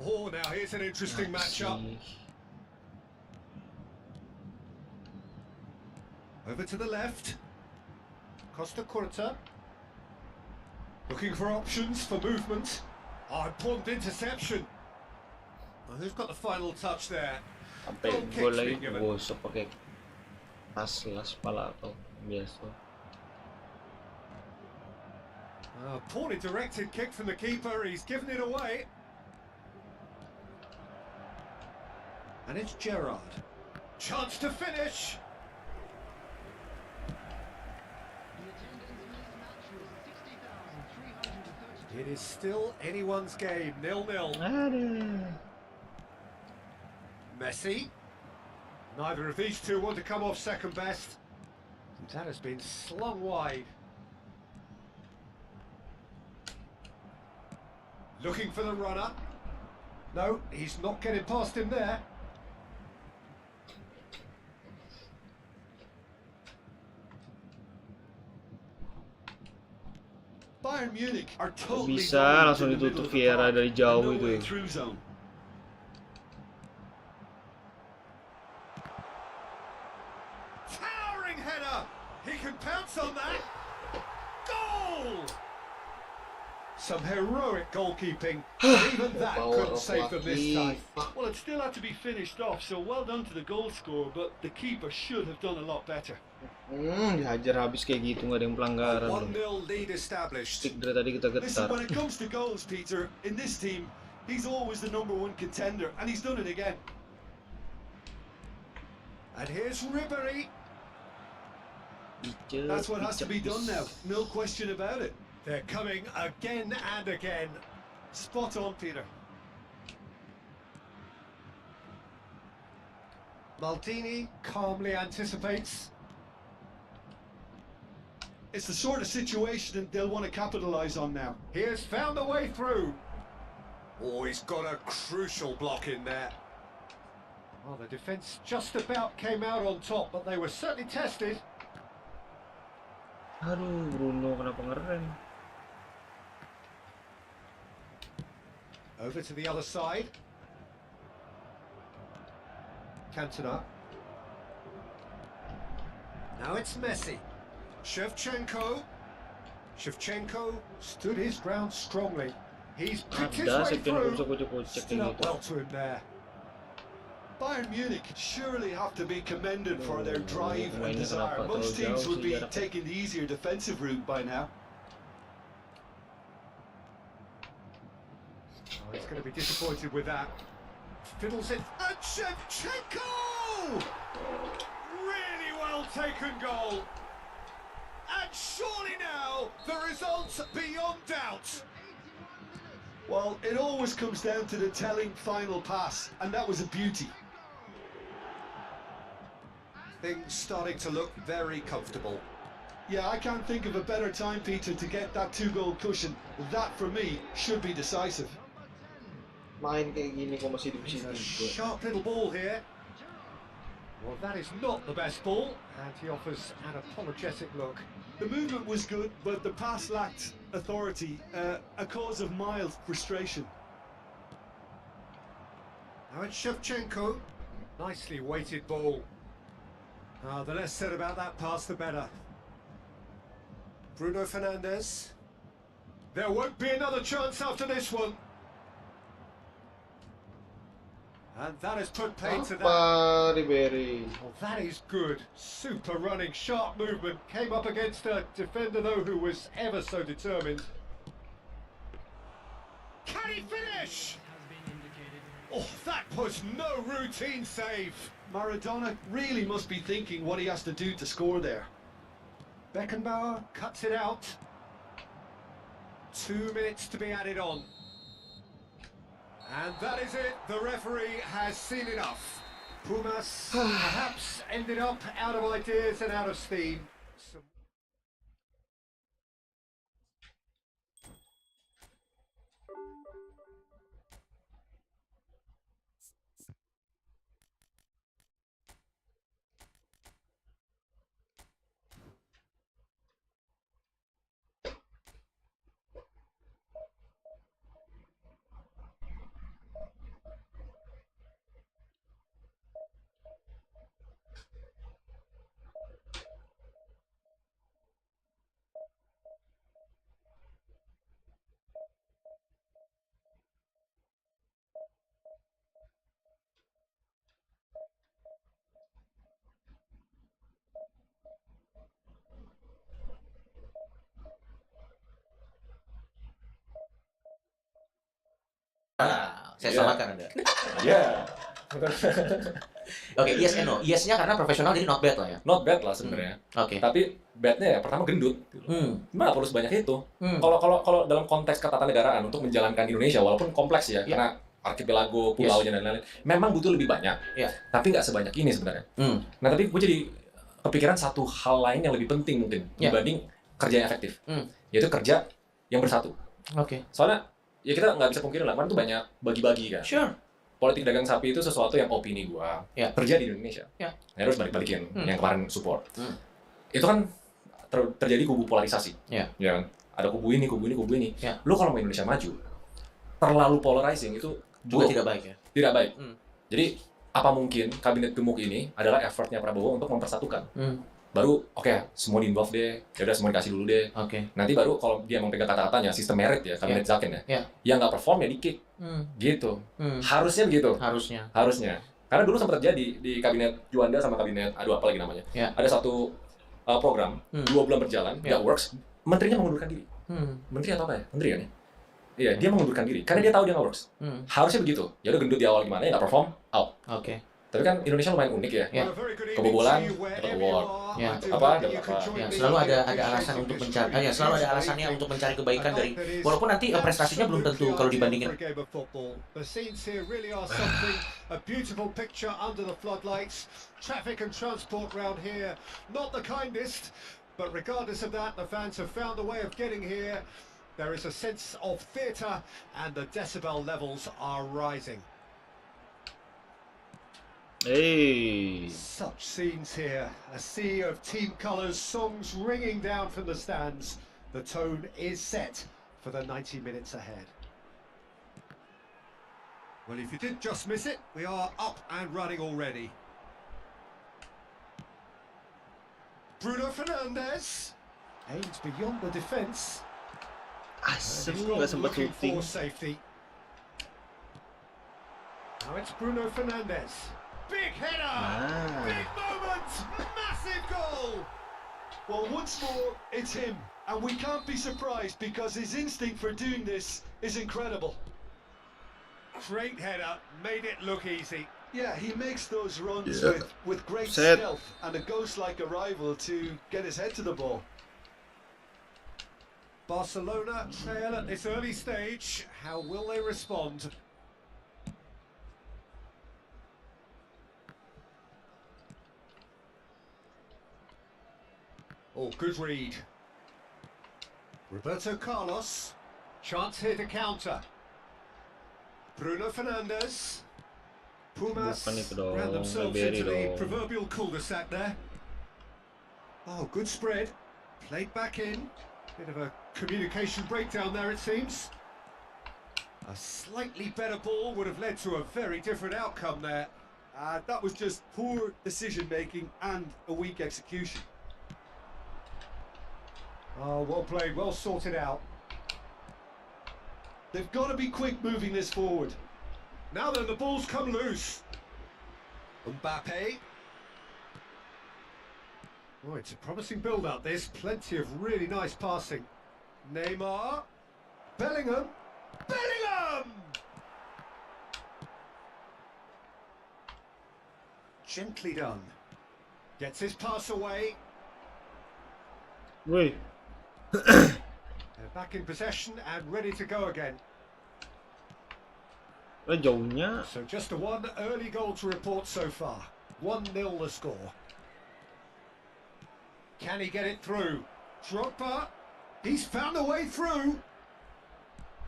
Oh, now here's an interesting matchup. Over to the left. Costa Curta. Looking for options for movement. Oh, important interception. Well, who's got the final touch there? Sampai Goal gol kick's lagi been given. gosok pakai las pala atau biasa. Poorly directed kick from the keeper. He's given it away. And it's Gerrard. Chance to finish. It is still anyone's game, 0-0. Messi. Neither of these two want to come off second best. That has been slung wide. Looking for the runner. No, he's not getting past him there. Bayern Munich are totally Bisa dominant langsung in the middle ditutup of the Vieira park dari and jauh no itu way ya. through zone. Towering header. He can pounce on that. Goal! Some heroic goalkeeping. Even that couldn't save them this time. Well, it still had to be finished off, so well done to the goal scorer, but the keeper should have done a lot better. Dihajar habis kayak gitu, nggak ada yang pelanggaran loh. 1-0 lead established. Stick dari tadi kita Listen, getar. when it comes to goals, Peter, in this team, he's always the #1 contender, and he's done it again. And here's Ribery. That's what has to be done now, no question about it. They're coming again and again. Spot on, Peter. Maldini calmly anticipates. It's the sort of situation that they'll want to capitalise on now. He has found a way through. Oh, he's got a crucial block in there. Well, the defence just about came out on top, but they were certainly tested. Aduh, Bruno kenapa ngerem? Over to the other side. Cantona. Now it's Messi. Shevchenko. Shevchenko stood his ground strongly. He's picked his Ada way sekian bisa through. kocek-kocek Stood kayak up gitu. well to him there. Bayern Munich surely have to be commended for their drive and Mainnya desire. kenapa Most terlalu teams jauh would sih be jaraknya? taking the easier defensive route by now. Oh, he's going to be disappointed with that. Fiddles it. And Shevchenko! Really well taken goal. And surely now, the result's beyond doubt. Well, it always comes down to the telling final pass, and that was a beauty. Things starting to look very comfortable. Yeah, I can't think of a better time, Peter, to get that 2-goal cushion. That, for me, should be decisive. Main kayak gini kok masih divisi It's a 3. sharp little ball here. Well, that is not the best ball, and he offers an apologetic look. The movement was good, but the pass lacked authority, a cause of mild frustration. Now it's Shevchenko. Nicely weighted ball. The less said about that pass, the better. Bruno Fernandes. There won't be another chance after this one. And that has put paid to that. Apa Ribery? Well, that is good. Super running, sharp movement. Came up against a defender, though, who was ever so determined. Can he finish? Oh, that was no routine save. Maradona really must be thinking what he has to do to score there. Beckenbauer cuts it out. 2 minutes to be added on. And that is it. The referee has seen enough. Pumas perhaps ended up out of ideas and out of steam. Saya Iya. selamatkan Anda. Ya. Oke, yes and no. Yes-nya karena profesional jadi not bad lah ya. Not bad lah sebenarnya. Oke. Tapi badnya ya pertama gendut. Gimana perlu sebanyak itu? Hmm. Kalau dalam konteks ketatanegaraan untuk menjalankan Indonesia walaupun kompleks ya, Iya. karena archipelago, pulaunya dan lain-lain, memang butuh lebih banyak. Iya. Tapi nggak sebanyak ini sebenarnya. Nah, tapi gue jadi kepikiran satu hal lain yang lebih penting mungkin Iya. dibanding kerja yang efektif, yaitu kerja yang bersatu. Oke. Soalnya ya kita nggak bisa pungkiri lah, kan tuh banyak bagi-bagi kan. Sure. Politik dagang sapi itu sesuatu yang opini gua Ya. terjadi di Indonesia. Ya. Nah, harus balik-balikin yang kemarin support. Itu kan terjadi kubu polarisasi. Ya. Ya kan? Ada kubu ini, kubu ini, kubu ini. Ya. Lu kalau mau Indonesia maju, terlalu polarizing itu Juga buruk. tidak baik ya. Tidak baik. Jadi apa mungkin kabinet gemuk ini adalah effortnya Prabowo untuk mempersatukan? Baru oke, semua di-involve deh, ya udah semua dikasih dulu deh. Oke. Nanti baru kalau dia mau pegang kata-katanya, sistem merit ya, kabinet Zaken ya. Ya. Yang nggak perform ya di-kick. Gitu. Harusnya begitu. Harusnya. Karena dulu sempat terjadi di kabinet Juanda sama kabinet, aduh apa lagi namanya. Ya. Ada satu program, 2 bulan berjalan, nggak works, menterinya mengundurkan diri. Menteri atau apa ya? Menteri kan ya? Iya, dia mengundurkan diri, karena dia tahu dia nggak works. Harusnya begitu. Ya udah gendut di awal gimana, ya nggak perform, out. Oke. Tapi kan Indonesia lumayan unik ya. Ya. Kebobolan, dapat award. Ya. Apa, dapat apa. Ya, selalu ada alasan untuk mencari, ya selalu ada alasannya untuk mencari kebaikan dari, walaupun nanti prestasinya belum tentu kalau dibandingin. The scenes here really are something, a beautiful picture under the floodlights. Traffic and transport round here, not the kindest, but regardless of that, the fans have found a way of getting here. There is a sense of theatre and the decibel levels are rising. Hey. Such scenes here, a sea of team colours, songs ringing down from the stands. The tone is set for the 90 minutes ahead. Well, if you did just miss it, we are up and running already. Bruno Fernandes aims beyond the defence. Asem He's nggak sempat looking syuting. for safety. Now it's Bruno Fernandes. Big header! Big moment! Massive goal! Well, once more, it's him. And we can't be surprised because his instinct for doing this is incredible. Great header, made it look easy. Yeah, he makes those runs Yeah. with great Set. stealth and a ghost-like arrival to get his head to the ball. Barcelona trail at this early stage. How will they respond? Oh, good read. Roberto Carlos. Chance here to counter. Bruno Fernandes. Pumas Bukan itu dong, ran themselves Ribery into the dong. proverbial cul-de-sac there. Oh, good spread. Played back in. Bit of a communication breakdown there, it seems. A slightly better ball would have led to a very different outcome there. That was just poor decision-making and a weak execution. Oh, well played, well sorted out. They've got to be quick moving this forward. Now then, the ball's come loose. Mbappe. Oh, it's a promising build-up, this. Plenty of really nice passing. Neymar. Bellingham. Bellingham! Gently done. Gets his pass away. Woi, They're back in possession and ready to go again. jauhnya. So just a one early goal to report so far. 1-0 the score. Can he get it through? Drogba. He's found a way through.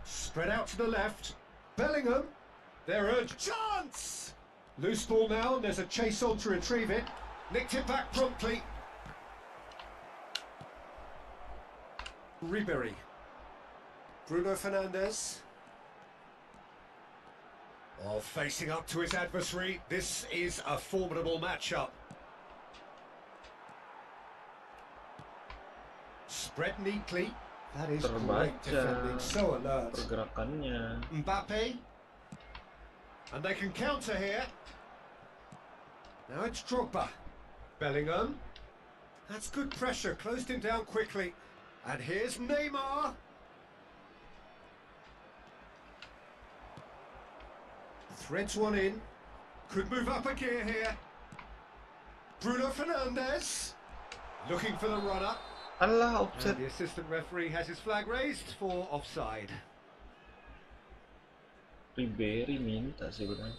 Spread out to the left. Bellingham. They're urged. Chance! Loose ball now, and there's a chase on to retrieve it. Nicked it back promptly. Ribery. Bruno Fernandes. Oh, facing up to his adversary. This is a formidable matchup. Spread neatly. That is great defending. Terbaca So alert. pergerakannya. Mbappe. And they can counter here. Now it's Drogba. Bellingham. That's good pressure. Closed him down quickly. And here's Neymar. Threads one in. Could move up a gear here. Bruno Fernandes. Looking for the runner. Alah, And offset. the assistant referee has his flag raised for offside. Ribery minta sih benar.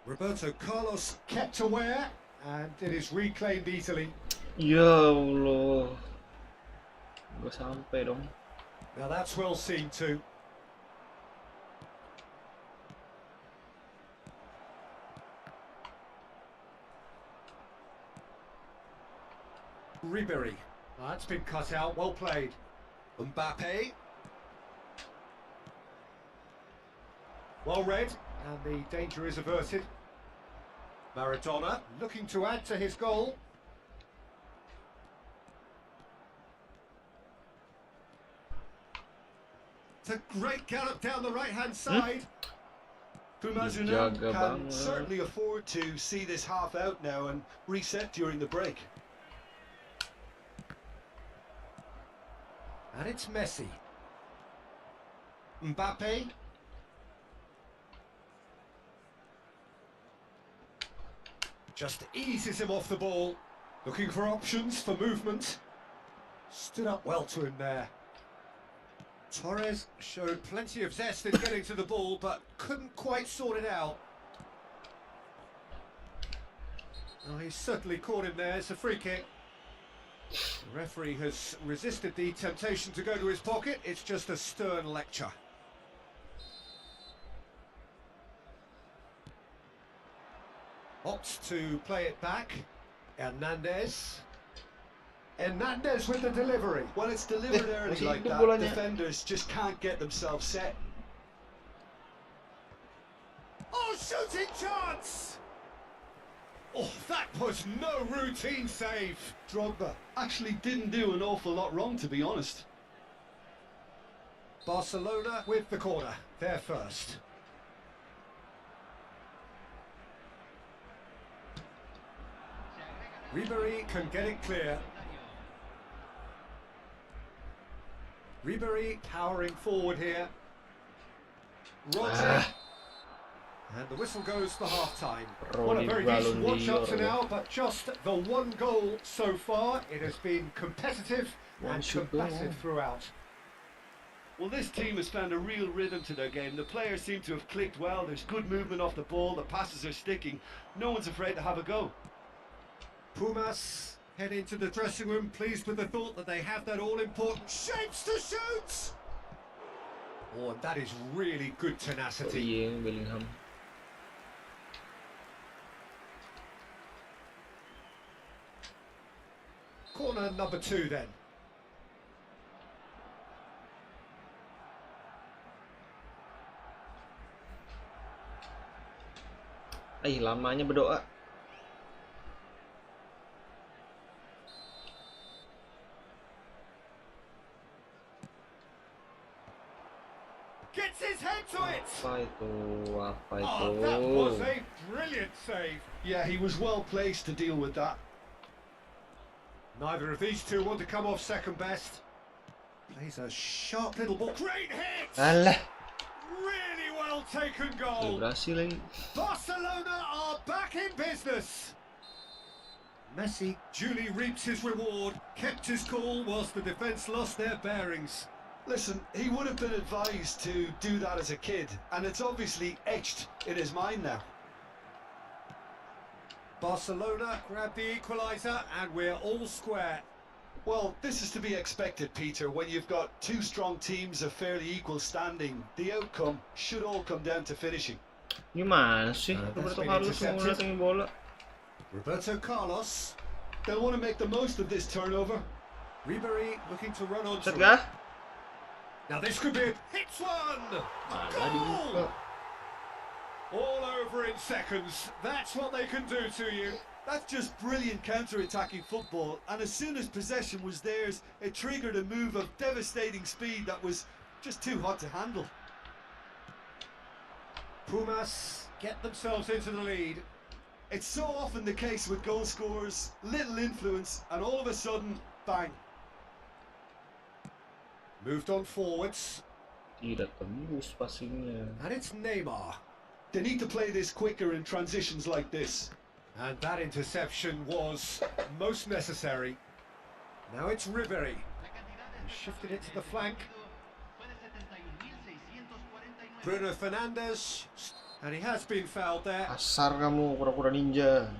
Roberto Carlos kept aware, and it is reclaimed easily. Ya Allah. Gak sampai dong. Now that's well seen too. Ribery. That's been cut out, well played. Mbappe. Well read, and the danger is averted. Maradona looking to add to his goal. It's a great gallop down the right-hand side. Pumas Dijaga can banget. certainly afford to see this half out now and reset during the break. And it's Messi. Mbappe. Just eases him off the ball. Looking for options for movement. Stood up well to him there. Torres showed plenty of zest in getting to the ball, but couldn't quite sort it out. Oh, he's certainly caught him there. It's a free kick. The referee has resisted the temptation to go to his pocket. It's just a stern lecture. Opts to play it back. Hernandez. Hernandez with the delivery. When it's delivered early masih like hidup that, bolanya. defenders just can't get themselves set. Oh, shooting chance! Oh, that was no routine save. Drogba actually didn't do an awful lot wrong, to be honest. Barcelona with the corner. They're first. Ribery can get it clear. Ribery powering forward here. Rodri. And the whistle goes for half-time. What a Rodri very decent Ballon watch up to d'Or. now, but just the one goal so far. It has been competitive and shoot combative goal. throughout. Well, this team has found a real rhythm to their game. The players seem to have clicked well. There's good movement off the ball. The passes are sticking. No one's afraid to have a go. Pumas head into the dressing room, pleased with the thought that they have that all-important shapes to shoot. Oh, and that is really good Oh tenacity. iya, Bellingham. Corner number 2 then. Lamanya berdoa. Gets his head to it. Apa itu? Apa Oh, itu? that was a brilliant save. Yeah, he was well placed to deal with that. Neither of these two want to come off second best. Plays a sharp little ball. Great hit! Alah, Really well taken udah goal. berhasil lagi. Barcelona are back in business. Messi duly reaps his reward, kept his cool whilst the defence lost their bearings. Listen, he would have been advised to do that as a kid, and it's obviously etched in his mind now. Barcelona grab the equaliser and we're all square. Well, this is to be expected, Peter. When you've got two strong teams of fairly equal standing, the outcome should all come down to finishing. Gimana sih? That's Roberto been Carlos intercepted. mau datengin bola. Roberto Carlos. They'll want to make the most of this turnover. Ribery looking to run on. Set kah? Now this could be it. Hits one! Malah Goal! dibuka. All over in seconds. That's what they can do to you. That's just brilliant counter-attacking football, and as soon as possession was theirs, it triggered a move of devastating speed that was just too hot to handle. Pumas get themselves into the lead. It's so often the case with goal scorers, little influence, and all of a sudden, Bang. Moved on forwards. Tidak tembus passingnya. And it's Neymar. They need to play this quicker in transitions like this. And that interception was most necessary. Now it's Ribery. He shifted it to the flank. Bruno Fernandes. And he has been fouled there. Kasar kamu, kura-kura ninja.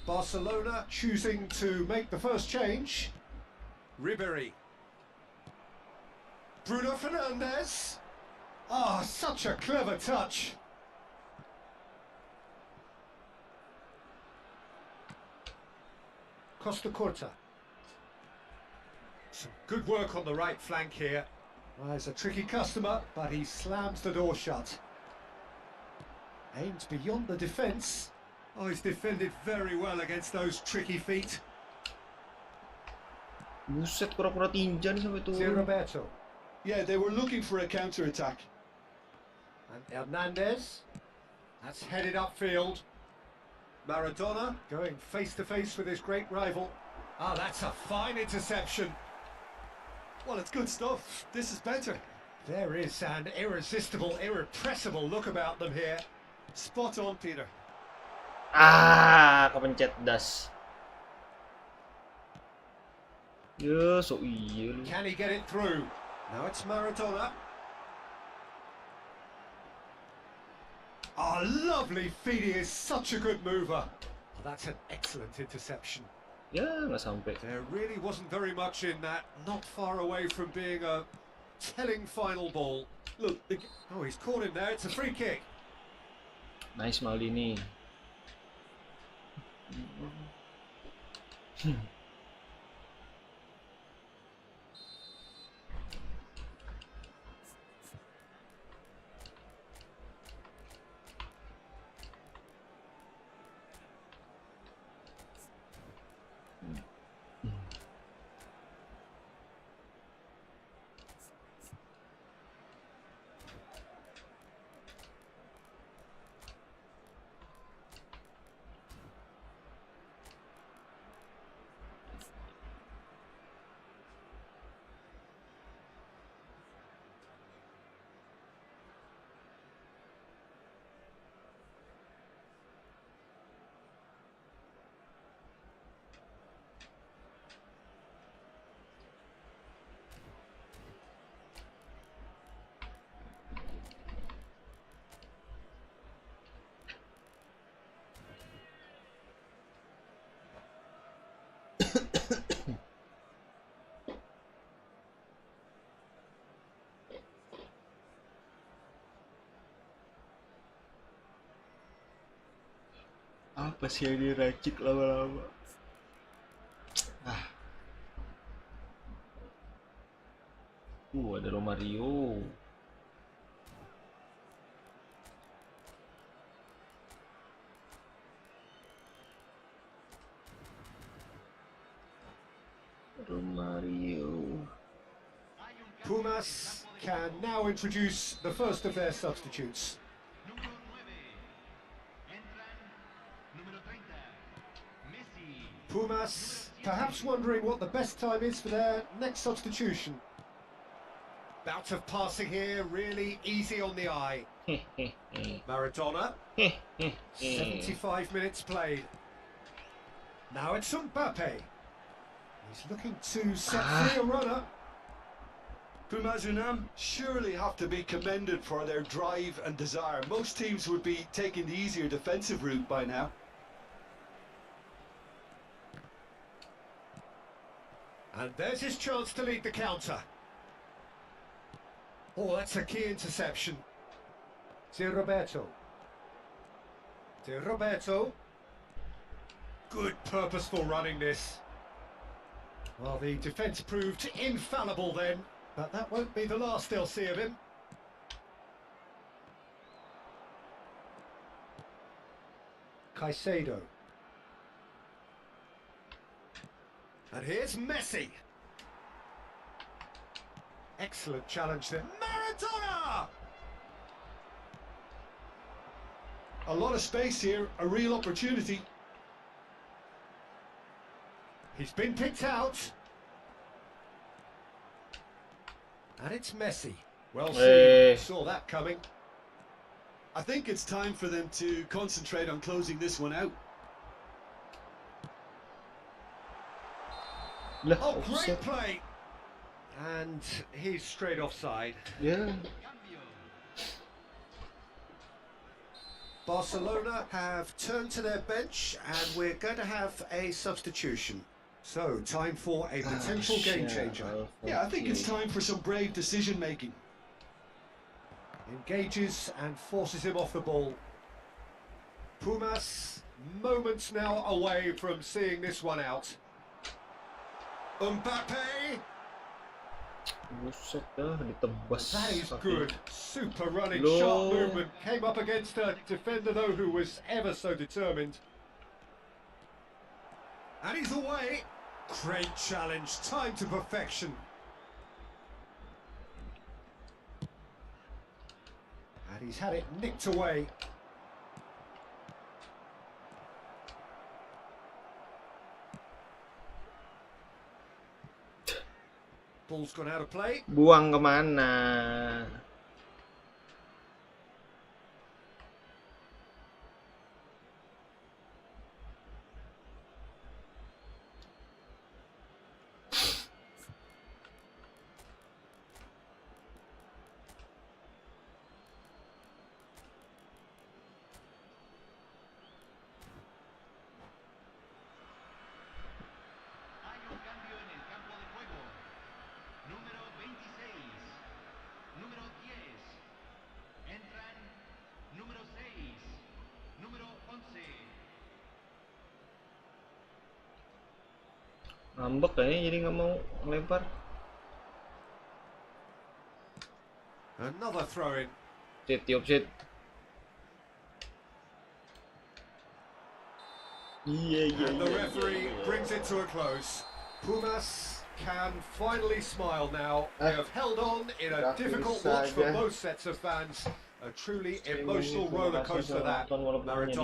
Barcelona choosing to make the first change. Ribery. Bruno Fernandes. Ah, such a clever touch. Costa Curta. Some good work on the right flank here. Well, he's a tricky customer, but he slams the door shut. Aims beyond the defence. Oh, he's defended very well against those tricky feet. Buset, kura-kura ninja nih sampai See turun. Roberto. Yeah, they were looking for a counter-attack. And Hernandez. That's headed upfield. Maradona going face-to-face with his great rival. Ah, that's a fine interception. Well, it's good stuff. This is better. There is an irresistible, irrepressible look about them here. Spot on, Peter. Ah, kepencet das. Ya, so iya lu. Can he get it through? Now it's Maradona. Ah, lovely feed. He is such a good mover. Oh, that's an excellent interception. Ya, nggak sampai. There really wasn't very much in that. Not far away from being a telling final ball. Look, Oh, he's caught him there. It's a free kick. Nice Maldini. Apa sih yang diracik lama-lama? Ah. Ada Romario. Romario. Pumas can now introduce the first of their substitutes. Pumas perhaps wondering what the best time is for their next substitution. Bout of passing here, really easy on the eye. Maradona. 75 minutes played. Now it's Mbappe. He's looking to set free a runner. Pumas Unam surely have to be commended for their drive and desire. Most teams would be taking the easier defensive route by now. And there's his chance to lead the counter. Oh, that's a key interception. De Roberto. De Roberto. Good purposeful running this. Well, the defence proved infallible then, but that won't be the last they'll see of him. Caicedo. And here's Messi. Excellent challenge there. Maradona! A lot of space here, a real opportunity. He's been picked out. And it's Messi. Well Hey. seen. Saw that coming. I think it's time for them to concentrate on closing this one out. Lah, Oh, great offside. play. And he's straight offside. Ya. Barcelona have turned to their bench and we're going to have a substitution. So, time for a potential game changer. Yeah, I think it's time for some brave decision making. Engages and forces him off the ball. Pumas, moments now away from seeing this one out. Mbappe! Buset dah, ditebas. That is kakinya. good. Super running, Loh. sharp movement. Came up against a defender though who was ever so determined. And he's away. Great challenge. Time to perfection. And he's had it nicked away. Ball's gone out of play. Buang kemana? Hay un cambio en el campo de juego. Número 26. Número 10. Entran número 6. Número 11. Ngambek kayaknya jadi nggak mau ngelempar. Another throw in. Sit, tiup sit. Iya, iya, And the iya, referee iya, iya. brings it to a close. Pumas can finally smile now. They have held on in a Gratis difficult watch for saja. most sets of fans. A truly Terima emotional kasih roller coaster sudah that. nonton walaupun hanya Maradona